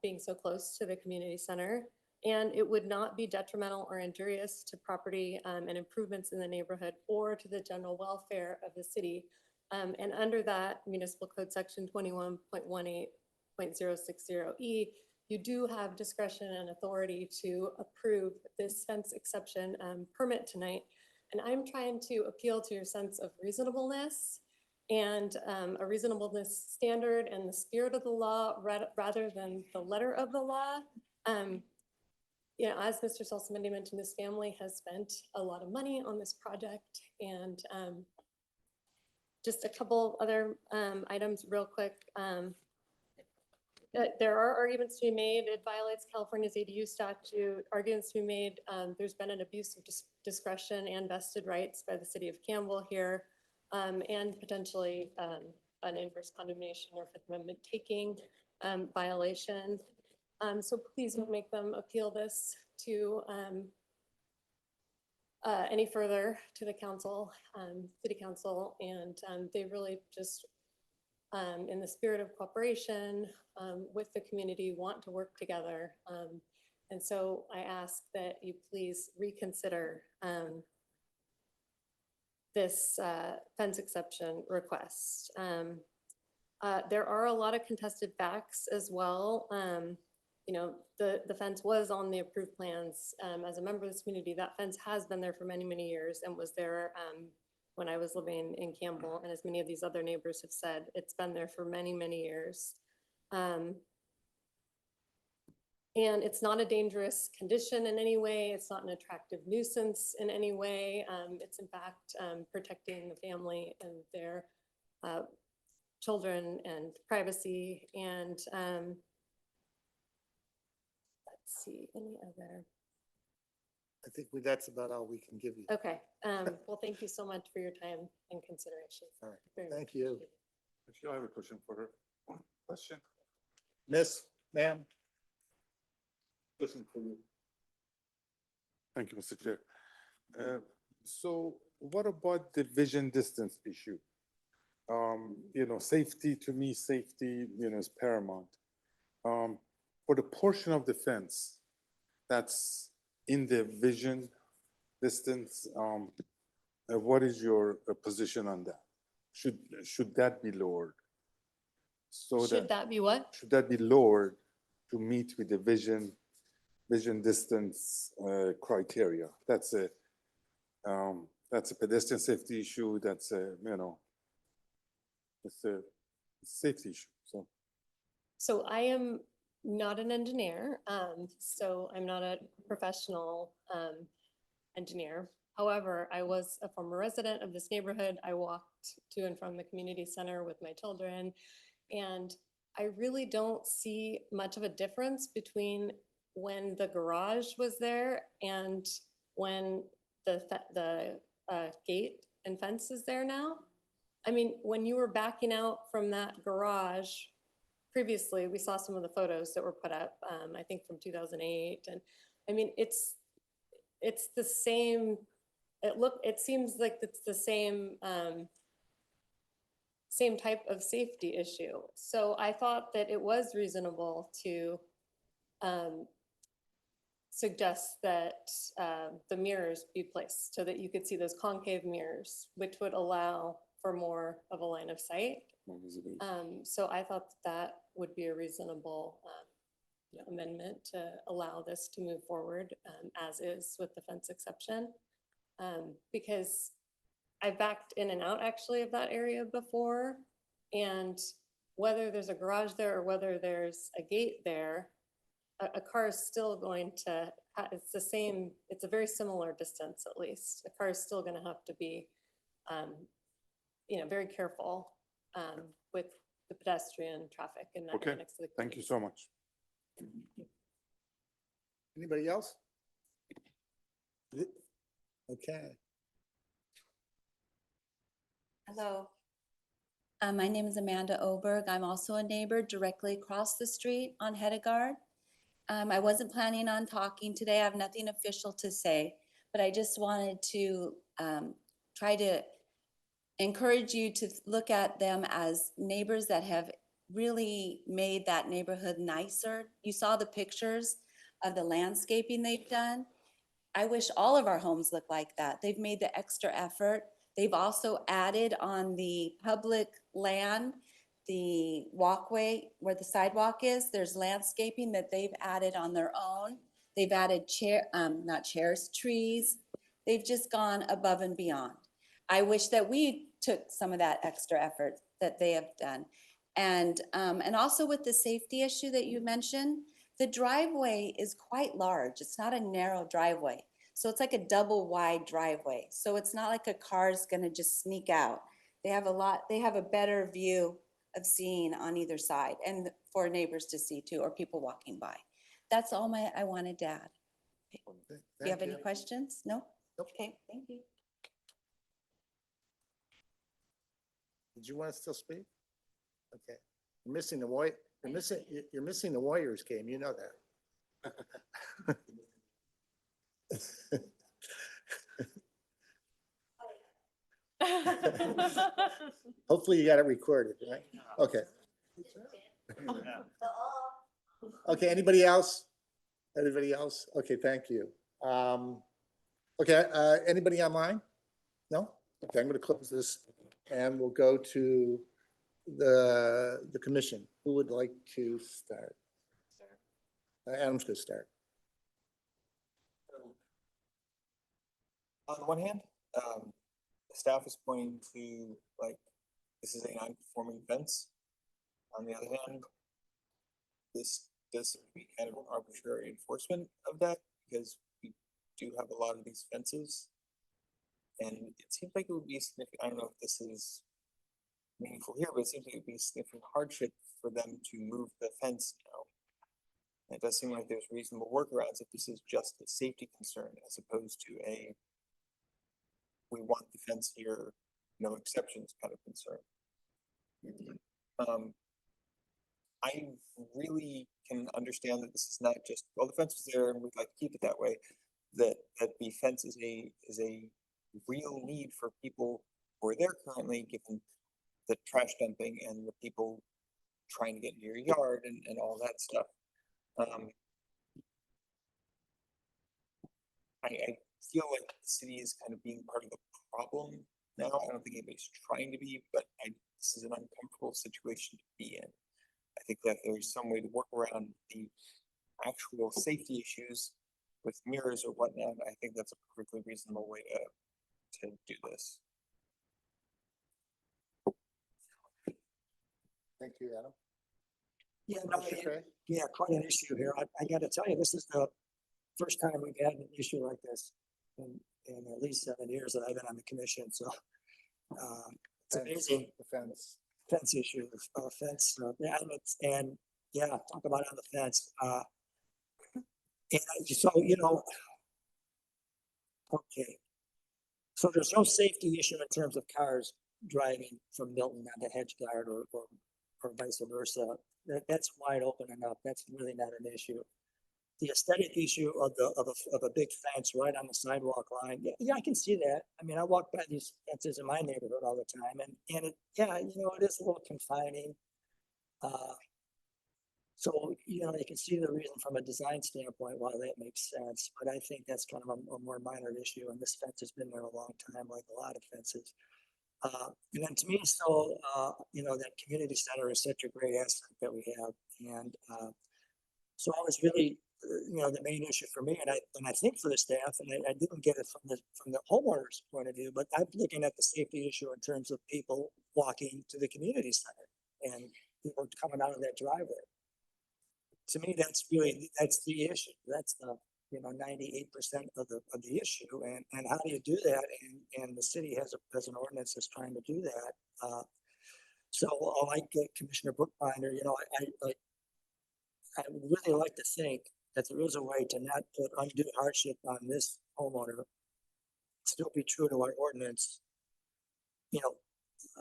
being so close to the community center. And it would not be detrimental or injurious to property and improvements in the neighborhood or to the general welfare of the city. And under that municipal code section 21.18.060E, you do have discretion and authority to approve this fence exception permit tonight. And I'm trying to appeal to your sense of reasonableness and a reasonableness standard and the spirit of the law rather than the letter of the law. You know, as Mr. Salsamendi mentioned, this family has spent a lot of money on this project, and just a couple other items real quick. There are arguments to be made. It violates California's ADU statute. Arguments to be made. There's been an abuse of discretion and vested rights by the city of Campbell here. and potentially, an inverse condemnation or Fifth Amendment taking, violation. So please don't make them appeal this to, any further to the council, city council, and, they really just, in the spirit of cooperation, with the community, want to work together. And so I ask that you please reconsider, this, fence exception request. There are a lot of contested facts as well. You know, the fence was on the approved plans. As a member of this community, that fence has been there for many, many years and was there, when I was living in Campbell. And as many of these other neighbors have said, it's been there for many, many years. And it's not a dangerous condition in any way. It's not an attractive nuisance in any way. It's in fact, protecting the family and their, children and privacy. And, let's see, any other. I think that's about all we can give you. Okay, well, thank you so much for your time and consideration. All right, Very thank much you. appreciated. Actually, I have a question for her. Question? Miss, ma'am? Question for you. Thank you, Mr. Chair. So what about the vision distance issue? You know, safety, to me, safety, you know, is paramount. For the portion of the fence that's in the vision distance, what is your position on that? Should that be lowered? So Should that be what? should that be lowered to meet with the vision distance criteria? That's a pedestrian safety issue. That's a, you know, it's a safety issue. So I am not an engineer, so I'm not a professional engineer. However, I was a former resident of this neighborhood. I walked to and from the community center with my children, and I really don't see much of a difference between when the garage was there and when the gate and fence is there now. I mean, when you were backing out from that garage previously, we saw some of the photos that were put up, I think from 2008. And I mean, it's the same, it seems like it's the same, same type of safety issue. So I thought that it was reasonable to suggest that the mirrors be placed so that you could see those concave mirrors, which would allow for more of a line of sight. So I thought that would be a reasonable amendment to allow this to move forward as is with the fence exception. Because I backed in and out actually of that area before, and whether there's a garage there or whether there's a gate there, a car is still going to, it's the same, it's a very similar distance at least. A car is still gonna have to be, you know, very careful with the pedestrian traffic and that Okay, next to the. thank you so much. Anybody else? Okay. Hello. My name is Amanda Oberg. I'm also a neighbor directly across the street on Hedegaard. I wasn't planning on talking today. I have nothing official to say, but I just wanted to try to encourage you to look at them as neighbors that have really made that neighborhood nicer. You saw the pictures of the landscaping they've done. I wish all of our homes look like that. They've made the extra effort. They've also added on the public land, the walkway where the sidewalk is, there's landscaping that they've added on their own. They've added not chairs, trees. They've just gone above and beyond. I wish that we took some of that extra effort that they have done. And also with the safety issue that you mentioned, the driveway is quite large. It's not a narrow driveway. So it's like a double wide driveway. So it's not like a car's gonna just sneak out. They have a better view of seeing on either side and for neighbors to see too, or people walking by. That's all I wanted to add. Do you have any questions? No? Okay, thank you. Did you want to still speak? Okay. You're missing the you're missing the Warriors game, you know that. Hopefully you got it recorded, right? Okay. Okay, anybody else? Anybody else? Okay, thank you. Okay, anybody online? No? Okay, I'm gonna close this and we'll go to the commission. Who would like to start? Adam's gonna start. On the one hand, staff is pointing to like, this is a non-conforming fence. On the other hand, this does seem to be kind of an arbitrary enforcement of that because we do have a lot of these fences. And it seems like it would be a significant, I don't know if this is meaningful here, but it seems like it would be a significant hardship for them to move the fence now. And it does seem like there's reasonable workarounds if this is just a safety concern as opposed to a we want the fence here, no exceptions kind of concern. I really can understand that this is not just, well, the fence was there and we'd like to keep it that way. That the fence is a real need for people who are there currently, given the trash dumping and the people trying to get into your yard and all that stuff. I feel like the city is kind of being part of the problem now. I don't think anybody's trying to be, but this is an uncomfortable situation to be in. I think that there's some way to work around the actual safety issues with mirrors or whatnot. I think that's a perfectly reasonable way to do this. Thank you, Adam. Yeah, no, yeah, quite an issue here. I gotta tell you, this is the first time we've had an issue like this in at least 7 years that I've been on the commission, so. It's amazing. The fence. Fence issue, fence, and yeah, talk about on the fence. And so, you know, okay. So there's no safety issue in terms of cars driving from Milton onto Hedgeguard or vice versa. That's wide open enough. That's really not an issue. The aesthetic issue of a big fence right on the sidewalk line. Yeah, I can see that. I mean, I walk by these fences in my neighborhood all the time, and it, yeah, you know, it is a little confining. So, you know, you can see the reason from a design standpoint why that makes sense, but I think that's kind of a more minor issue, and this fence has been there a long time, like a lot of fences. And then to me, still, you know, that community center is such a great asset that we have, and so I was really, you know, the main issue for me, and I think for the staff, and I didn't get it from the homeowners' point of view, but I'm looking at the safety issue in terms of people walking to the community center and people coming out of that driveway. To me, that's the issue. That's the, you know, 98% of the issue, and how do you do that? And the city has an ordinance that's trying to do that. So like Commissioner Brookbinder, you know, I would really like to think that there is a way to not put undue hardship on this homeowner, still be true to our ordinance. You know,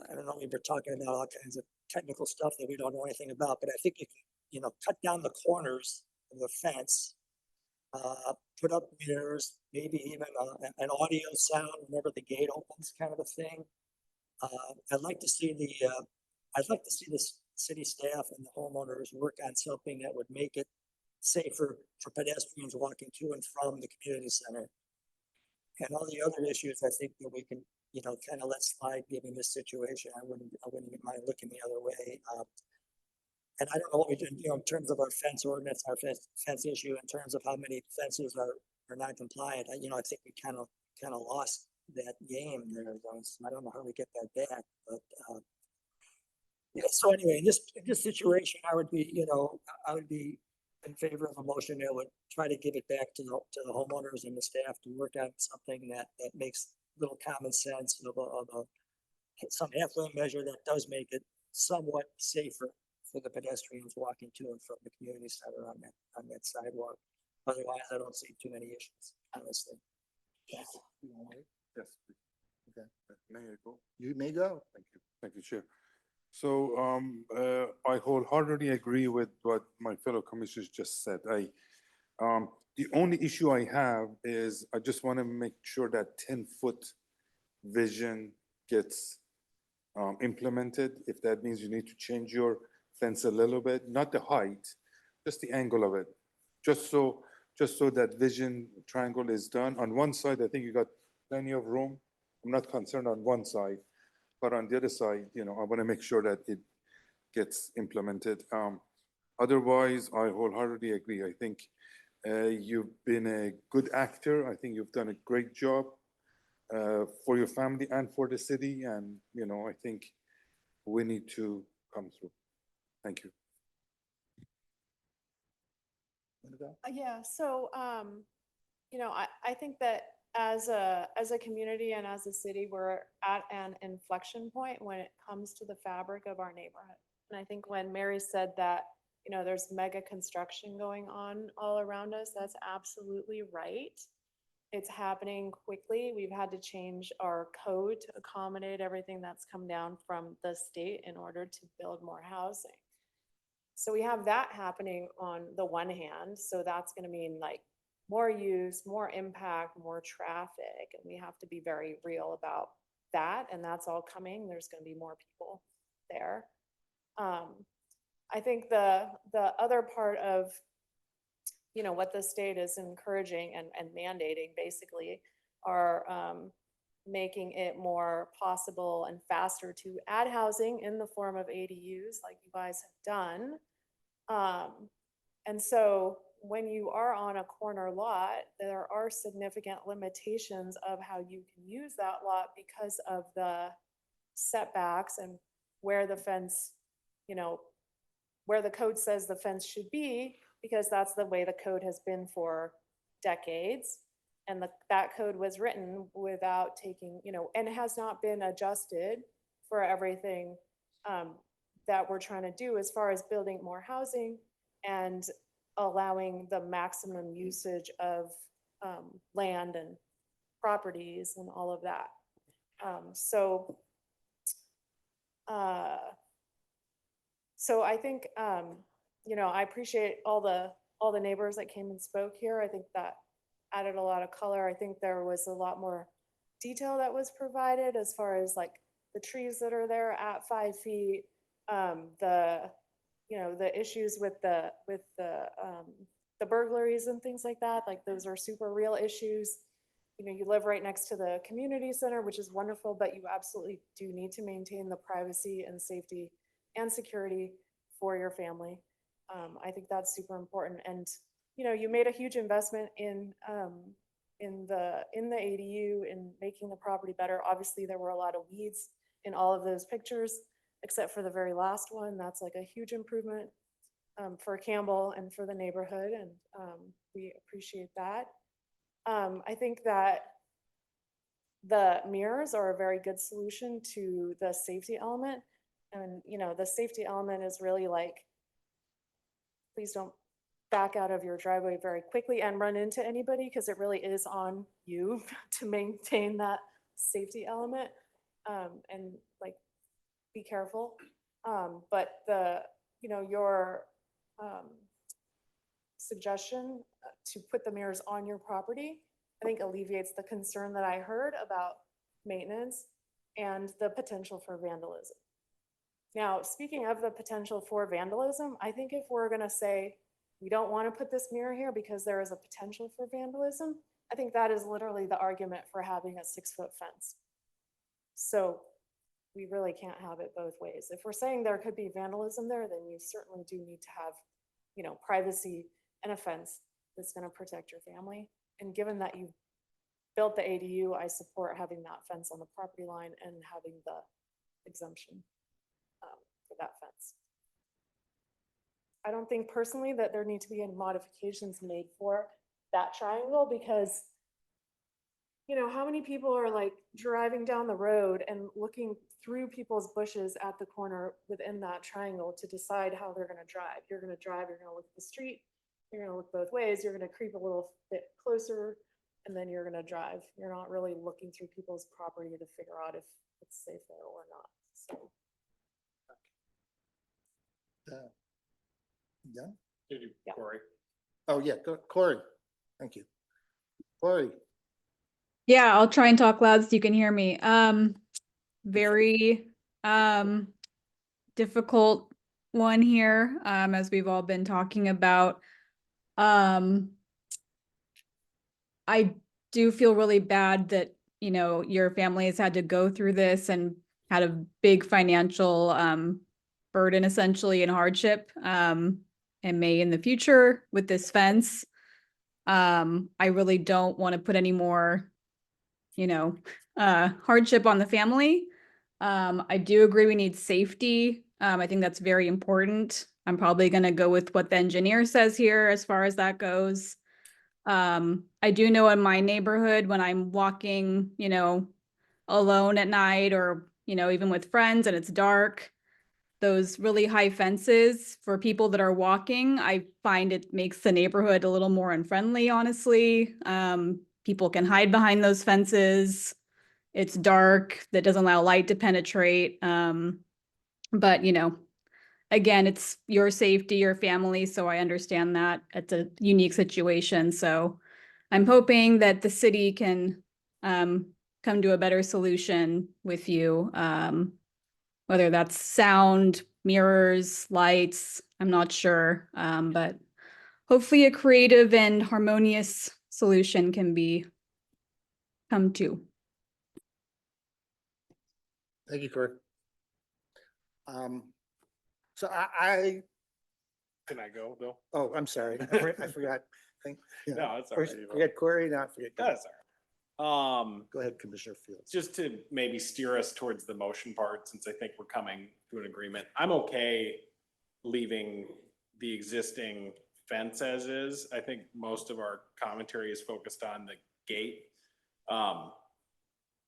I don't know, we were talking about all kinds of technical stuff that we don't know anything about, but I think you can, you know, cut down the corners of the fence, put up mirrors, maybe even an audio sound whenever the gate opens, kind of a thing. I'd like to see the city staff and the homeowners work on something that would make it safer for pedestrians walking to and from the community center. And all the other issues, I think that we can, you know, kind of let slide given this situation. I wouldn't mind looking the other way. And I don't know what we do, you know, in terms of our fence ordinance, our fence issue, in terms of how many fences are not compliant. You know, I think we kind of lost that game there. I don't know how we get that back, but yeah. So anyway, in this situation, I would be in favor of a motion that would try to give it back to the homeowners and the staff to work on something that makes little common sense of some halfway measure that does make it somewhat safer for the pedestrians walking to and from the community center on that sidewalk. Otherwise, I don't see too many issues, honestly. Yes. Okay, May I go? you may go. Thank you, Chair. So I wholeheartedly agree with what my fellow commissioners just said. The only issue I have is I just want to make sure that 10-foot vision gets implemented. If that means you need to change your fence a little bit, not the height, just the angle of it. Just so that vision triangle is done. On one side, I think you got plenty of room. I'm not concerned on one side, but on the other side, I want to make sure that it gets implemented. Otherwise, I wholeheartedly agree. I think you've been a good actor. I think you've done a great job for your family and for the city. And, I think we need to come through. Thank you. Yeah, so, I think that as a community and as a city, we're at an inflection point when it comes to the fabric of our neighborhood. And I think when Mary said that, there's mega construction going on all around us, that's absolutely right. It's happening quickly. We've had to change our code to accommodate everything that's come down from the state in order to build more housing. So we have that happening on the one hand. So that's going to mean like more use, more impact, more traffic. And we have to be very real about that. And that's all coming. There's going to be more people there. I think the other part of, what the state is encouraging and mandating basically are making it more possible and faster to add housing in the form of ADUs like you guys have done. And so when you are on a corner lot, there are significant limitations of how you can use that lot because of the setbacks and where the fence, where the code says the fence should be, because that's the way the code has been for decades. And that code was written without taking, and has not been adjusted for everything that we're trying to do as far as building more housing and allowing the maximum usage of land and properties and all of that. So I think, I appreciate all the neighbors that came and spoke here. I think that added a lot of color. I think there was a lot more detail that was provided as far as like the trees that are there at 5 feet, the issues with the burglaries and things like that. Like those are super real issues. You live right next to the community center, which is wonderful, but you absolutely do need to maintain the privacy and safety and security for your family. I think that's super important. And, you made a huge investment in the ADU, in making the property better. Obviously, there were a lot of weeds in all of those pictures, except for the very last one. That's like a huge improvement for Campbell and for the neighborhood. And we appreciate that. I think that the mirrors are a very good solution to the safety element. And, the safety element is really like, please don't back out of your driveway very quickly and run into anybody, because it really is on you to maintain that safety element. And like, be careful. But your suggestion to put the mirrors on your property, I think alleviates the concern that I heard about maintenance and the potential for vandalism. Now, speaking of the potential for vandalism, I think if we're going to say we don't want to put this mirror here because there is a potential for vandalism, I think that is literally the argument for having a 6-foot fence. So we really can't have it both ways. If we're saying there could be vandalism there, then you certainly do need to have, privacy and a fence that's going to protect your family. And given that you built the ADU, I support having that fence on the property line and having the exemption for that fence. I don't think personally that there need to be any modifications made for that triangle, because how many people are like driving down the road and looking through people's bushes at the corner within that triangle to decide how they're going to drive. You're going to drive, you're going to look at the street, you're going to look both ways, you're going to creep a little bit closer and then you're gonna drive. You're not really looking through people's property to figure out if it's safe there or not, so. Done? Corey. Oh, yeah, Corey. Thank you. Corey, Yeah, I'll try and talk loud so you can hear me. Very difficult one here, as we've all been talking about. I do feel really bad that, you know, your family has had to go through this and had a big financial burden essentially and hardship and may in the future with this fence. I really don't want to put any more, you know, hardship on the family. I do agree we need safety. I think that's very important. I'm probably going to go with what the engineer says here as far as that goes. I do know in my neighborhood when I'm walking, you know, alone at night or, you know, even with friends and it's dark, those really high fences for people that are walking, I find it makes the neighborhood a little more unfriendly, honestly. People can hide behind those fences. It's dark, that doesn't allow light to penetrate. But, you know, again, it's your safety, your family, so I understand that it's a unique situation. So I'm hoping that the city can come to a better solution with you. Whether that's sound, mirrors, lights, I'm not sure. But hopefully a creative and harmonious solution can be come to. thank you, Corey. So I, Can I go, Bill? oh, I'm sorry. I forgot. No, it's all First, right. forget Corey, not forget. Corey. That's all right. Go ahead, Commissioner Fields. Just to maybe steer us towards the motion part, since I think we're coming to an agreement, I'm okay leaving the existing fence as is. I think most of our commentary is focused on the gate. I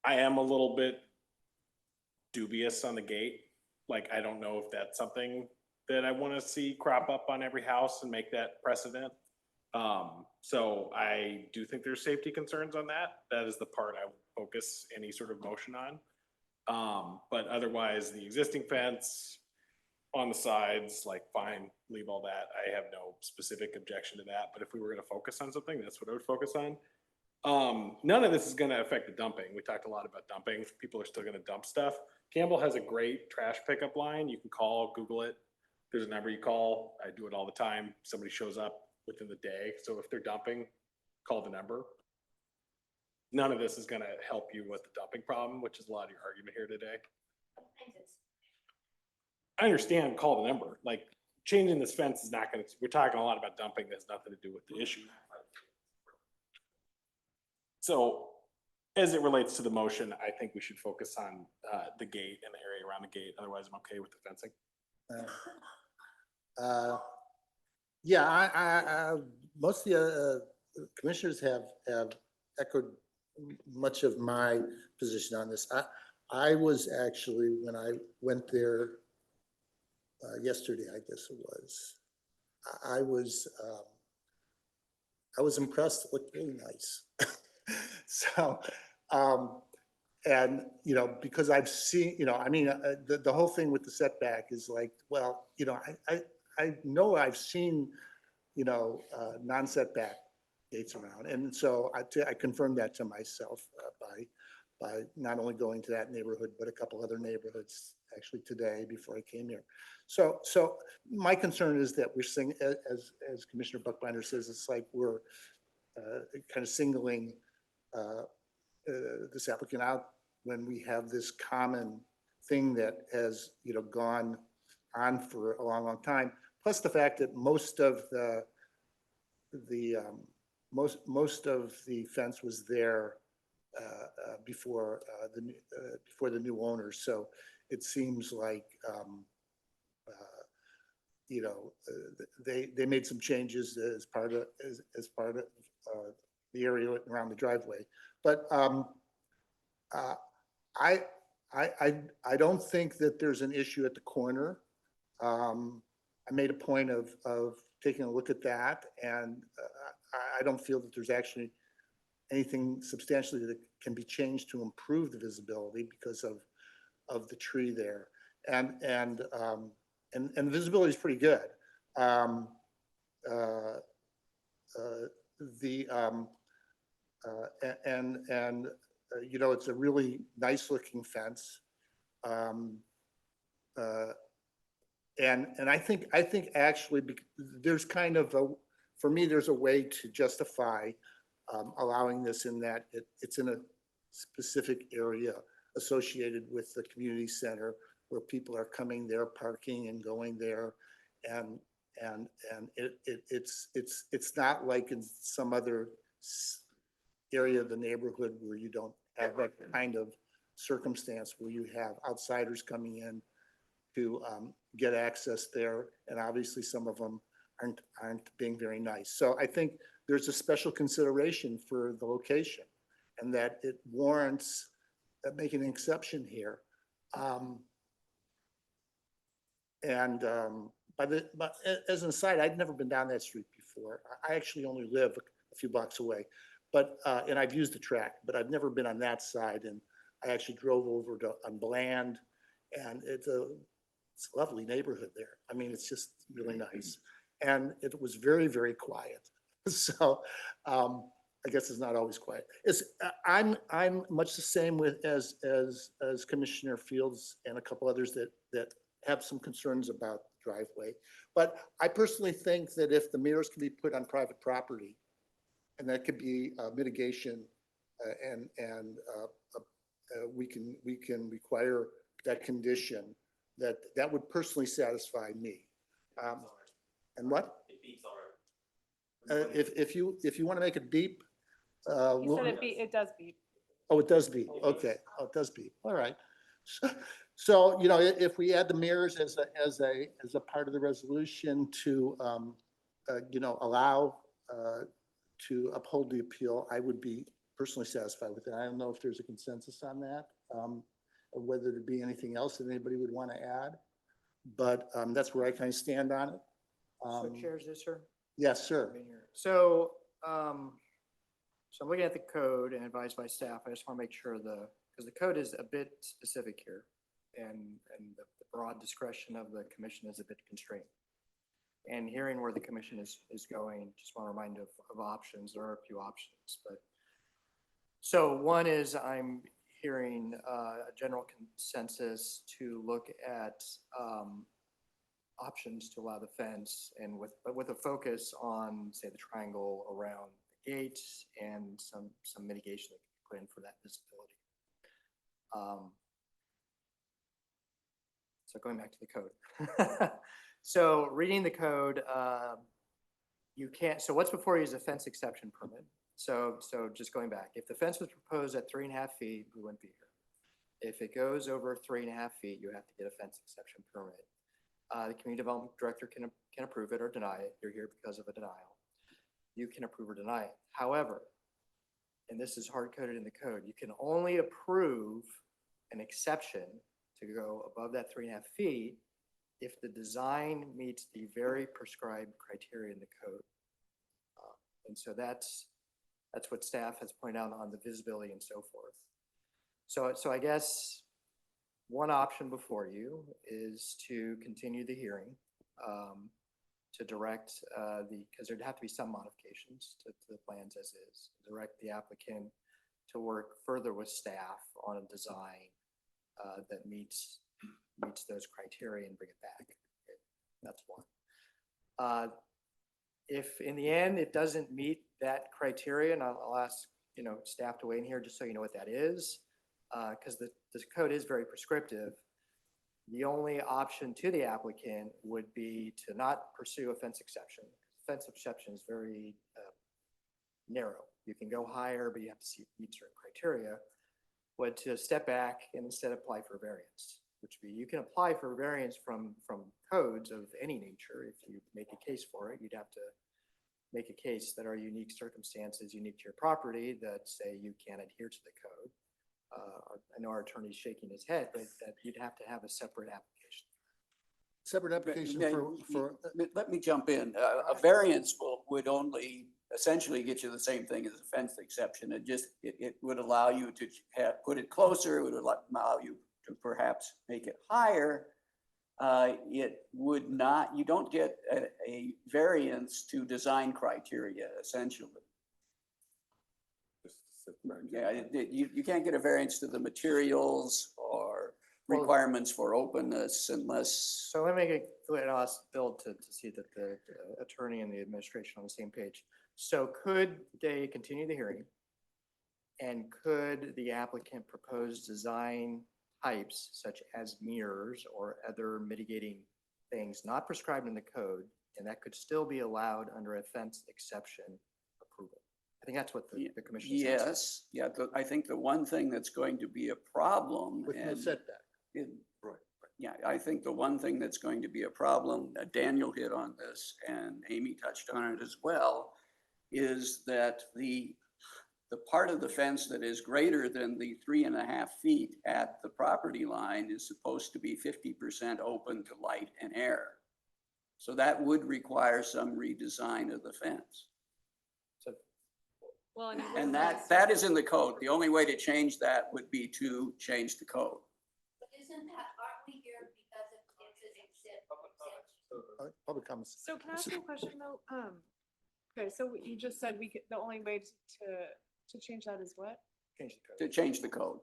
am a little bit dubious on the gate. Like, I don't know if that's something that I want to see crop up on every house and make that precedent. So I do think there's safety concerns on that. That is the part I would focus any sort of motion on. But otherwise, the existing fence on the sides, like, fine, leave all that. I have no specific objection to that. But if we were going to focus on something, that's what I would focus on. None of this is going to affect the dumping. We talked a lot about dumping. People are still going to dump stuff. Campbell has a great trash pickup line. You can call, Google it. There's a number you call. I do it all the time. Somebody shows up within the day. So if they're dumping, call the number. None of this is going to help you with the dumping problem, which is a lot of your argument here today. I understand, call the number. Like, changing this fence is not going to, we're talking a lot about dumping. That has nothing to do with the issue. So as it relates to the motion, I think we should focus on the gate and the area around the gate. Otherwise, I'm okay with the fencing. Yeah, I most of the commissioners have echoed much of my position on this. I was actually, when I went there yesterday, I guess it was, I was impressed. It looked really nice. So, and, you know, because I've seen, you know, I mean, the whole thing with the setback is like, well, you know, I know I've seen, you know, non-setback gates around. And so I confirmed that to myself by not only going to that neighborhood, but a couple other neighborhoods actually today before I came here. So my concern is that we're seeing, as Commissioner Buckbinder says, it's like we're kind of singling this applicant out when we have this common thing that has, you know, gone on for a long, long time. Plus the fact that most of the fence was there before the new owners. So it seems like you know, they made some changes as part of the area around the driveway. But I don't think that there's an issue at the corner. I made a point of taking a look at that, and I don't feel that there's actually anything substantially that can be changed to improve the visibility because of the tree there. And the visibility is pretty good. You know, it's a really nice looking fence. And I think actually there's kind of for me, there's a way to justify allowing this in that it's in a specific area associated with the community center where people are coming there, parking and going there. And it's not like in some other area of the neighborhood where you don't have that kind of circumstance where you have outsiders coming in to get access there. And obviously some of them aren't being very nice. So I think there's a special consideration for the location and that it warrants making an exception here. But as an aside, I'd never been down that street before. I actually only live a few blocks away, but and I've used the track, but I've never been on that side. And I actually drove over on Bland, and it's a lovely neighborhood there. I mean, it's just really nice, and it was very, very quiet. So I guess it's not always quiet. I'm much the same as Commissioner Fields and a couple others that have some concerns about the driveway. But I personally think that if the mirrors can be put on private property, and that could be mitigation, and we can require that condition, that would personally satisfy me. And what? It beeps already. If you want to make it beep. You said it does beep. Oh, it does beep. Okay. Oh, it does beep. All right. So, you know, if we add the mirrors as a part of the resolution to, you know, allow to uphold the appeal, I would be personally satisfied with it. I don't know if there's a consensus on that, or whether there be anything else that anybody would want to add, but that's where I kind of stand on it. So Chair, is this, sir? Yes, sir. So, so I'm looking at the code and advised by staff. I just want to make sure because the code is a bit specific here, and the broad discretion of the commission is a bit constrained. And hearing where the commission is going, just want to remind of options. There are a few options, but so one is I'm hearing a general consensus to look at options to allow the fence, and with a focus on, say, the triangle around the gates and some mitigation that can be put in for that visibility. So going back to the code. So reading the code, you can't, so what's before you is a fence exception permit. So just going back, if the fence was proposed at 3.5 feet, we wouldn't be here. If it goes over 3.5 feet, you have to get a fence exception permit. The community development director can approve it or deny it. You're here because of a denial. You can approve or deny it. However, and this is hard coded in the code, you can only approve an exception to go above that 3.5 feet if the design meets the very prescribed criteria in the code. And so that's what staff has pointed out on the visibility and so forth. So I guess one option before you is to continue the hearing, to direct because there'd have to be some modifications to the plans as is, direct the applicant to work further with staff on a design that meets those criteria and bring it back. Okay, that's one. If in the end it doesn't meet that criteria, and I'll ask staff to weigh in here just so you know what that is, because the code is very prescriptive. The only option to the applicant would be to not pursue a fence exception. Fence exception is very narrow. You can go higher, but you have to meet certain criteria. But to step back and instead apply for a variance, which would be you can apply for a variance from codes of any nature. If you make a case for it, you'd have to make a case that are unique circumstances unique to your property that say you can't adhere to the code. I know our attorney's shaking his head, but that you'd have to have a separate application. Separate application for. Let me jump in. A variance would only essentially get you the same thing as a fence exception. It would allow you to put it closer, it would allow you to perhaps make it higher. It would not, you don't get a variance to design criteria, essentially. Yeah, you can't get a variance to the materials or Well- requirements for openness unless. So let me make it clear, and I'll ask Bill to see that the attorney and the administration are on the same page. So could they continue the hearing? And could the applicant propose design types such as mirrors or other mitigating things not prescribed in the code, and that could still be allowed under a fence exception approval? I think that's what the commission is asking. Yes, yeah, I think the one thing that's going to be a problem. With no and setback. Yeah, I think the one thing that's going to be a problem, Daniel hit on this and Amy touched on it as well, is that the part of the fence that is greater than the 3.5 feet at the property line is supposed to be 50% open to light and air. So that would require some redesign of the fence. Well, And that is in the code. The only way to change that would be to change the code. But isn't that, aren't we here because it's an exemption? Public comments. So can I ask you a question though? Okay, so you just said the only way to change that is what? To change the code.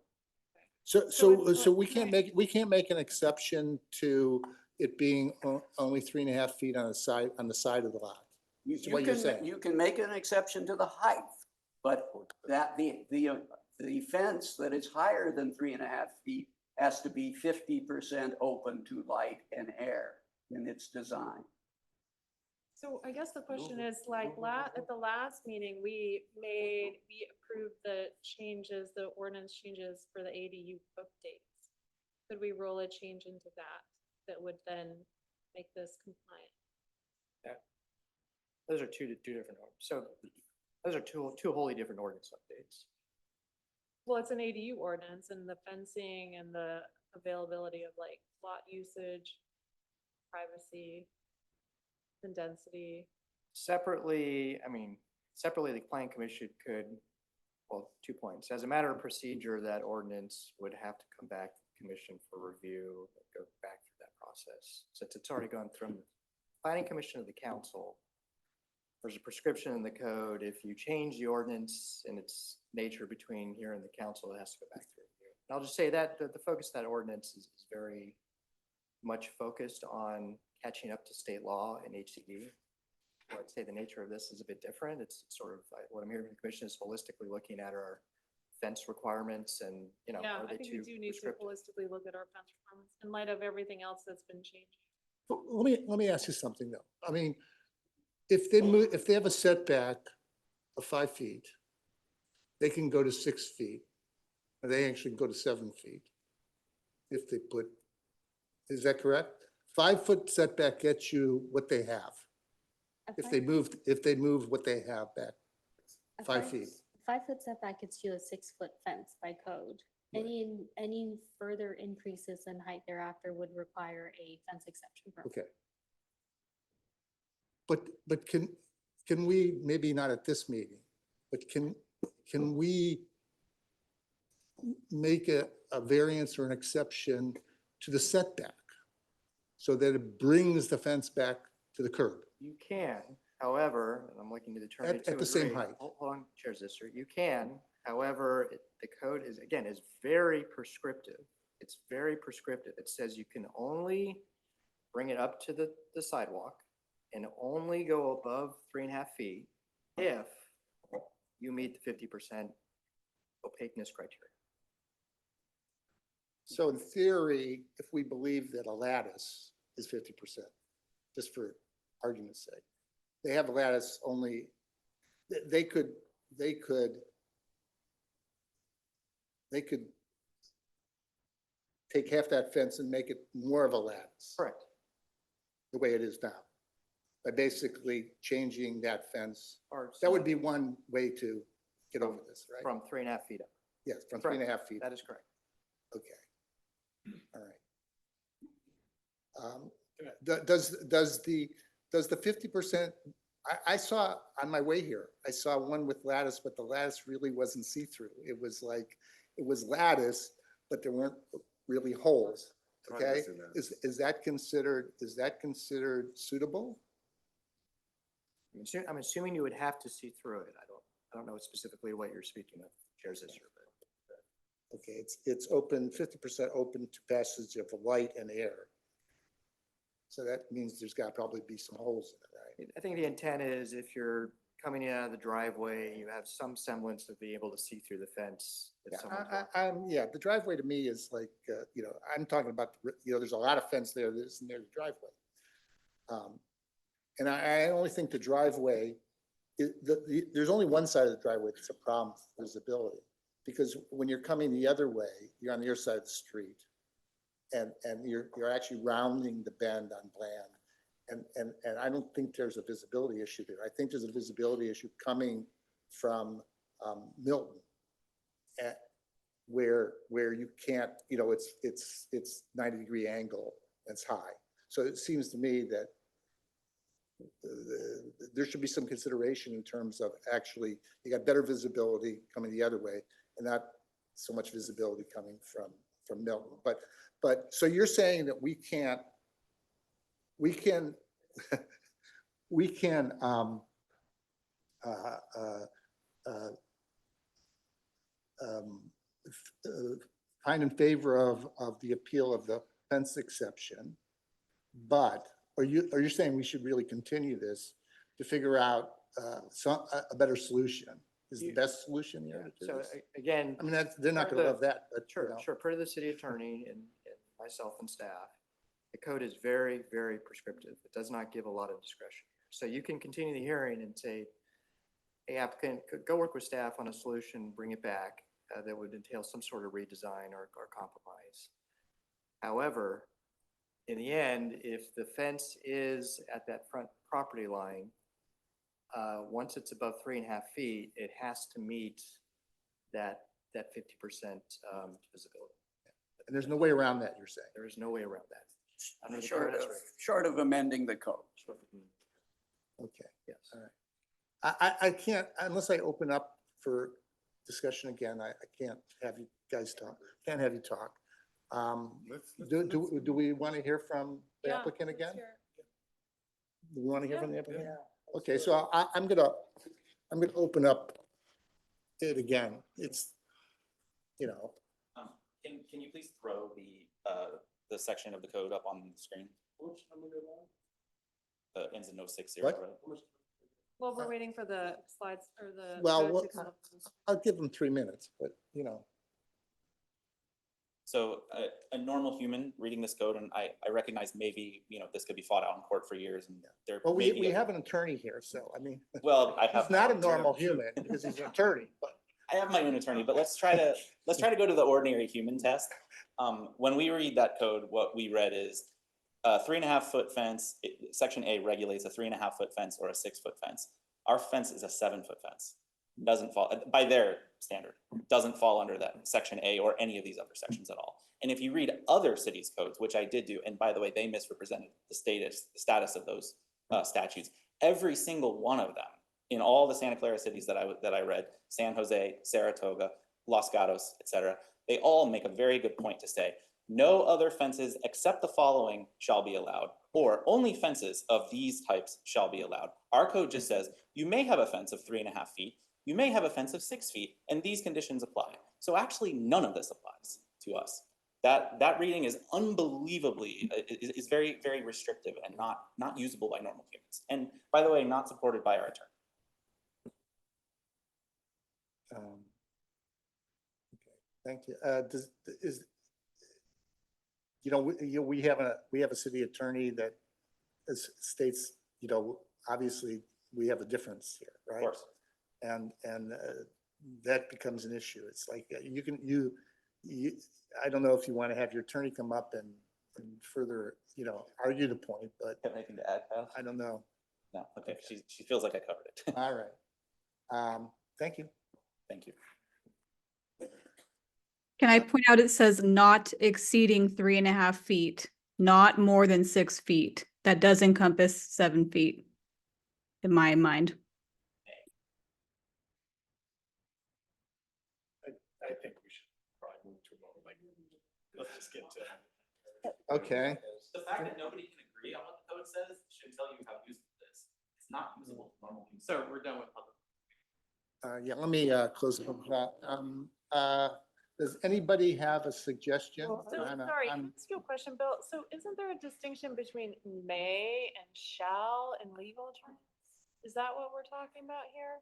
So we can't make an exception to it being only 3.5 feet on the side of the lot. Is what you're saying. You can make an exception to the height, but that the fence that is higher than 3.5 feet has to be 50% open to light and air in its design. So I guess the question is like at the last meeting, we approved the changes, the ordinance changes for the ADU updates. Could we roll a change into that would then make this compliant? Those are two different, so those are two wholly different ordinance updates. Well, it's an ADU ordinance and the fencing and the availability of like lot usage, privacy, and density. Separately, the planning commission could, well, 2 points. As a matter of procedure, that ordinance would have to come back to the commission for review, go back through that process. Since it's already gone from the planning commission to the council, there's a prescription in the code. If you change the ordinance in its nature between here and the council, it has to go back through review. And I'll just say that the focus of that ordinance is very much focused on catching up to state law and HCD. I'd say the nature of this is a bit different. It's sort of what I'm hearing from the commission is holistically looking at our fence requirements and, Yeah, are I they think we too do need to prescriptive? holistically look at our fence requirements in light of everything else that's been changed. But let me ask you something though. I mean, if they have a setback of 5 feet, they can go to 6 feet, or they actually go to 7 feet. If they put, is that correct? 5-foot setback gets you what they have. If they move what they have back A 5 feet. 5-foot setback gets you a 6-foot fence by code. Any further increases in height thereafter would require a fence exception permit. Okay. But can we, maybe not at this meeting, but can we make a variance or an exception to the setback so that it brings the fence back to the curb? You can, however, and I'm looking to the attorney to At the same agree. height. Hold on, Chair Zister. You can, however, the code is, again, is very prescriptive. It's very prescriptive. It says you can only bring it up to the sidewalk and only go above 3.5 feet if you meet the 50% opaqueness criteria. So in theory, if we believe that a lattice is 50%, just for argument's sake, they have a lattice only, they could take half that fence and make it more of a lattice. Correct. The way it is now, by basically changing that fence. Or That would be one way to get over this, right? From 3.5 feet up. Yes, from Correct. 3.5 feet. That is correct. Okay. All right. Does the 50% I saw, on my way here, I saw one with lattice, but the lattice really wasn't see-through. It was like, it was lattice, but there weren't really holes, okay? Is that considered suitable? I'm assuming you would have to see through it. I don't know specifically what you're speaking of, Chair Zisser, but. Okay, it's open, 50% open to passage of light and air. So that means there's got to probably be some holes in it, right? I think the intent is if you're coming in out of the driveway, you have some semblance of being able to see through the fence. if Yeah, someone's yeah, the driveway to me is like, I'm talking about, there's a lot of fence there that isn't near the driveway. And I only think the driveway, there's only one side of the driveway that's a problem for visibility. Because when you're coming the other way, you're on the other side of the street. And you're actually rounding the bend on Bland. And I don't think there's a visibility issue there. I think there's a visibility issue coming from Milton. Where you can't, it's 90-degree angle, it's high. So it seems to me that there should be some consideration in terms of actually, you got better visibility coming the other way and not so much visibility coming from Milton. But so you're saying that we can find in favor of the appeal of the fence exception, but are you saying we should really continue this to figure out a better solution? Is the best solution here? to do So this? again. I mean, they're not gonna love that, but. Sure, sure. Per the city attorney and myself and staff, the code is very, very prescriptive. It does not give a lot of discretion. So you can continue the hearing and say, hey, applicant, go work with staff on a solution, bring it back, that would entail some sort of redesign or compromise. However, in the end, if the fence is at that front property line, once it's above 3.5 feet, it has to meet that 50% visibility. And there's no way around that, you're saying? There is no way around that. Under the Short current of, regs. short of amending the code. Okay. Yes. All right. I can't, unless I open up for discussion again, I can't have you guys talk, can't have you talk. Do we want to hear from the applicant again? Do we want to hear from the applicant? Okay, so I'm gonna open up it again. It's, Can you please throw the section of the code up on the screen? Ends in 060, right? What? Well, we're waiting for the slides or the. Well, code to come up. I'll give them 3 minutes, but So a normal human reading this code, and I recognize maybe, this could be fought out in court for years and there. well, may be we a- have an attorney here, so I mean. Well, I have. He's not a normal human because he's an attorney, but. I have my own attorney, but let's try to go to the ordinary human test. When we read that code, what we read is 3.5 foot fence. Section A regulates a 3.5 foot fence or a 6 foot fence. Our fence is a 7 foot fence. Doesn't fall by their standard. Doesn't fall under that section A or any of these other sections at all. And if you read other cities' codes, which I did do, and by the way, they misrepresented the status of those statutes. Every single one of them in all the Santa Clara cities that I read, San Jose, Saratoga, Los Gatos, etc., they all make a very good point to say, no other fences except the following shall be allowed, or only fences of these types shall be allowed. Our code just says, you may have a fence of 3.5 feet, you may have a fence of 6 feet, and these conditions apply. So actually, none of this applies to us. That reading is unbelievably, is very, very restrictive and not usable by normal humans. And by the way, not supported by our attorney. Okay, thank you. We have a city attorney that states, obviously we have a difference here, right? Of course. And that becomes an issue. It's like I don't know if you want to have your attorney come up and further, argue the point, but. Have anything to add, Kyle? I don't know. No, okay, she feels like I covered it. All right. Thank you. Thank you. Can I point out, it says not exceeding 3.5 feet, not more than 6 feet. That does encompass 7 feet. in my mind. I think we should probably move to a vote, like, let's just get to. Okay. The fact that nobody can agree on what the code says should tell you how useful it is. It's not usable for normal use. So we're done with public. Yeah, let me close the public does anybody have a suggestion? So, on a- sorry, on- can I ask you a question, Bill? So isn't there a distinction between may and shall in legal terms? Is that what we're talking about here?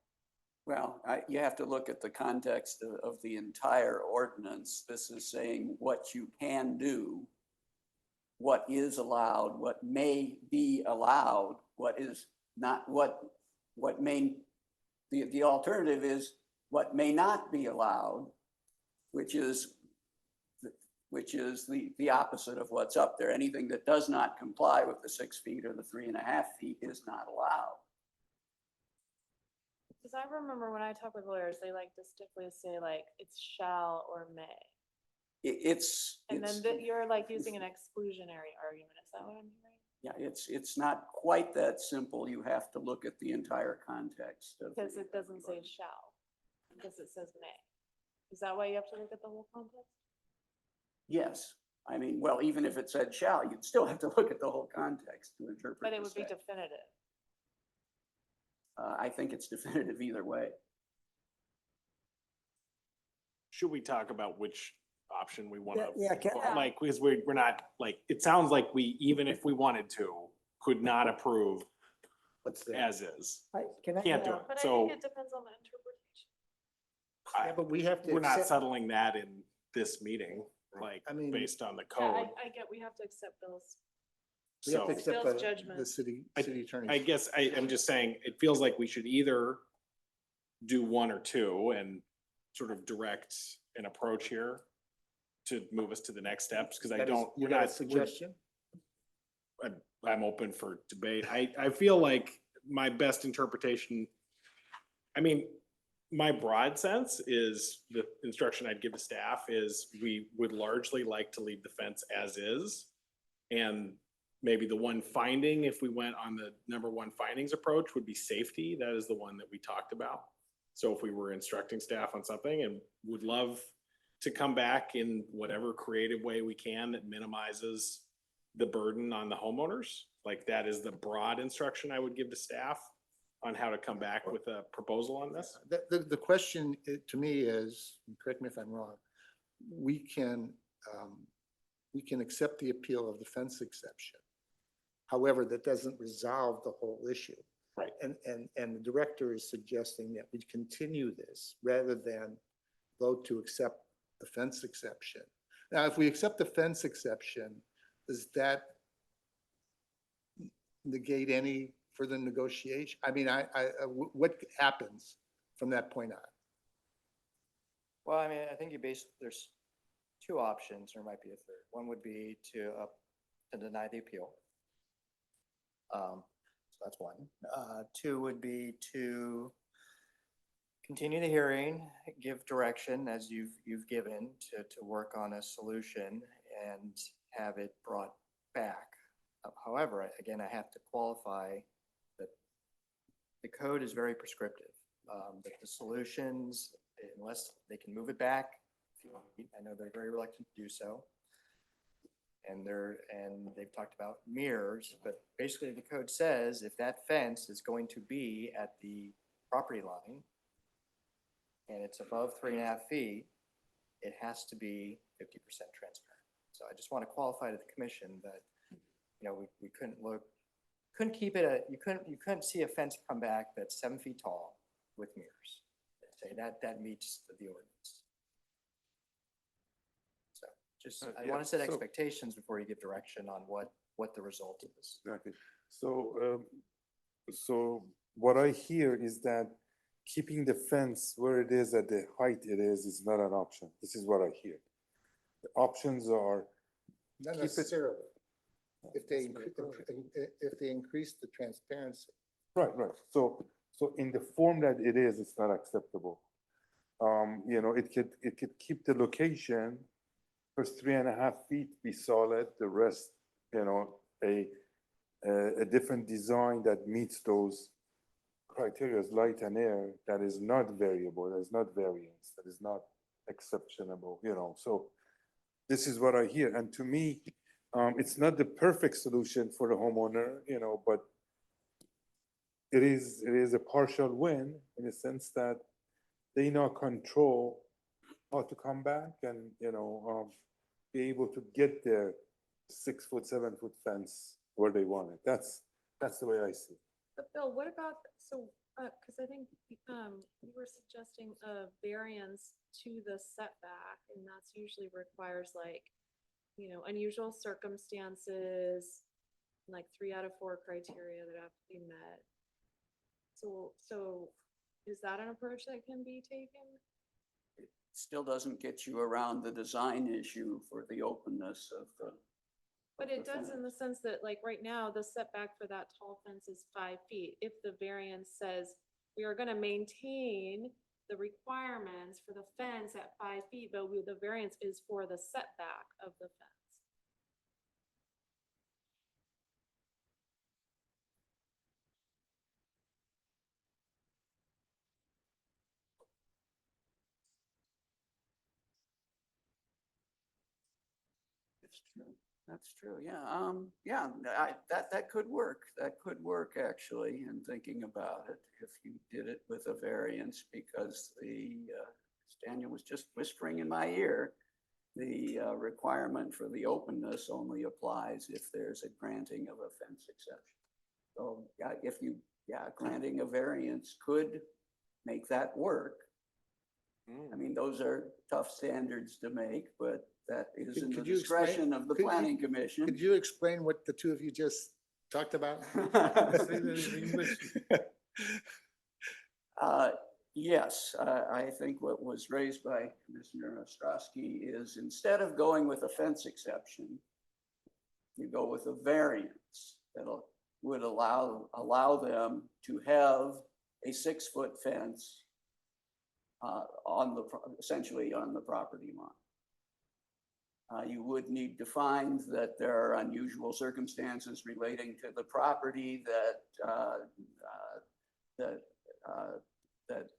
Well, you have to look at the context of the entire ordinance. This is saying what you can do, what is allowed, what may be allowed, what is not, what may, the alternative is what may not be allowed, which is the opposite of what's up there. Anything that does not comply with the 6 feet or the 3.5 feet is not allowed. Because I remember when I talk with lawyers, they like to stiffly say like it's shall or may. And then you're like using an exclusionary argument. Is that what I'm hearing? Yeah, it's not quite that simple. You have to look at the entire context of. Because it doesn't say shall, because it says may. Is that why you have to look at the whole context? Yes, I mean, well, even if it said shall, you'd still have to look at the whole context to interpret. But it the would be statute. definitive. I think it's definitive either way. Should we talk about which option we want to? Yeah, Like, because we're not, like, it sounds like we, even if we wanted to, could not approve as is. Can I? Can't do it. But I So think it depends on the interpretation. Yeah, but we have to. we're not accept- settling that in this meeting, like, I mean- based on the Yeah, code. I get, we have to accept Bill's. We have So to accept Bill's the judgment. city attorney. I guess I'm just saying, it feels like we should either do one or two and sort of direct an approach here to move us to the next steps, because I That is- don't, You we're got a not, suggestion? I'm open for debate. I feel like my best interpretation, I mean, my broad sense is the instruction I'd give to staff is we would largely like to leave the fence as is. And maybe the one finding, if we went on the number one findings approach, would be safety. That is the one that we talked about. So if we were instructing staff on something, and would love to come back in whatever creative way we can that minimizes the burden on the homeowners, like that is the broad instruction I would give to staff on how to come back with a proposal on this. The question to me is, and correct me if I'm wrong, we can accept the appeal of the fence exception. However, that doesn't resolve the whole issue. Right. And the director is suggesting that we continue this rather than vote to accept the fence exception. Now, if we accept the fence exception, does that negate any further negotiation? I mean, what happens from that point on? Well, I mean, I think there's two options, or might be a third. One would be to deny the appeal. So that's one. Two would be to continue the hearing, give direction as you've given to work on a solution and have it brought back. However, again, I have to qualify that the code is very prescriptive. That the solutions, unless they can move it back, I know they're very reluctant to do so. And they've talked about mirrors, but basically the code says if that fence is going to be at the property line and it's above 3.5 feet, it has to be 50% transparent. So I just want to qualify to the commission that, you know, we couldn't keep it you couldn't see a fence come back that's 7 feet tall with mirrors. Say that meets the ordinance. So just, I want to set expectations before you give direction on what the result is. Exactly. So what I hear is that keeping the fence where it is at the height it is not an option. This is what I hear. The options are Not keep it- necessarily. If they increase the transparency. Right. So in the form that it is, it's not acceptable. You know, it could keep the location, first 3.5 feet be solid, the rest, you know, a different design that meets those criteria is light and air, that is not variable, that is not variance, that is not exceptionable, you know, so this is what I hear, and to me, it's not the perfect solution for the homeowner, you know, but it is a partial win in the sense that they now control how to come back and, you know, be able to get their 6 foot, 7 foot fence where they want it. That's the way I see it. But Bill, what about, because I think you were suggesting a variance to the setback, and that's usually requires like, you know, unusual circumstances, like 3 out of 4 criteria that have to be met. So is that an approach that can be taken? Still doesn't get you around the design issue for the openness of the. But it does in the sense that like right now, the setback for that tall fence is 5 feet. If the variance says we are gonna maintain the requirements for the fence at 5 feet, but the variance is for the setback of the fence. It's true. That's true. Yeah. Yeah, that could work. That could work actually in thinking about it if you did it with a variance, because Daniel was just whispering in my ear, the requirement for the openness only applies if there's a granting of a fence exception. So yeah, granting a variance could make that work. I mean, those are tough standards to make, but that is in the Could you explain- discretion of the could you- planning commission. Could you explain what the two of you just talked about? Yes, I think what was raised by Commissioner Ostrowski is instead of going with a fence exception, you go with a variance that would allow them to have a 6 foot fence essentially on the property line. You would need to find that there are unusual circumstances relating to the property that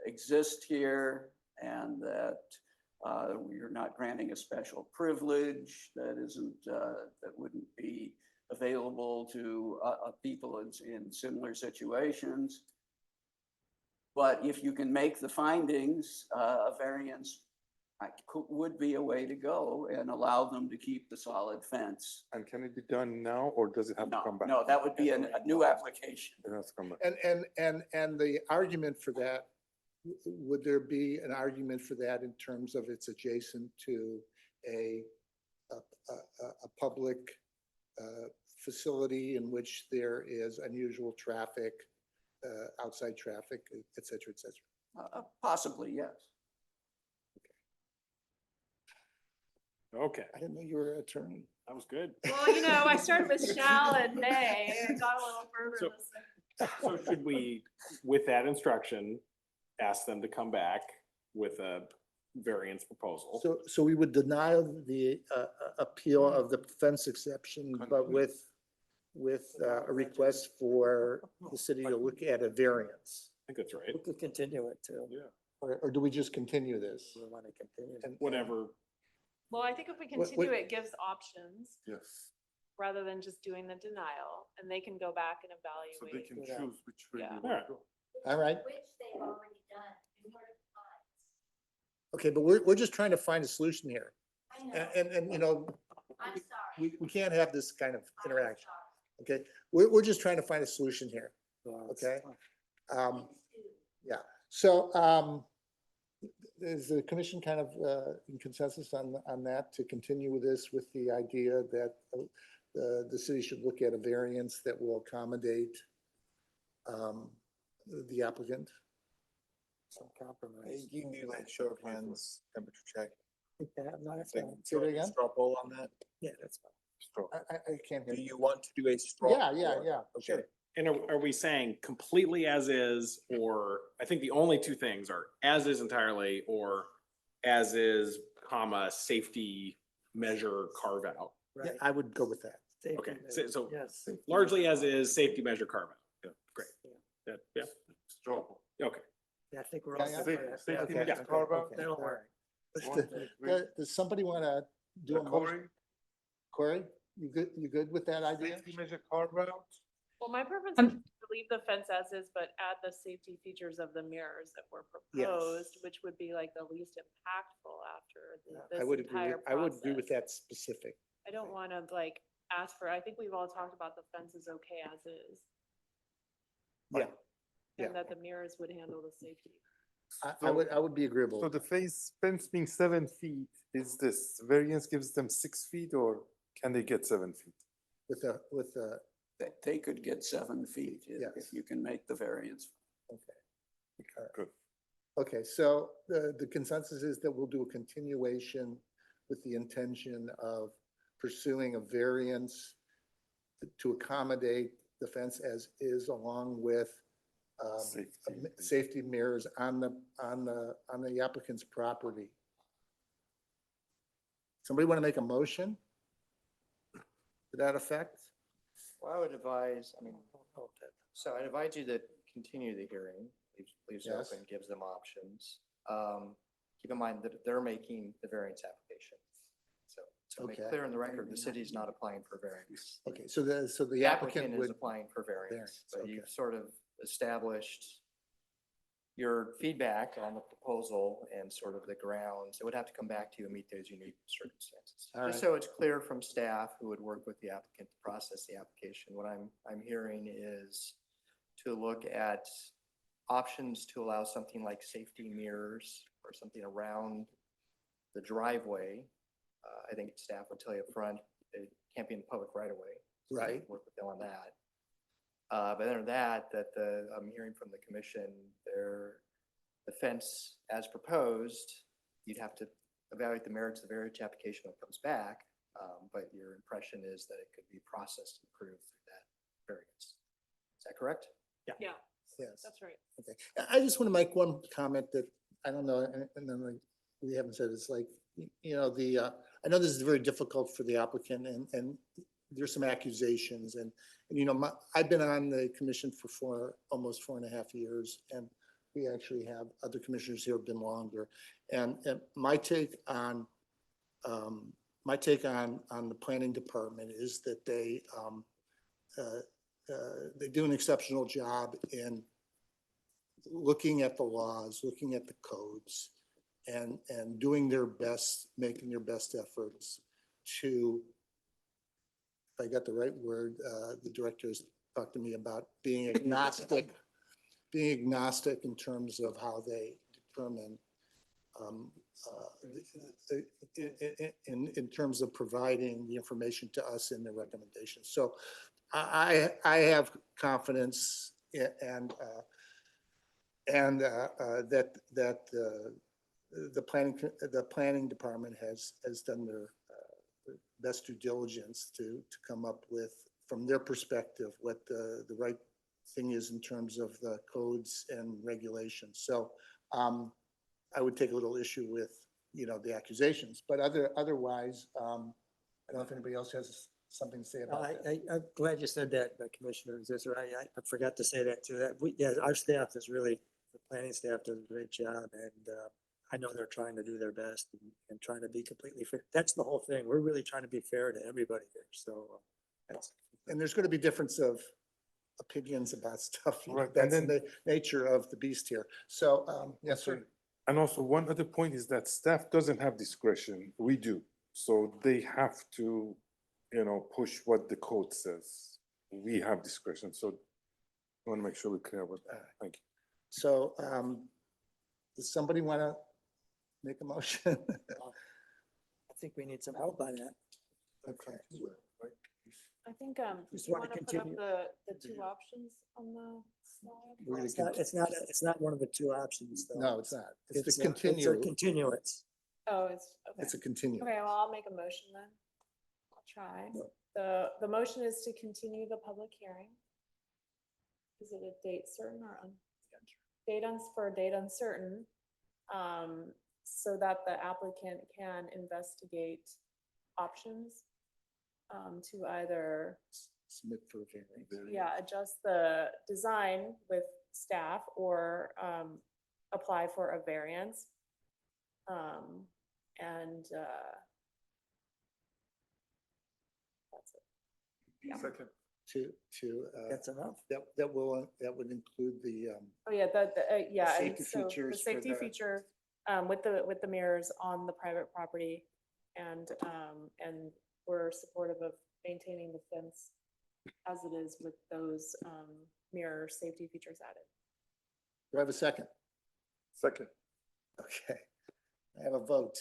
exist here, and that you're not granting a special privilege that wouldn't be available to people in similar situations. But if you can make the findings, a variance would be a way to go and allow them to keep the solid fence. And can it be done now, or does it have to come back? No, that would be a new application. It has to come back. And the argument for that, would there be an argument for that in terms of it's adjacent to a public facility in which there is unusual traffic, outside traffic, et cetera, et cetera? Possibly, yes. Okay, I didn't know you were an attorney. that was good. Well, you know, I started with shall and may, and got a little further So- this. So should we, with that instruction, ask them to come back with a variance proposal? So we would deny the appeal of the fence exception, but with a request for the city to look at a variance? I think that's right. We could continue it too. Yeah. Or do we just continue this? We want to continue. And- Whatever. Well, I think if we What- continue, it gives options Yes, rather than just doing the denial, and they can go back and so they evaluate. can Yeah. choose which way they Yeah. want to go. All right, Which they've already done, numerous times. okay, but we're just trying to find a solution here. I know, And, you know, I'm sorry. we can't have this kind of I'm interaction, sorry. okay? We're just trying to find a solution here, okay? Yeah, so, is the commission kind of in consensus on that, to continue with this with the idea that the city should look at a variance that will accommodate the applicant? Some compromise. You can do like show of hands, temperature check. Yeah, I'm not a Say fan. Say that again? Straw poll on that. Yeah, that's fine. Straw. I can't hear Do you. you want to do a straw? Yeah, poll? sure. And are we saying completely as is, or I think the only two things are as is entirely, or as is, comma, safety measure carve out? Yeah, I would go with that. Safety Okay, measures, so yes. largely as is, safety measure carve out. Yeah, great. Yeah, Okay. Yeah, I think we're all. Yeah, set for yeah. that. Safety Okay, measures, okay, carve out. okay, that'll work. Does somebody want to do a motion? Corey, you good with that idea? Measure carve out? Well, my preference is to leave the fence as is, but add the safety features of the mirrors that were Yes. proposed, which would be like the least impactful after I this would agree, entire I would agree with process. that specific. I don't want to like ask for, I think we've all talked about the fence is okay as is. Yeah. Yeah. And that the mirrors would handle the safety. I would be agreeable. So the fence being 7 feet, is this variance gives them 6 feet or can they get 7 feet? With the, They could get 7 feet Yes. if you can make the variance. Good. okay, so the consensus is that we'll do a continuation with the intention of pursuing a variance to accommodate the fence as is, along with safety mirrors on the applicant's property. Somebody want to make a motion to that effect? Well, I would advise, I mean, so I'd advise you to continue the hearing, leaves it Yes. open, gives them options. Keep in mind that they're making the variance application. So to make Okay. clear in the record, the city's not applying for variance. Okay, so the The applicant is would, applying for variance, variance, but okay. you've sort of established your feedback on the proposal and sort of the grounds. It would have to come back to you and meet those unique circumstances. All Just right. so it's clear from staff who would work with the applicant to process the application, what I'm hearing is to look at options to allow something like safety mirrors or something around the driveway. I think staff would tell you up front, it can't be in the public right of way. So Right. Work with them on that. But other than that, I'm hearing from the commission, the fence as proposed, you'd have to evaluate the merits of the variance application when it comes back. But your impression is that it could be processed and approved through that variance. Is that correct? Yeah, yes. that's right. Okay, I just want to make one comment that, I don't know, and then like, we haven't said, it's like, I know this is very difficult for the applicant and there's some accusations and I've been on the commission for almost 4.5 years, and we actually have other commissioners here have been longer. And my take on the planning department is that they do an exceptional job in looking at the laws, looking at the codes, and doing their best, making their best efforts to, if I got the right word, the directors talked to me about being agnostic, in terms of how they determine, in terms of providing the information to us in the recommendations. So I have confidence and that the planning department has done their best due diligence to come up with, from their perspective, what the right thing is in terms of the codes and regulations. So I would take a little issue with, the accusations, but otherwise, I don't know if anybody else has something to say about that. I'm glad you said that, Commissioner Zisser. I forgot to say that too. Our staff is really, the planning staff does a great job, and I know they're trying to do their best and trying to be completely fair. That's the whole thing. We're really trying to be fair to everybody here. So And there's going to be difference of opinions about stuff. Right, and That's then- the nature of the beast here. So, yes, sir. And also, one other point is that staff doesn't have discretion, we do. So they have to, push what the code says. We have discretion, so I want to make sure we're clear about that. Thank you. So, does somebody want to make a motion? I think we need some help on that. Okay. I think, Just you wanna want to put up continue. the two options on the slide? It's not one of the two options, though. No, it's not. It's It's the a- it's a continue. continuance. Oh, it's, okay. It's a continue. Okay, well, I'll make a motion then. I'll try. The motion is to continue the public hearing. Is it a date certain or for a date uncertain? So that the applicant can investigate options to either, Submit for a variance. adjust the design with staff or apply for a variance. And that's it. Yeah. Second. That's enough. That would include the, Oh, yeah, yeah. and safety so the features for safety the- feature, with the mirrors on the private property. And we're supportive of maintaining the fence as it is with those, mirror safety features added. do I have a second? Second. Okay, I have a vote.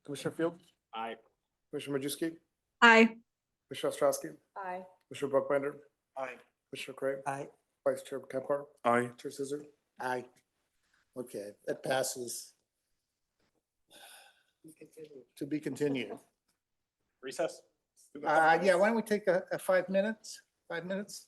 Commissioner Field, Aye. Commissioner Majewski, Aye. Commissioner Ostrowski, Aye. Commissioner Buckbinder, Aye. Commissioner Craig, Aye. Vice Chair Campar, Aye. Chair Scissor. Aye. Okay, that passes. To be continued. Recess? Yeah, why don't we take a 5 minutes? 5 minutes?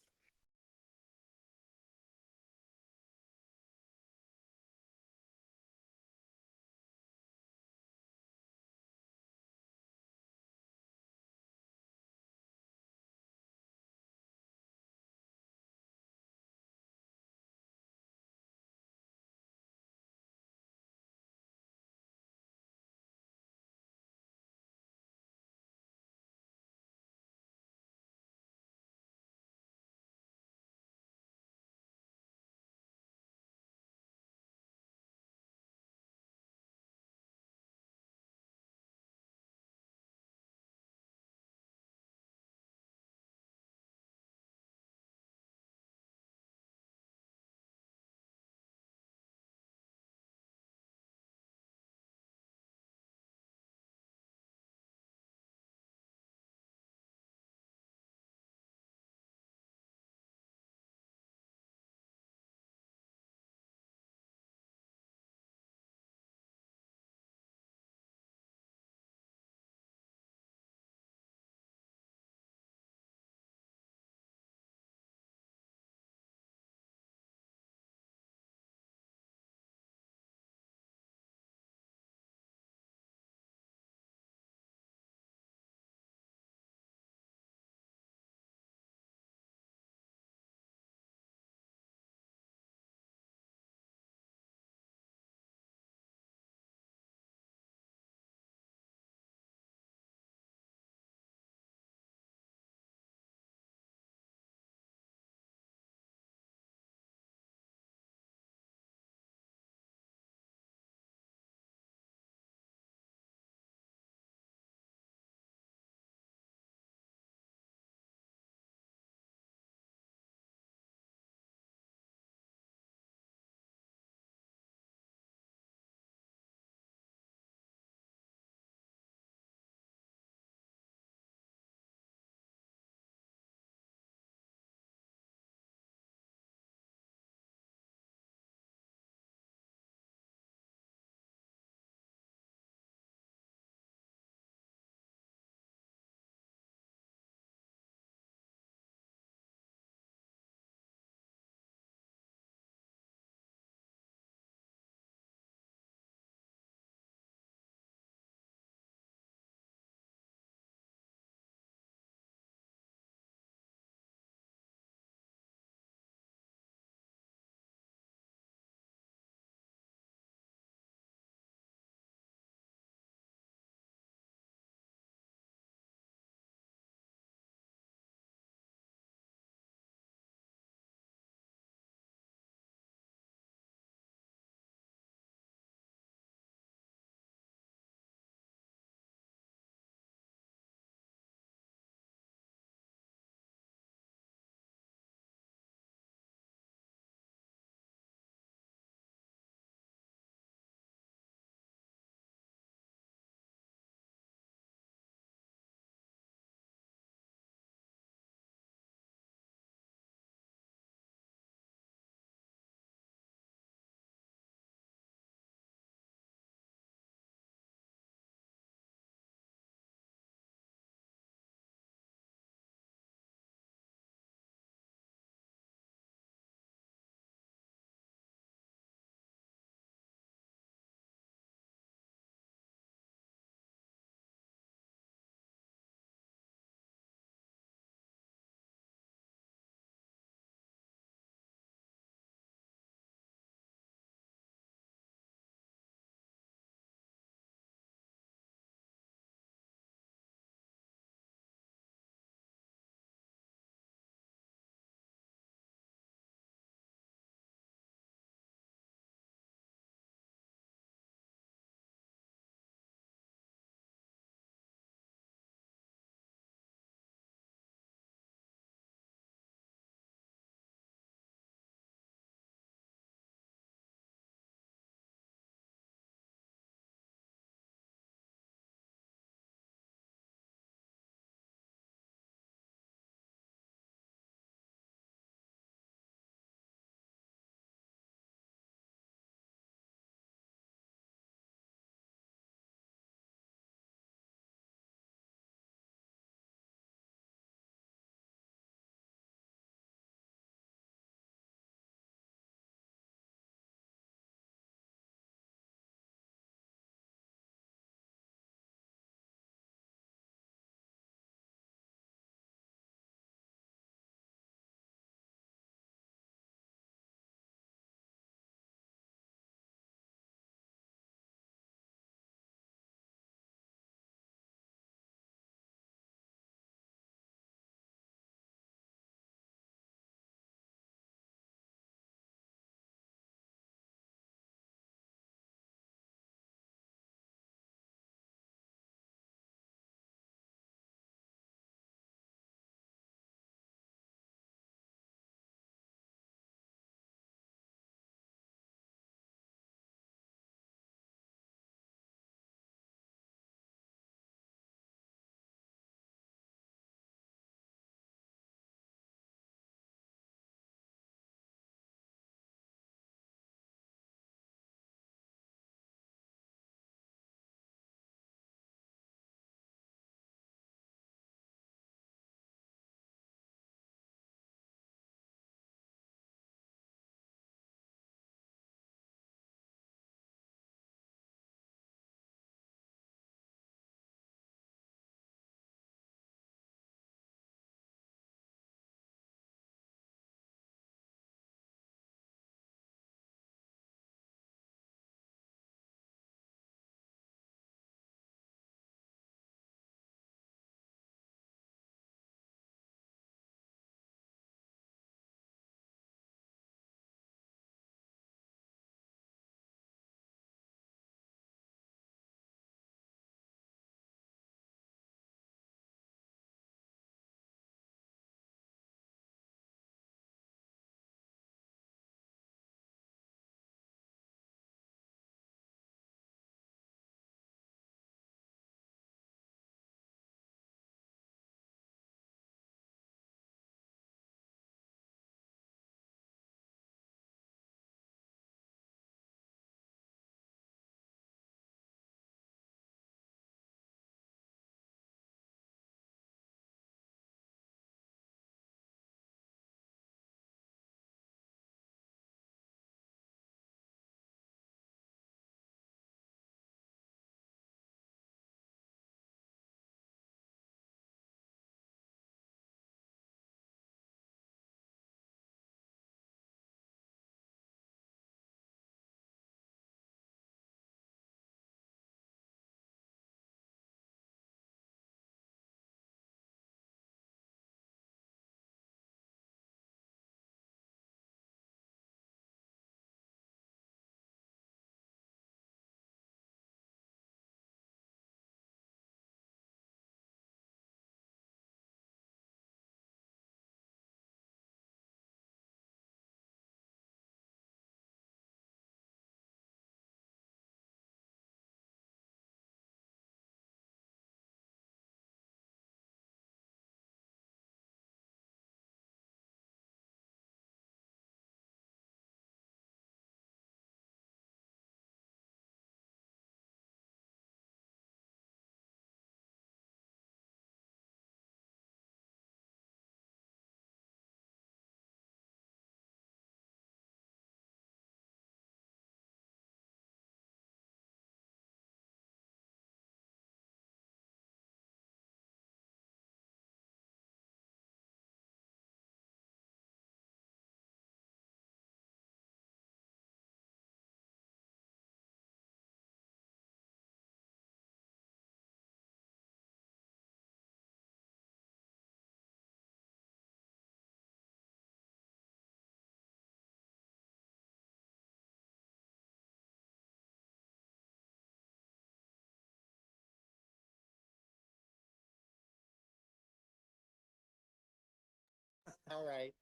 All right.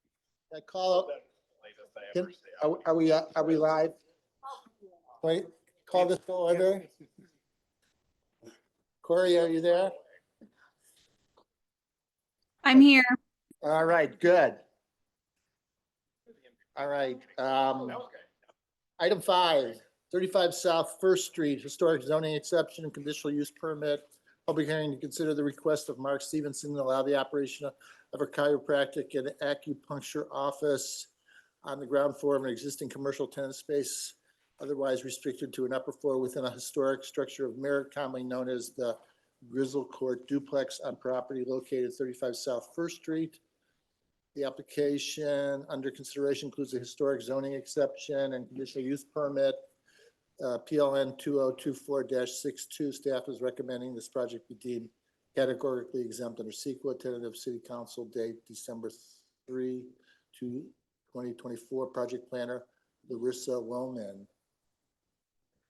I call up. Are we live? Wait, call this to order. Corey, are you there? I'm here. All right, good. All right, item 5, 35 South First Street, historic zoning exception and conditional use permit. Public hearing to consider the request of Mark Stevenson to allow the operation of a chiropractic and acupuncture office on the ground floor of an existing commercial tenant space, otherwise restricted to an upper floor within a historic structure of merit commonly known as the Grizzle Court duplex on property located 35 South First Street. The application under consideration includes a historic zoning exception and conditional use permit. PLN 2024-62. Staff is recommending this project be deemed categorically exempt under CEQA. Tentative city council date December 3, 2024. Project planner Larissa Loman.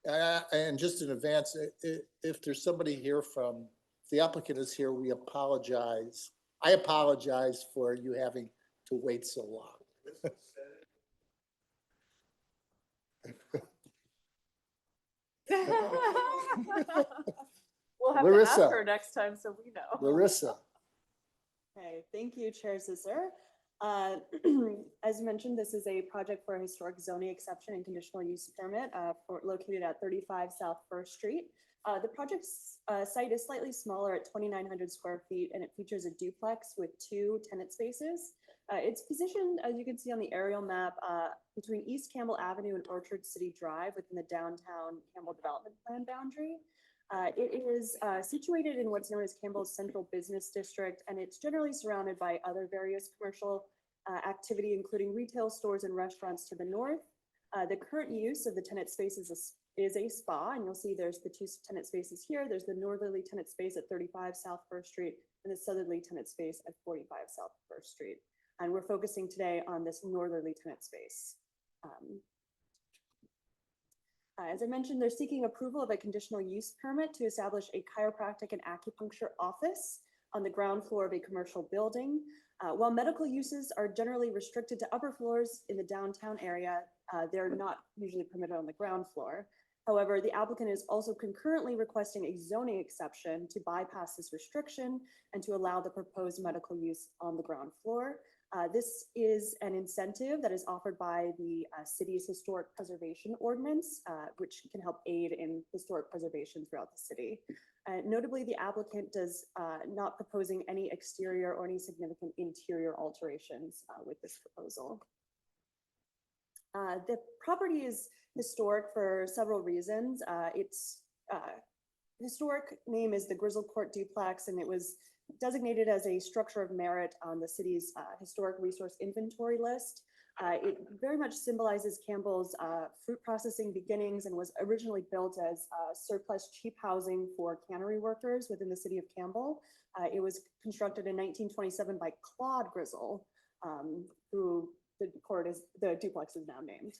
And just in advance, if there's somebody here from, if the applicant is here, we apologize. I apologize for you having to wait so long. We'll have to Larissa. ask her next time so we know. Larissa. Okay, thank you, Chair Zisser. As mentioned, this is a project for a historic zoning exception and conditional use permit located at 35 South First Street. The project's site is slightly smaller at 2,900 square feet, and it features a duplex with 2 tenant spaces. It's positioned, as you can see on the aerial map, between East Campbell Avenue and Orchard City Drive within the downtown Campbell Development Plan boundary. It is situated in what's known as Campbell's Central Business District, and it's generally surrounded by other various commercial activity, including retail stores and restaurants to the north. The current use of the tenant space is a spa, and you'll see there's the 2 tenant spaces here. There's the northerly tenant space at 35 South First Street and the southerly tenant space at 45 South First Street. And we're focusing today on this northerly tenant space. As I mentioned, they're seeking approval of a conditional use permit to establish a chiropractic and acupuncture office on the ground floor of a commercial building. While medical uses are generally restricted to upper floors in the downtown area, they're not usually permitted on the ground floor. However, the applicant is also concurrently requesting a zoning exception to bypass this restriction and to allow the proposed medical use on the ground floor. This is an incentive that is offered by the city's historic preservation ordinance, which can help aid in historic preservation throughout the city. Notably, the applicant does not proposing any exterior or any significant interior alterations with this proposal. The property is historic for several reasons. Its historic name is the Grizzle Court duplex, and it was designated as a structure of merit on the city's historic resource inventory list. It very much symbolizes Campbell's fruit processing beginnings and was originally built as surplus cheap housing for cannery workers within the city of Campbell. It was constructed in 1927 by Claude Grizzle, who the duplex is now named.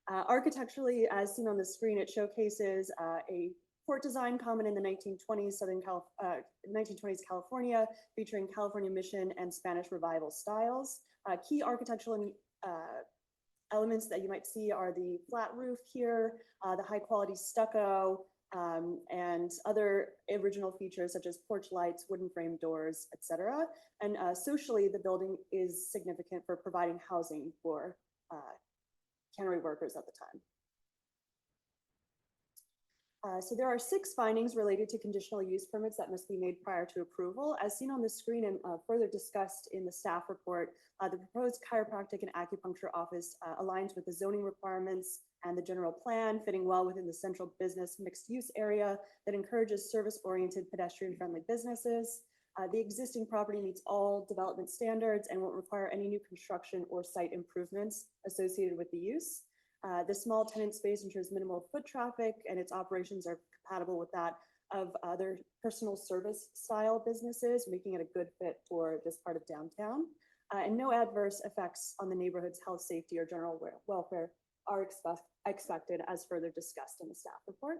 Architecturally, as seen on the screen, it showcases a port design common in the 1920s, 1920s California, featuring California Mission and Spanish Revival styles. Key architectural elements that you might see are the flat roof here, the high quality stucco, and other original features such as porch lights, wooden frame doors, etc. And socially, the building is significant for providing housing for cannery workers at the time. So there are 6 findings related to conditional use permits that must be made prior to approval. As seen on the screen and further discussed in the staff report, the proposed chiropractic and acupuncture office aligns with the zoning requirements and the general plan, fitting well within the central business mixed use area that encourages service-oriented pedestrian-friendly businesses. The existing property meets all development standards and won't require any new construction or site improvements associated with the use. The small tenant space ensures minimal foot traffic, and its operations are compatible with that of other personal service style businesses, making it a good fit for this part of downtown. And no adverse effects on the neighborhood's health, safety, or general welfare are expected, as further discussed in the staff report.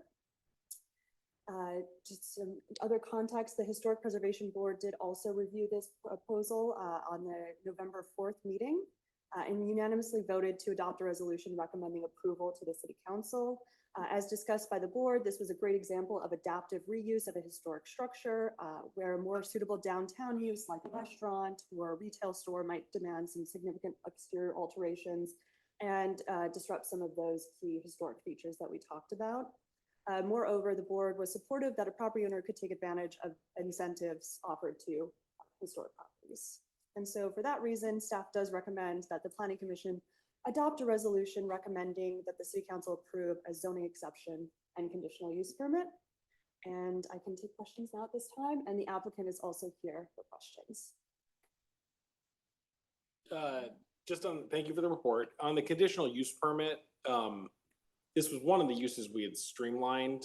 Just some other context, the Historic Preservation Board did also review this proposal on the November 4th meeting and unanimously voted to adopt a resolution recommending approval to the City Council. As discussed by the board, this was a great example of adaptive reuse of a historic structure where a more suitable downtown use like a restaurant or a retail store might demand some significant exterior alterations and disrupt some of those key historic features that we talked about. Moreover, the board was supportive that a property owner could take advantage of incentives offered to historic properties. And so for that reason, staff does recommend that the Planning Commission adopt a resolution recommending that the City Council approve a zoning exception and conditional use permit. And I can take questions now at this time, and the applicant is also here for questions. Thank you for the report. On the conditional use permit, this was one of the uses we had streamlined.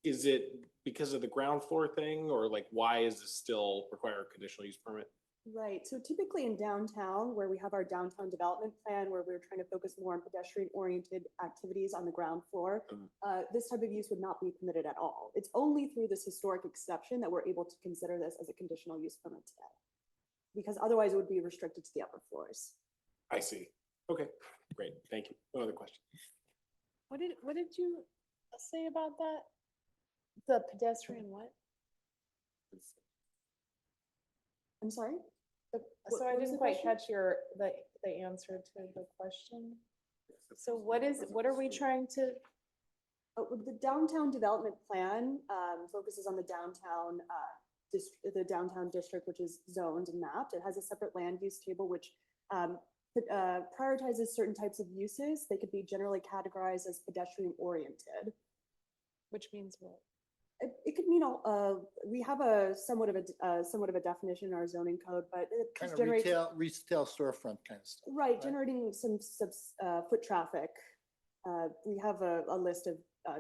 Is it because of the ground floor thing, or like why is this still require a conditional use permit? Right, so typically in downtown, where we have our downtown development plan, where we're trying to focus more on pedestrian-oriented activities on the ground floor, this type of use would not be permitted at all. It's only through this historic exception that we're able to consider this as a conditional use permit today, because otherwise it would be restricted to the upper floors. I see. Okay, great. Thank you. No other question. What did you say about that? The pedestrian what? I'm sorry? So I didn't quite catch the answer to the question. So what are we trying to? The downtown development plan focuses on the downtown district, which is zoned and mapped. It has a separate land use table, which prioritizes certain types of uses. They could be generally categorized as pedestrian oriented. Which means what? It could mean, we have a somewhat of a definition in our zoning code, but it Kind of generates. retail storefront kind of stuff. Right, generating some foot traffic. We have a list of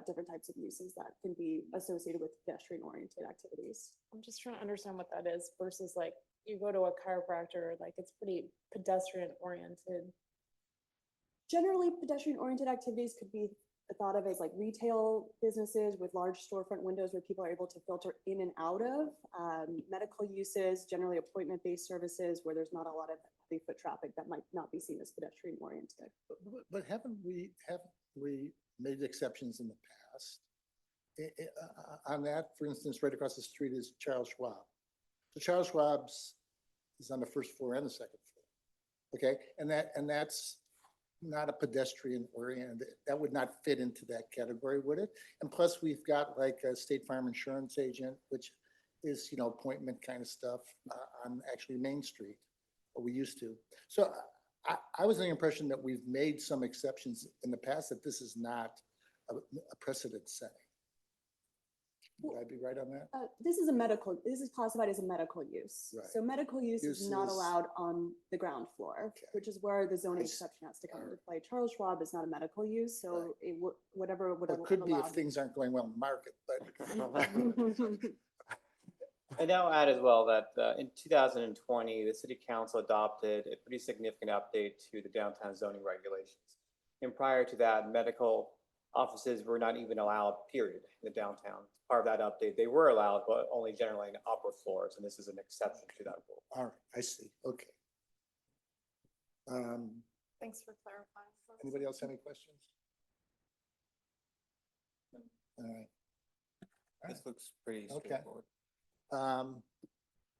different types of uses that can be associated with pedestrian-oriented activities. I'm just trying to understand what that is versus like you go to a chiropractor, like it's pretty pedestrian-oriented. Generally, pedestrian-oriented activities could be thought of as like retail businesses with large storefront windows where people are able to filter in and out of. Medical uses, generally appointment-based services where there's not a lot of heavy foot traffic that might not be seen as pedestrian-oriented. But haven't we made exceptions in the past? On that, for instance, right across the street is Charles Schwab. So Charles Schwab's is on the first floor and the second floor. Okay, and that's not a pedestrian oriented, that would not fit into that category, would it? And plus we've got like a State Farm insurance agent, which is, appointment kind of stuff on actually Main Street, or we used to. So I was under the impression that we've made some exceptions in the past, that this is not a precedent setting. Would I be right on that? This is classified as a medical use. Right. So medical use is not Uses- allowed on the ground floor, which is where the zoning exception has to come into play. Charles Schwab is not a medical use, so it would, whatever would Well, have it could be if allowed. things aren't going well in the market, but. And I'll add as well that in 2020, the city council adopted a pretty significant update to the downtown zoning regulations. And prior to that, medical offices were not even allowed, period, in the downtown. Part of that update, they were allowed, but only generally in the upper floors, and this is an exception to that rule. All right, I see, okay. Thanks for clarifying. for us. Anybody else have any questions? All right. This looks pretty Okay. straightforward.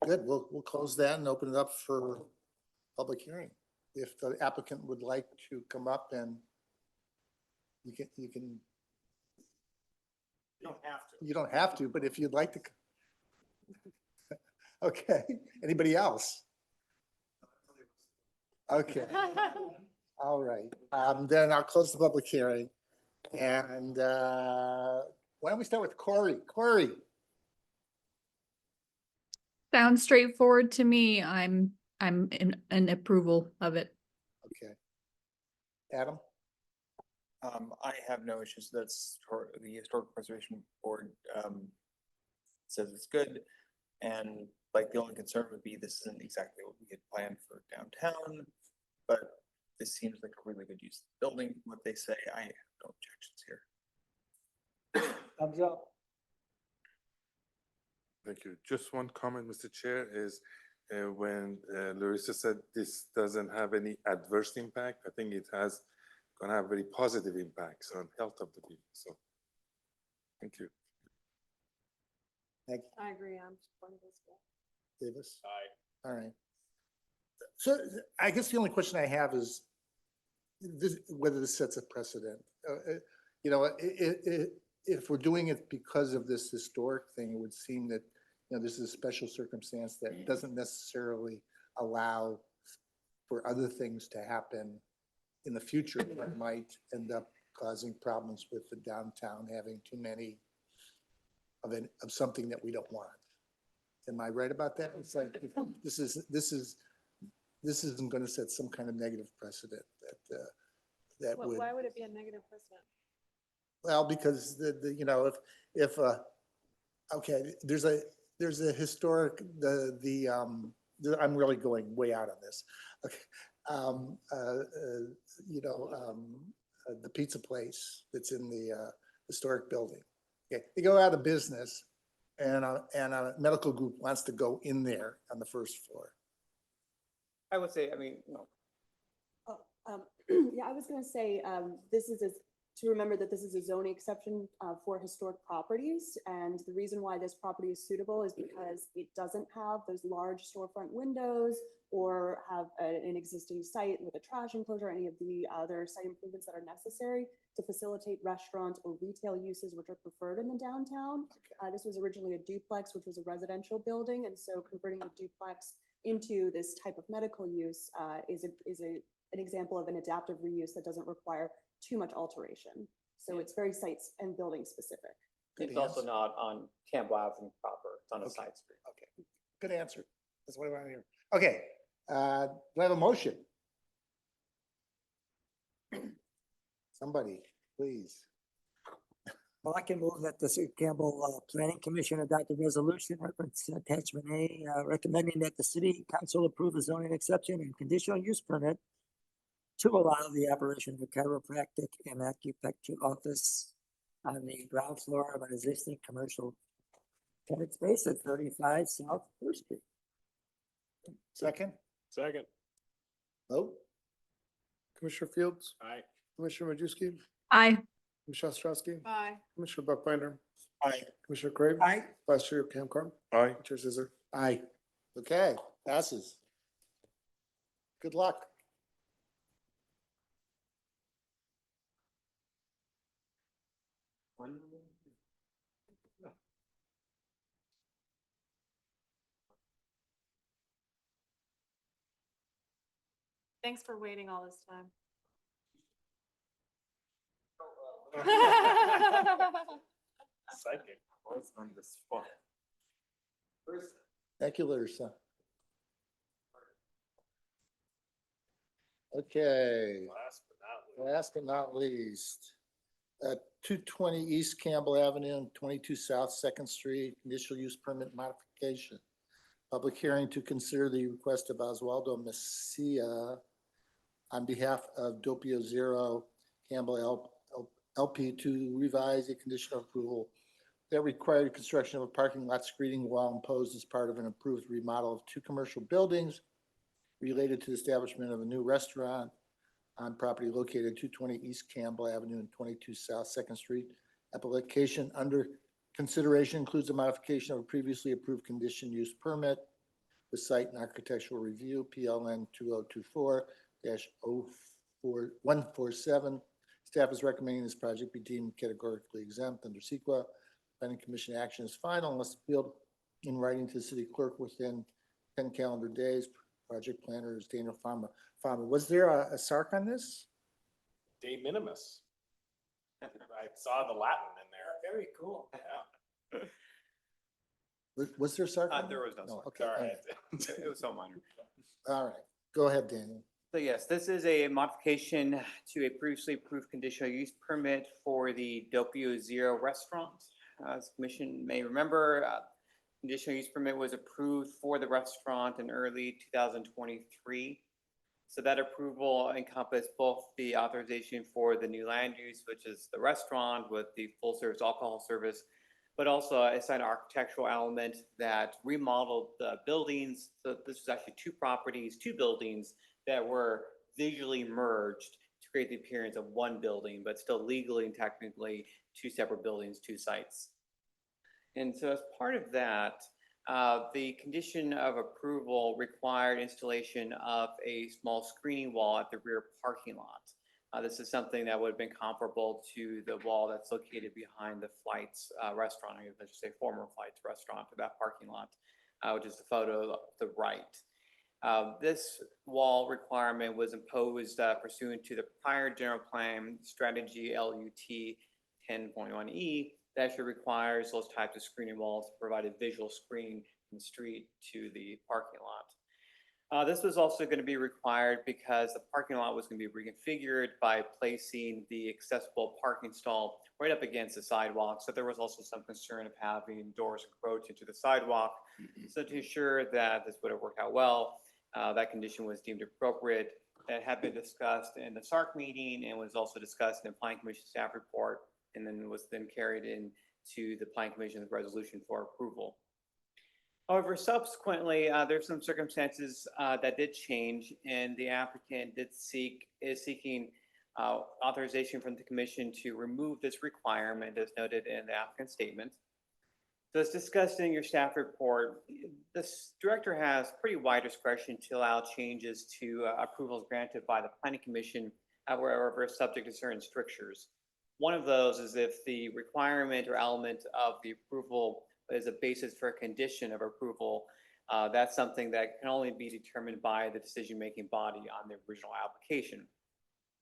Good, we'll close that and open it up for public hearing. If the applicant would like to come up and you can. You don't have to. You don't have to, but if you'd like to. Okay, anybody else? Okay, all right, then I'll close the public hearing. And why don't we start with Corey? Corey? Sounds straightforward to me. I'm in approval of it. Okay. Adam? I have no issues. That's the Historic Preservation Board says it's good. And like the only concern would be this isn't exactly what we had planned for downtown, but this seems like a really good use of the building. What they say, I have no objections here. Thumbs up. Thank you. Just one comment, Mr. Chair, is when Larissa said this doesn't have any adverse impact, I think it has gonna have very positive impacts on health of the people, so. Thank you. Thank I agree, I'm supportive as well. you, Davis. Aye. All right. So I guess the only question I have is this, whether this sets a precedent. You know, if we're doing it because of this historic thing, it would seem that, you know, this is a special circumstance that doesn't necessarily allow for other things to happen in the future that might end up causing problems with the downtown having too many of something that we don't want. Am I right about that? It's like, this isn't gonna set some kind of negative precedent that would. Why would it be a negative precedent? Well, because you know, if okay, there's a historic, I'm really going way out on this. Okay. You know, the pizza place that's in the historic building. Okay, they go out of business and a medical group wants to go in there on the first floor. I would say, I mean, no. Yeah, I was gonna say, to remember that this is a zoning exception for historic properties. And the reason why this property is suitable is because it doesn't have those large storefront windows or have an existing site with a trash enclosure, any of the other site improvements that are necessary to facilitate restaurant or retail uses which are preferred in the downtown. This was originally a duplex, which was a residential building. And so converting a duplex into this type of medical use is an example of an adaptive reuse that doesn't require too much alteration. So it's very sites and building specific. It's also not on Campbell Avenue proper, it's on a side street. Okay, good answer. That's what I want to hear. Okay, do I have a motion? Somebody, please. Well, I can move that the City Campbell Planning Commission adopt a resolution, reference attachment A, recommending that the city council approve a zoning exception and conditional use permit to allow the operation of a chiropractic and acupuncture office on the ground floor of an existing commercial tenant space at 35 South First Street. Second? Second. Vote? Commissioner Fields, Aye. Commissioner Majewski, Aye. Commissioner Ostrowski, Aye. Commissioner Buckbinder, Aye. Commissioner Craven. Aye. Vice Chair Camcar, Aye. Chair Scissor. Aye. Okay, passes. Good luck. Thanks for waiting all this time. Psychic was on the spot. Thank you, Larissa. Okay, last but not least, 220 East Campbell Avenue and 22 South Second Street, conditional use permit modification. Public hearing to consider the request of Oswaldo Messia on behalf of Doppio Zero Campbell LP to revise a condition of approval that required construction of a parking lot screening wall imposed as part of an approved remodel of two commercial buildings related to the establishment of a new restaurant on property located at 220 East Campbell Avenue and 22 South Second Street. Application under consideration includes a modification of a previously approved condition use permit with site and architectural review, PLN 2024-04147. Staff is recommending this project be deemed categorically exempt under CEQA. Planning Commission action is final unless appealed in writing to the city clerk within 10 calendar days. Project planner is Daniel Farmer. Was there a SARC on this? De minimis. I saw the Latin in there. Very cool. Yeah. Was there SARC? on There it? was no SARC. Okay, all right. It was so minor. All right, go ahead, Daniel. So yes, this is a modification to a previously approved conditional use permit for the Doppio Zero restaurant. As the commission may remember, conditional use permit was approved for the restaurant in early 2023. So that approval encompassed both the authorization for the new land use, which is the restaurant with the full service alcohol service, but also it's an architectural element that remodeled the buildings. So this was actually two properties, two buildings that were visually merged to create the appearance of one building, but still legally and technically two separate buildings, two sites. And so as part of that, the condition of approval required installation of a small screening wall at the rear parking lot. This is something that would have been comparable to the wall that's located behind the Flights restaurant, I should say former Flights restaurant, for that parking lot, which is the photo to the right. This wall requirement was imposed pursuant to the prior general plan strategy LUT 10.1E that actually requires those types of screening walls to provide a visual screen from the street to the parking lot. This was also going to be required because the parking lot was going to be reconfigured by placing the accessible parking stall right up against the sidewalk. So there was also some concern of having doors encroach into the sidewalk. So to ensure that this would have worked out well, that condition was deemed appropriate. That had been discussed in the SARC meeting and was also discussed in the Planning Commission staff report, and then was then carried into the Planning Commission's resolution for approval. However, subsequently, there's some circumstances that did change, and the applicant is seeking authorization from the commission to remove this requirement as noted in the applicant statement. So as discussed in your staff report, this director has pretty wide discretion to allow changes to approvals granted by the Planning Commission, however, subject to certain strictures. One of those is if the requirement or element of the approval is a basis for a condition of approval, that's something that can only be determined by the decision-making body on the original application.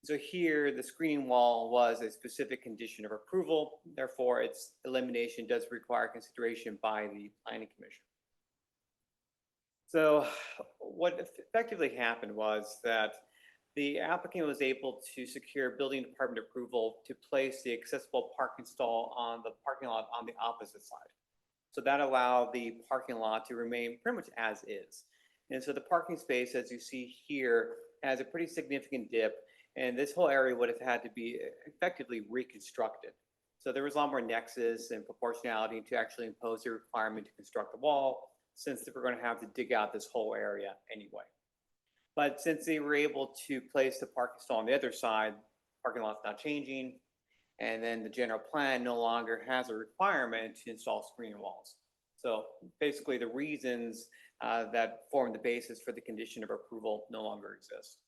So here, the screening wall was a specific condition of approval. Therefore, its elimination does require consideration by the Planning Commission. So what effectively happened was that the applicant was able to secure building department approval to place the accessible parking stall on the parking lot on the opposite side. So that allowed the parking lot to remain pretty much as is. And so the parking space, as you see here, has a pretty significant dip, and this whole area would have had to be effectively reconstructed. So there was a lot more nexus and proportionality to actually impose the requirement to construct the wall, since they were going to have to dig out this whole area anyway. But since they were able to place the parking stall on the other side, parking lot's not changing, and then the general plan no longer has a requirement to install screening walls. So basically the reasons that form the basis for the condition of approval no longer exist.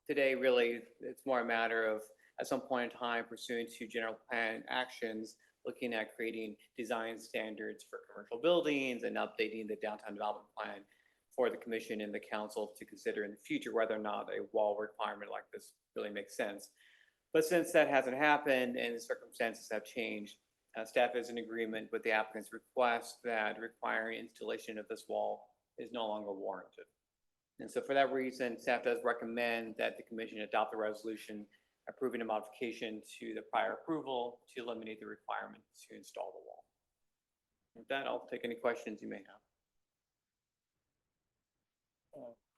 Today, really, it's more a matter of, at some point in time, pursuant to general plan actions, looking at creating design standards for commercial buildings and updating the downtown development plan for the commission and the council to consider in the future whether or not a wall requirement like this really makes sense. But since that hasn't happened and the circumstances have changed, staff is in agreement with the applicant's request that requiring installation of this wall is no longer warranted. And so for that reason, staff does recommend that the commission adopt the resolution approving a modification to the prior approval to eliminate the requirement to install the wall. With that, I'll take any questions you may have.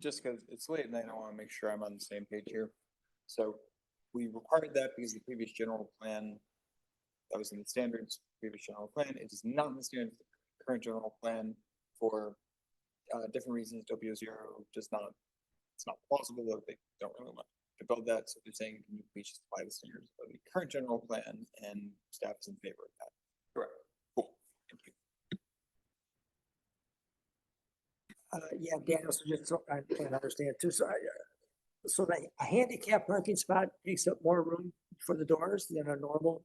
Just because it's late at night, I want to make sure I'm on the same page here. So we required that because the previous general plan, that was in the standards, previous general plan, it is not in the standards, the current general plan for different reasons. W0 does not, it's not plausible, that they don't really want to build that. So they're saying, can you please just apply the standards of the current general plan, and staff is in favor of that. Correct. Cool. Thank you. Yeah, Daniel, so just so I can understand too, so so a handicap parking spot takes up more room for the doors than a normal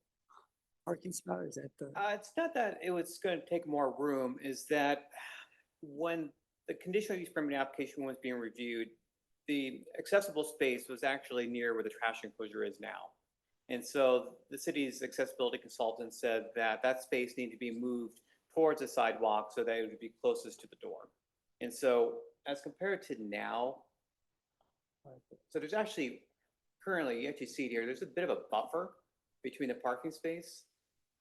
parking spot, is that the? It's not that it was going to take more room, is that when the conditional use permit application was being reviewed, the accessible space was actually near where the trash enclosure is now. And so the city's accessibility consultant said that that space needed to be moved towards the sidewalk so that it would be closest to the door. And so as compared to now, so there's actually currently, you actually see it here, there's a bit of a buffer between the parking space,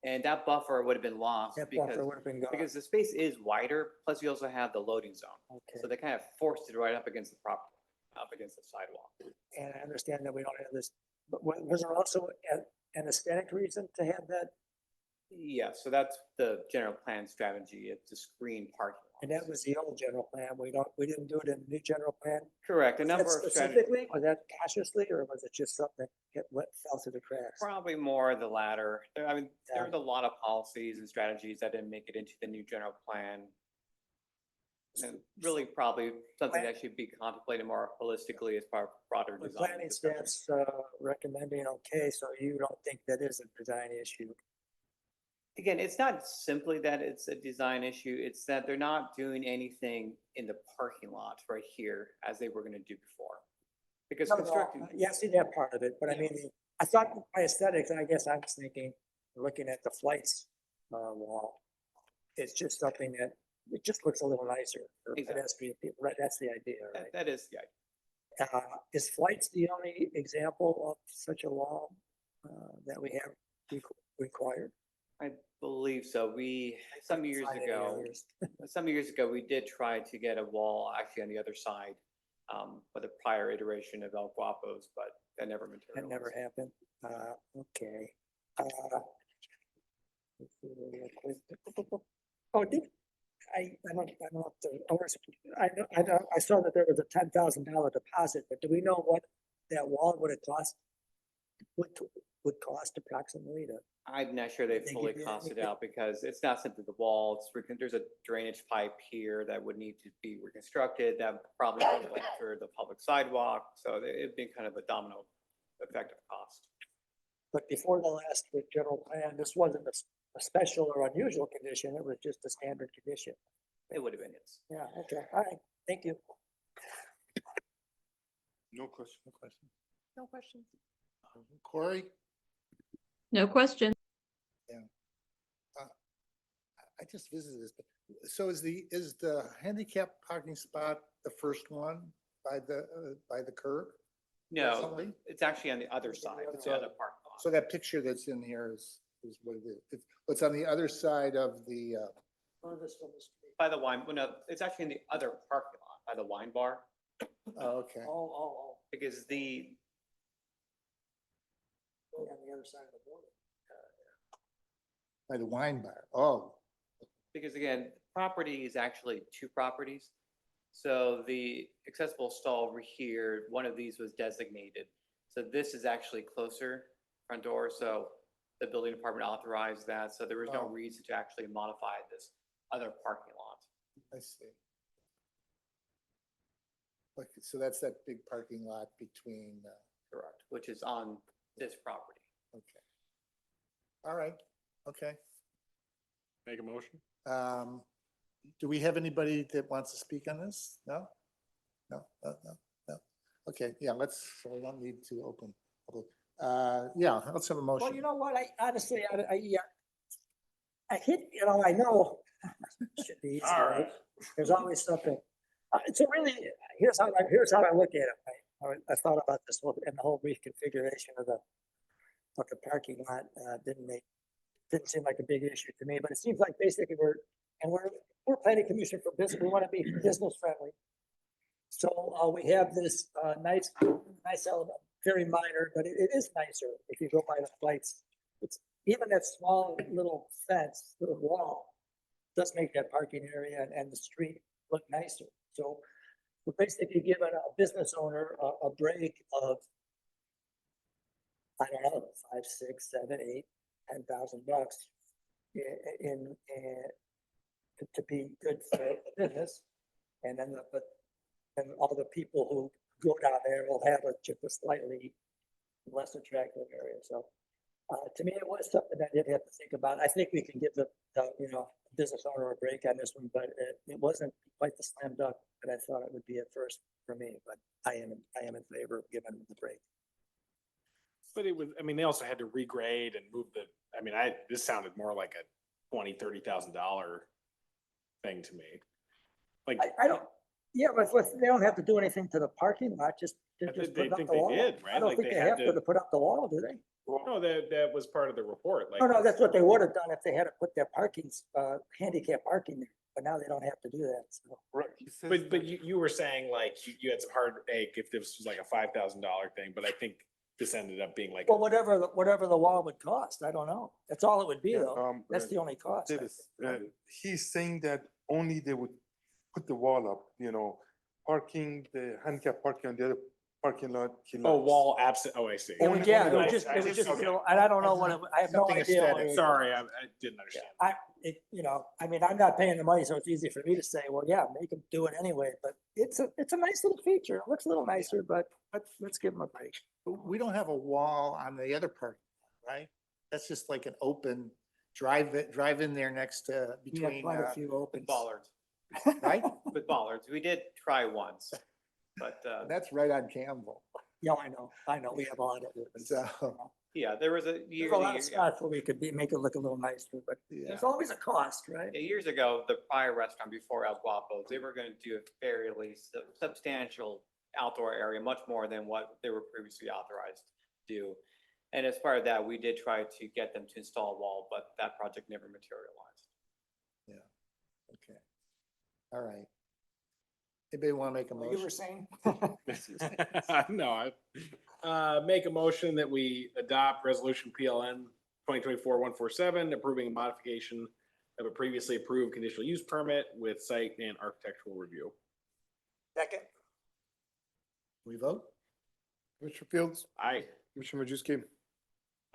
and that buffer would have been lost That because, buffer would have been gone. because the space is wider, plus you also have the loading zone. Okay. So they kind of forced it right up against the property, up against the sidewalk. And I understand that we don't have this, but was there also an aesthetic reason to have that Yeah, so that's the general plan strategy. It's to screen parking And lots. that was the old general plan. We didn't do it in the new general plan. Correct, a Was that number of strategies. specifically, was that consciously, or was it just something that fell through the cracks? Probably more the latter. I mean, Yeah. there's a lot of policies and strategies that didn't make it into the new general plan. And really probably something that should be contemplated more holistically as part of broader The design. planning discussion. staff's recommending okay, so you don't think that is a design issue? Again, it's not simply that it's a design issue, it's that they're not doing anything in the parking lot right here as they were gonna do before. Because No, no, constructing. yeah, I see that part of it, but I mean, I thought by aesthetics, I guess I was thinking, looking at the flights wall, it's just something that, it just looks a little nicer for Exactly. pedestrian people, right? That's the idea, right? That is, yeah, Is flights the only example of such a wall that we have required? I believe so. Some years find any ago, others. some years ago, we did try to get a wall actually on the other side. With a prior iteration of El Guapos, but that never That materialized. never happened. Okay. Oh, I don't know if the owners, I saw that there was a $10,000 deposit, but do we know what that wall would have cost? Would cost approximately to? I'm not sure they They fully give you costed anything? out because it's not simply the wall. There's a drainage pipe here that would need to be reconstructed. That probably would enter the public sidewalk. So it'd be kind of a domino effect of cost. But before the last general plan, this wasn't a special or unusual condition, it was just a standard condition. It would have been, yes. Yeah, okay, all right, thank you. No question, no question. No questions. Corey? No question. I just visited this, but so is the handicap parking spot the first one by the curb? No, Presently? it's actually on the other side. It's the other parking lot. So that picture that's in here is what it is. It's on the other side of the, Furthest from the street. By the wine, well, no, it's actually in the other parking lot by the wine bar. okay. Oh, Because on the other side of the border. By the wine bar. Oh, Because again, property is actually two properties. So the accessible stall over here, one of these was designated. So this is actually closer front door, so the building department authorized that, so there was no Oh. reason to actually modify this other parking lot. I see. Okay, so that's that big parking lot between, Correct, which is on this property. okay. All right, okay. Make a motion? Do we have anybody that wants to speak on this? No? No. Okay, yeah, so we don't need to open. Yeah, let's have a Well, motion. you know what, I honestly, I hit, I know, should be easy, right? There's always something. So really, here's how I look at it. I thought about this and the whole reconfiguration of the parking lot, didn't seem like a big issue to me, but it seems like basically we're planning commission for business, we want to be business friendly. So we have this nice element, very minor, but it is nicer if you go by the flights. It's even that small little fence, little wall, does make that parking area and the street look nicer. So we're basically giving a business owner a break of, I don't know, 5, 6, 7, 8, $10,000 to be good for business. And then, and all the people who go down there will have just a slightly less attractive area. So to me, it was something I did have to think about. I think we can give the business owner a break on this one, but it wasn't quite the slam dunk that I thought it would be at first for me, but I am in favor of giving them the break. But it was, I mean, they also had to regrade and move this sounded more like a $20,000-$30,000 thing to me. Like, I don't, yeah, but they don't have to do anything to the parking lot, just I put think up they the wall. did, right? I don't Like, think they they had have to to- put up the wall, do they? no, that was part of the report. Like, Oh, no, that's what they would have done if they had to put their handicap parking there, but now they don't have to do that, so. But you were saying like you had some heartache if this was like a $5,000 thing, but I think this ended up being like. Well, whatever the wall would cost, I don't know. That's all it would be Yeah, though. That's the only cost. Davis, he's saying that only they would put the wall up, parking, the handicap parking on the other parking lot. Oh, wall absent, oh, I see. It would, yeah, it would I- just, I it would just, okay. and I don't know what, I have no Something idea. what aesthetic. it would Sorry, cost. I didn't understand. I mean, I'm not paying the money, so it's easy for me to say, well, yeah, make them do it anyway, but it's a nice little feature. It looks a little nicer, but let's give them a break. We don't have a wall on the other part, right? That's just like an open drive in there next to We have between, quite a few opens. Bollards, right? with bollards. We did try once, but, That's right on Campbell. Yeah, I know, we have all of it. So, yeah, there was a There's year, a lot of spots where we could make it look a little nicer, but yeah. there's always a cost, right? years ago, the prior restaurant before El Guapo's, they were gonna do a fairly substantial outdoor area, much more than what they were previously authorized to do. And as part of that, we did try to get them to install a wall, but that project never materialized. Okay. All right. Anybody want to make a You were motion? saying? No, make a motion that we adopt resolution PLN 2024-147, approving a modification of a previously approved conditional use permit with site and architectural review. Second. We vote? Commissioner Fields, Aye. Commissioner Majewski,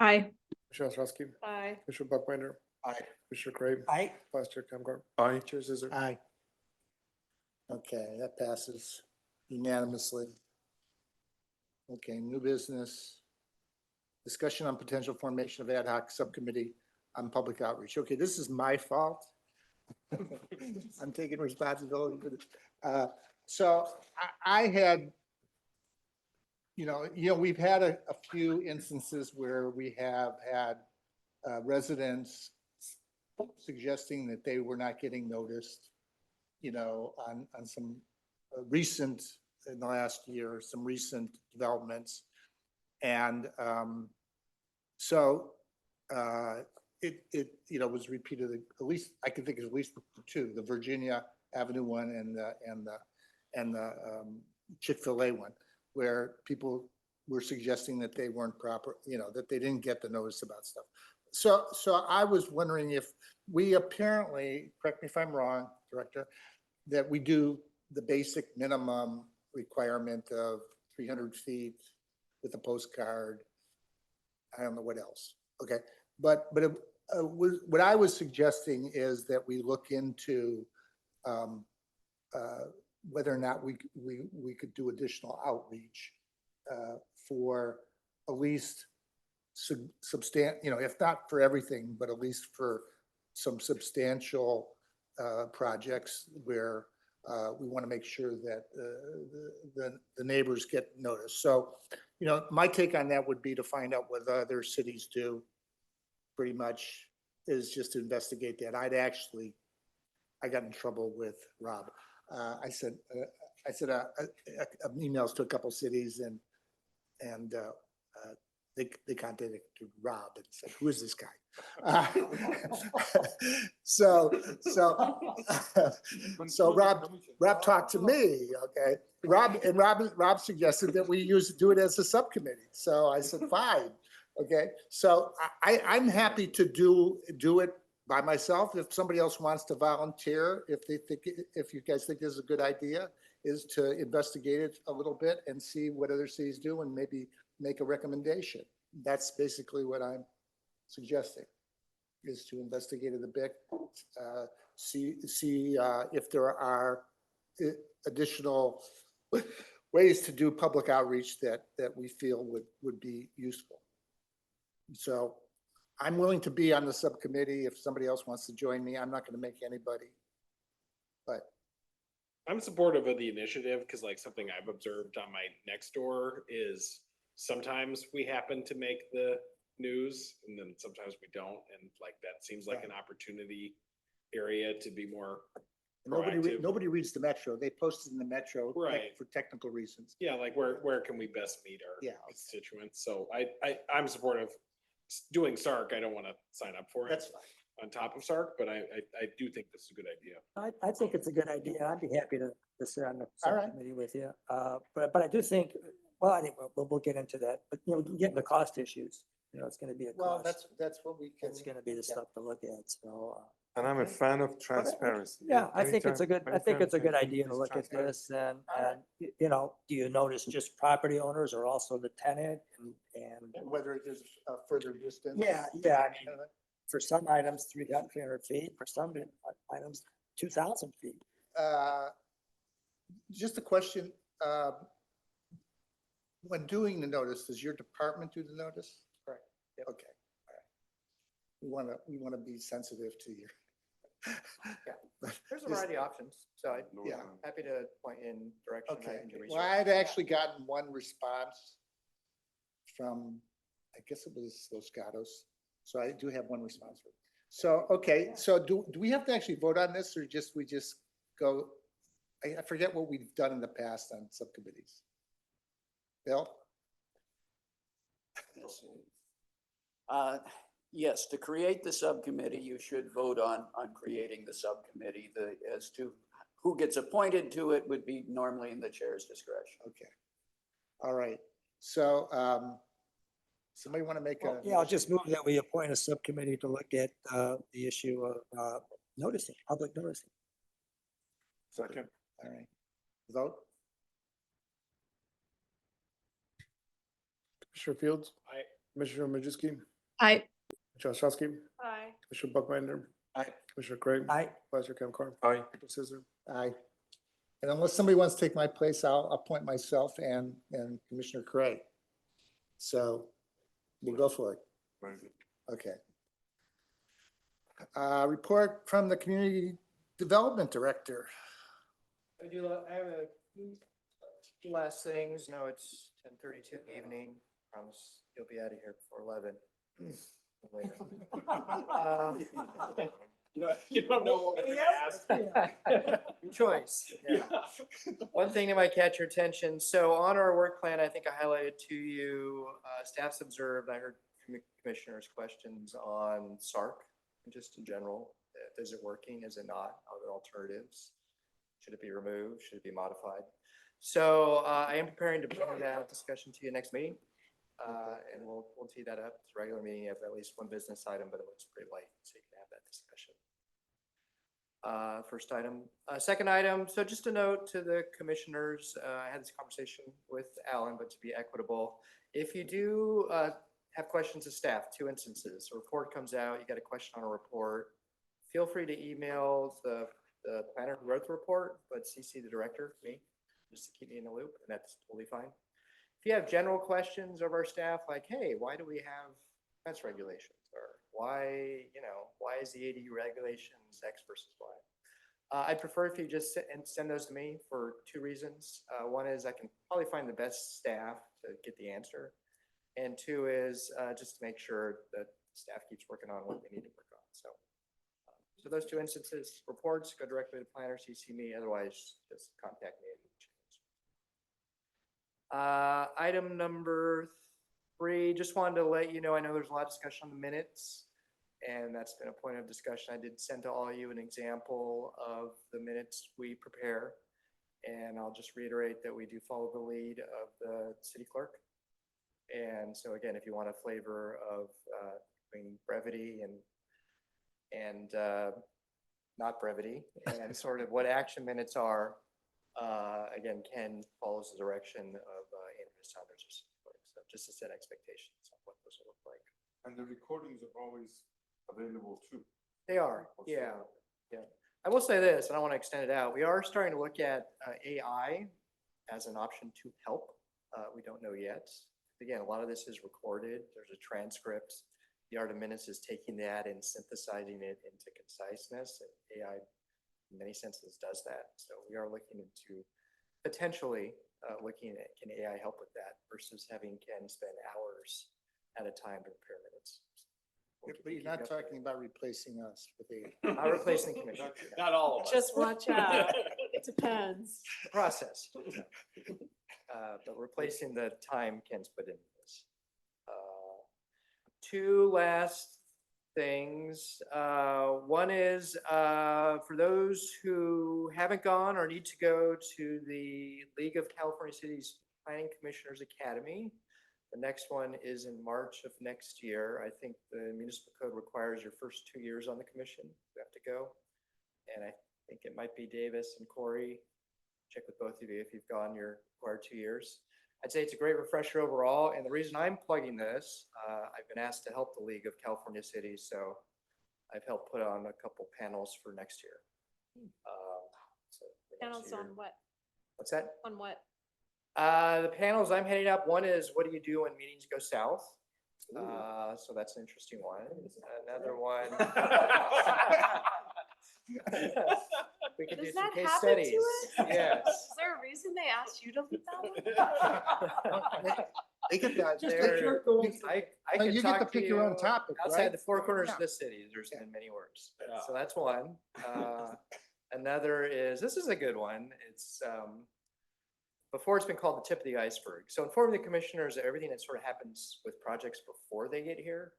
Aye. Commissioner Ostrowski, Aye. Commissioner Buckbinder. Aye. Commissioner Craig, Aye. Vice Chair Camcar. Aye. Chair Zizzer. Aye. Okay, that passes unanimously. Okay, new business. Discussion on potential formation of ad hoc subcommittee on public outreach. Okay, this is my fault. I'm taking responsibility for this. So I had, we've had a few instances where we have had residents suggesting that they were not getting noticed, on some recent, in the last year, some recent developments. And so it was repeated, at least, I can think of at least two, the Virginia Avenue one and the Chick-fil-A one, where people were suggesting that they weren't proper, that they didn't get the notice about stuff. So I was wondering if we apparently, correct me if I'm wrong, Director, that we do the basic minimum requirement of 300 feet with a postcard. I don't know what else. Okay, but what I was suggesting is that we look into whether or not we could do additional outreach for at least if not for everything, but at least for some substantial projects where we want to make sure that the neighbors get noticed. So, my take on that would be to find out what other cities do, pretty much, is just to investigate that. I got in trouble with Rob. I sent emails to a couple cities and they contacted Rob and said, "Who is this guy?" So Rob talked to me, okay? Rob suggested that we do it as a subcommittee. So I said, fine, okay? So I'm happy to do it by myself. If somebody else wants to volunteer, if you guys think this is a good idea, is to investigate it a little bit and see what other cities do and maybe make a recommendation. That's basically what I'm suggesting, is to investigate it a bit, see if there are additional ways to do public outreach that we feel would be useful. So I'm willing to be on the subcommittee if somebody else wants to join me. I'm not going to make anybody, but I'm supportive of the initiative because like something I've observed on my next door is sometimes we happen to make the news and then sometimes we don't. And like, that seems like an opportunity area to be more proactive. nobody reads the Metro. They posted in the Metro Right. for technical reasons. Yeah, like where can we best meet our constituents? So I'm supportive. Doing SARC, I don't want to sign up for it. That's fine. On top of SARC, but I do think this is a good idea. I think it's a good idea. I'd be happy to sit on the All right. subcommittee with you. But I do think, Well, I think we'll get into that, but you know, getting the cost issues, you know, it's gonna be a Well, cost. that's what we can. It's gonna be the stuff to look at, so. And I'm a fan of transparency. Yeah, I think it's a good, I think it's a good Anytime idea to there's look at transparency. this and, you know, do you notice just property owners or also the tenant and? Whether it is a further distance. Yeah, I mean, for some items, 300 feet, for some items, 2,000 feet. Just a question, when doing the notice, does your department do the notice? Correct. Yep. Okay, all right. We wanna be sensitive to your. There's a variety of options, so I'd, Yeah. happy to point in direction. I Okay, can do well, research. I had actually gotten one response from, I guess it was Los Gatos, so I do have one response. So, okay, so do we have to actually vote on this, or we just go, I forget what we've done in the past on subcommittees. Bill? Yes, to create the subcommittee, you should vote on creating the subcommittee. As to who gets appointed to it would be normally in the chair's discretion. Okay, all right, so, somebody want to make a? Yeah, I'll just move that we appoint a subcommittee to look at, the issue of, noticing, public noticing. Second. All right, vote? Commissioner Fields. Aye. Commissioner Majewski, I, Commissioner Ostrowski, Aye. Commissioner Buckbinder. Aye. Commissioner Craig. Aye. Vice Chair Kevin Carr. Aye. Scissor. Aye. And unless somebody wants to take my place, I'll appoint myself and Commissioner Craig. So we'll go for it. Very good. Okay. Report from the Community Development Director. I have a few last things. No, it's 10:32 in the evening. Promise you'll be out of here before 11. You don't know what to ask. Your choice. Yeah. One thing that might catch your attention. So on our work plan, I think I highlighted to you, staff's observed, I heard commissioners' questions on SARC, just in general. Is it working? Is it not? Are there alternatives? Should it be removed? Should it be modified? So I am preparing to bring that discussion to you next meeting. And we'll tee that up. It's a regular meeting. You have at least one business item, but it looks pretty light, so you can have that discussion. First item. Second item, so just a note to the commissioners, I had this conversation with Alan, but to be equitable, if you do have questions of staff, two instances, a report comes out, you got a question on a report, feel free to email the planner who wrote the report, but CC the director, me, just to keep me in the loop, and that's totally fine. If you have general questions of our staff, like, hey, why do we have fence regulations? Or why, why is the ADU regulations X versus Y? I'd prefer if you just send those to me for two reasons. One is I can probably find the best staff to get the answer. And two is just to make sure that staff keeps working on what they need to work on. So those two instances, reports, go directly to planner, CC me, otherwise just contact me. Item number 3, just wanted to let you know, I know there's a lot of discussion on the minutes, and that's been a point of discussion. I did send to all of you an example of the minutes we prepare, and I'll just reiterate that we do follow the lead of the city clerk. And so again, if you want a flavor of between brevity and not brevity, and sort of what action minutes are, again, Ken follows the direction of Andrew Saunders. So just to set expectations on what those will look like. And the recordings are always available too. They are, yeah. I will say this, and I want to extend it out. We are starting to look at AI as an option to help. We don't know yet. Again, a lot of this is recorded. There's a transcript. The art of minutes is taking that and synthesizing it into conciseness. And AI, in many senses, does that. So we are looking into potentially looking at, can AI help with that versus having Ken spend hours at a time to prepare minutes. But you're not talking about replacing us with a. Not replacing commission. Not all of us. Just watch out. It depends. Process. But replacing the time Ken's put into this. Two last things. One is for those who haven't gone or need to go to the League of California Cities Planning Commissioners Academy. The next one is in March of next year. I think the municipal code requires your first 2 years on the commission. You have to go. And I think it might be Davis and Corey. Check with both of you if you've gone your required 2 years. I'd say it's a great refresher overall. And the reason I'm plugging this, I've been asked to help the League of California Cities. So I've helped put on a couple panels for next year. So for next Panels year. on what? What's that? On what? The panels I'm heading up, one is what do you do when meetings go south? So that's an interesting one. Another one. We could do Does some that case happen to studies. us? Yes. Is there a reason they asked you to lead that one? They get that. There- I Well, could you get to talk pick your own you topic, outside right? the four corners of Yeah. the city. There's been many words. So that's one. Another is, this is a good one. It's, before it's been called the tip of the iceberg. So informing the commissioners of everything that sort of happens with projects before they get here.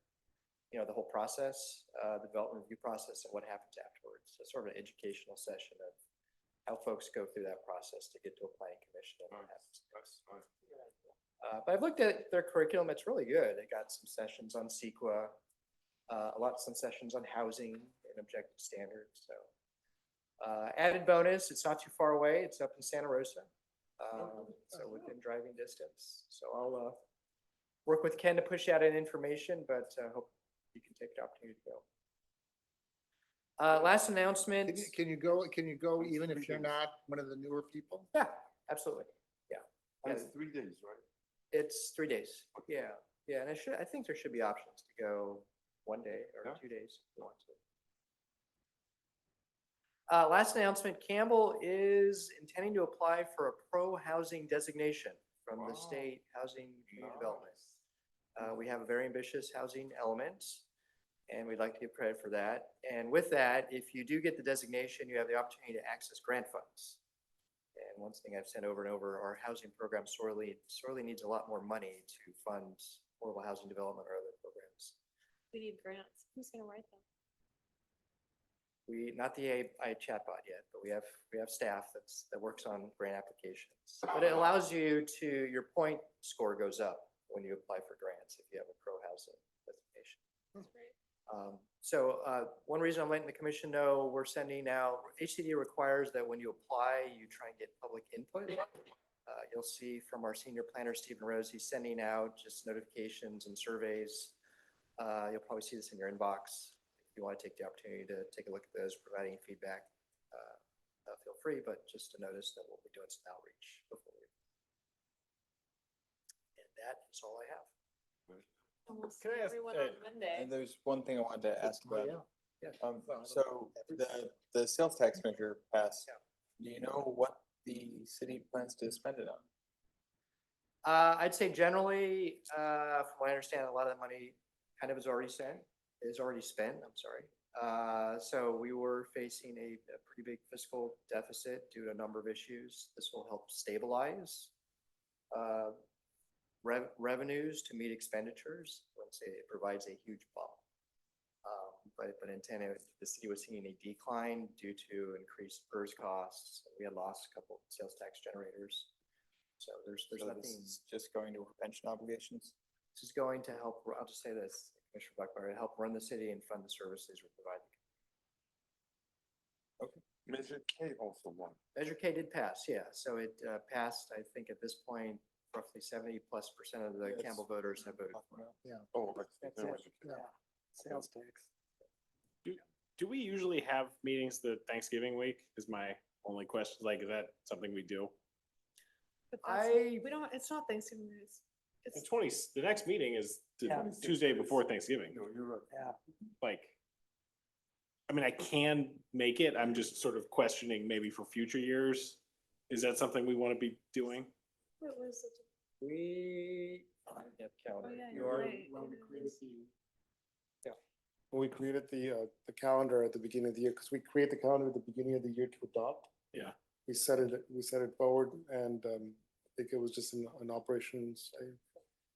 You know, the whole process, the development review process and what happens afterwards. So sort of an educational session of how folks go through that process to get to a planning commission and what happens next. But I've looked at their curriculum. It's really good. They got some sessions on CEQA, some sessions on housing and objective standards. So added bonus, it's not too far away. It's up in Santa Rosa. So within driving distance. So I'll work with Ken to push out an information, but hope you can take the opportunity to go. Last announcement. Can you go even if you're not one of the newer people? Yeah, absolutely. Yeah. That's 3 days, right? It's 3 days. Yeah. Yeah. And I think there should be options to go 1 day or 2 days if you want to. Last announcement, Campbell is intending to apply for a pro-housing designation from the state housing community development. We have a very ambitious housing element and we'd like to give credit for that. And with that, if you do get the designation, you have the opportunity to access grant funds. And one thing I've said over and over, our housing program sorely needs a lot more money to fund affordable housing development or other programs. We need grants. Who's gonna write them? Not the AI chatbot yet, but we have staff that works on grant applications. But it allows you to, your point score goes up when you apply for grants if you have a pro housing designation. That's great. One reason I'm letting the commission know, we're sending out, HCD requires that when you apply, you try and get public input. You'll see from our senior planner, Stephen Rose, he's sending out just notifications and surveys. You'll probably see this in your inbox. If you want to take the opportunity to take a look at those, providing feedback, feel free, but just to notice that we'll be doing some outreach before we. And that is all I have. And we'll see Can I ask- everyone on Monday. And there's one thing I wanted to ask Oh, about. yeah. So the sales tax measure passed. Do you know what the city plans to spend it on? I'd say generally, from what I understand, a lot of the money kind of is already spent, I'm sorry. So we were facing a pretty big fiscal deficit due to a number of issues. This will help stabilize revenues to meet expenditures. I wouldn't say it provides a huge bump. But intended, the city was seeing a decline due to increased PERS costs. We had lost a couple of sales tax generators. So there's So nothing. this is just going to pension obligations? This is going to help, I'll just say this, Commissioner Blackburn, help run the city and fund the services we provide. Measure K also won. Measure K did pass, yeah. So it passed, I think at this point, roughly 70+% of the Yes. Campbell voters have voted for it. Yeah. Oh, that's That's there it. was a- Yeah. Sales tax. Do we usually have meetings the Thanksgiving week is my only question. Like, is that something we do? But that's, we don't, it's not Thanksgiving. The next meeting is the Yeah. Tuesday before Thanksgiving. You're right. Yeah. Like, I mean, I can make it. I'm just sort of questioning maybe for future years. Is that something we want to be doing? We, yep, calendar. yeah, You you're are- right. When we created the calendar at the beginning of the year, because we create the calendar at the beginning of the year to adopt. Yeah. We set it forward and I think it was just an operations.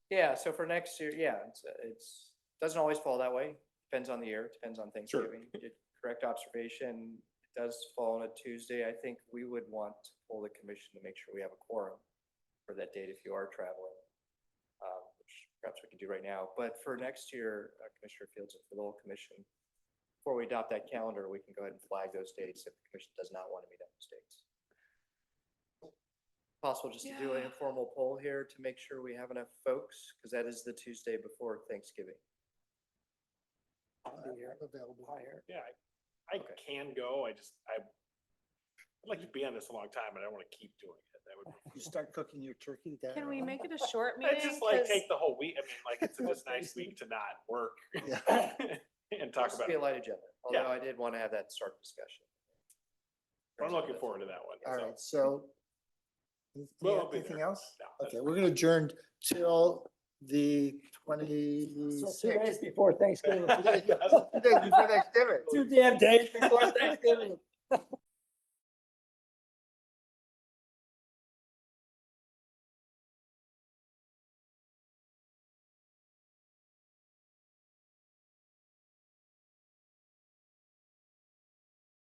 Yeah, so for next year, yeah, it's doesn't always fall that way. Depends on the year, depends on Thanksgiving. Correct observation, it does fall on a Tuesday. I think we would want to pull the commission to make sure we have a quorum. for that date if you are traveling, which perhaps we can do right now. But for next year, Commissioner Fields, and for the whole commission, before we adopt that calendar, we can go ahead and flag those dates if the commission does not want to meet on those dates. Possible just to do an informal poll here to make sure we have enough folks, because that is the Tuesday before Thanksgiving. I'm available. Yeah, I can go. I'd like to be on this a long time, but I don't want to keep doing it. That would. You start cooking your turkey that. Can we make it a short meeting? It's just like 'Cause- take the whole week. I mean, like it's just nice week to not work and talk This about will be a it. light agenda, although I did want to have that start discussion. I'm looking forward to that one. All so. right, so. Well, I'll be Anything there. else? No, Okay, we're gonna adjourn till the So 2 days 26th. before Thanksgiving. 2 days before Thanksgiving. 2 damn days before Thanksgiving.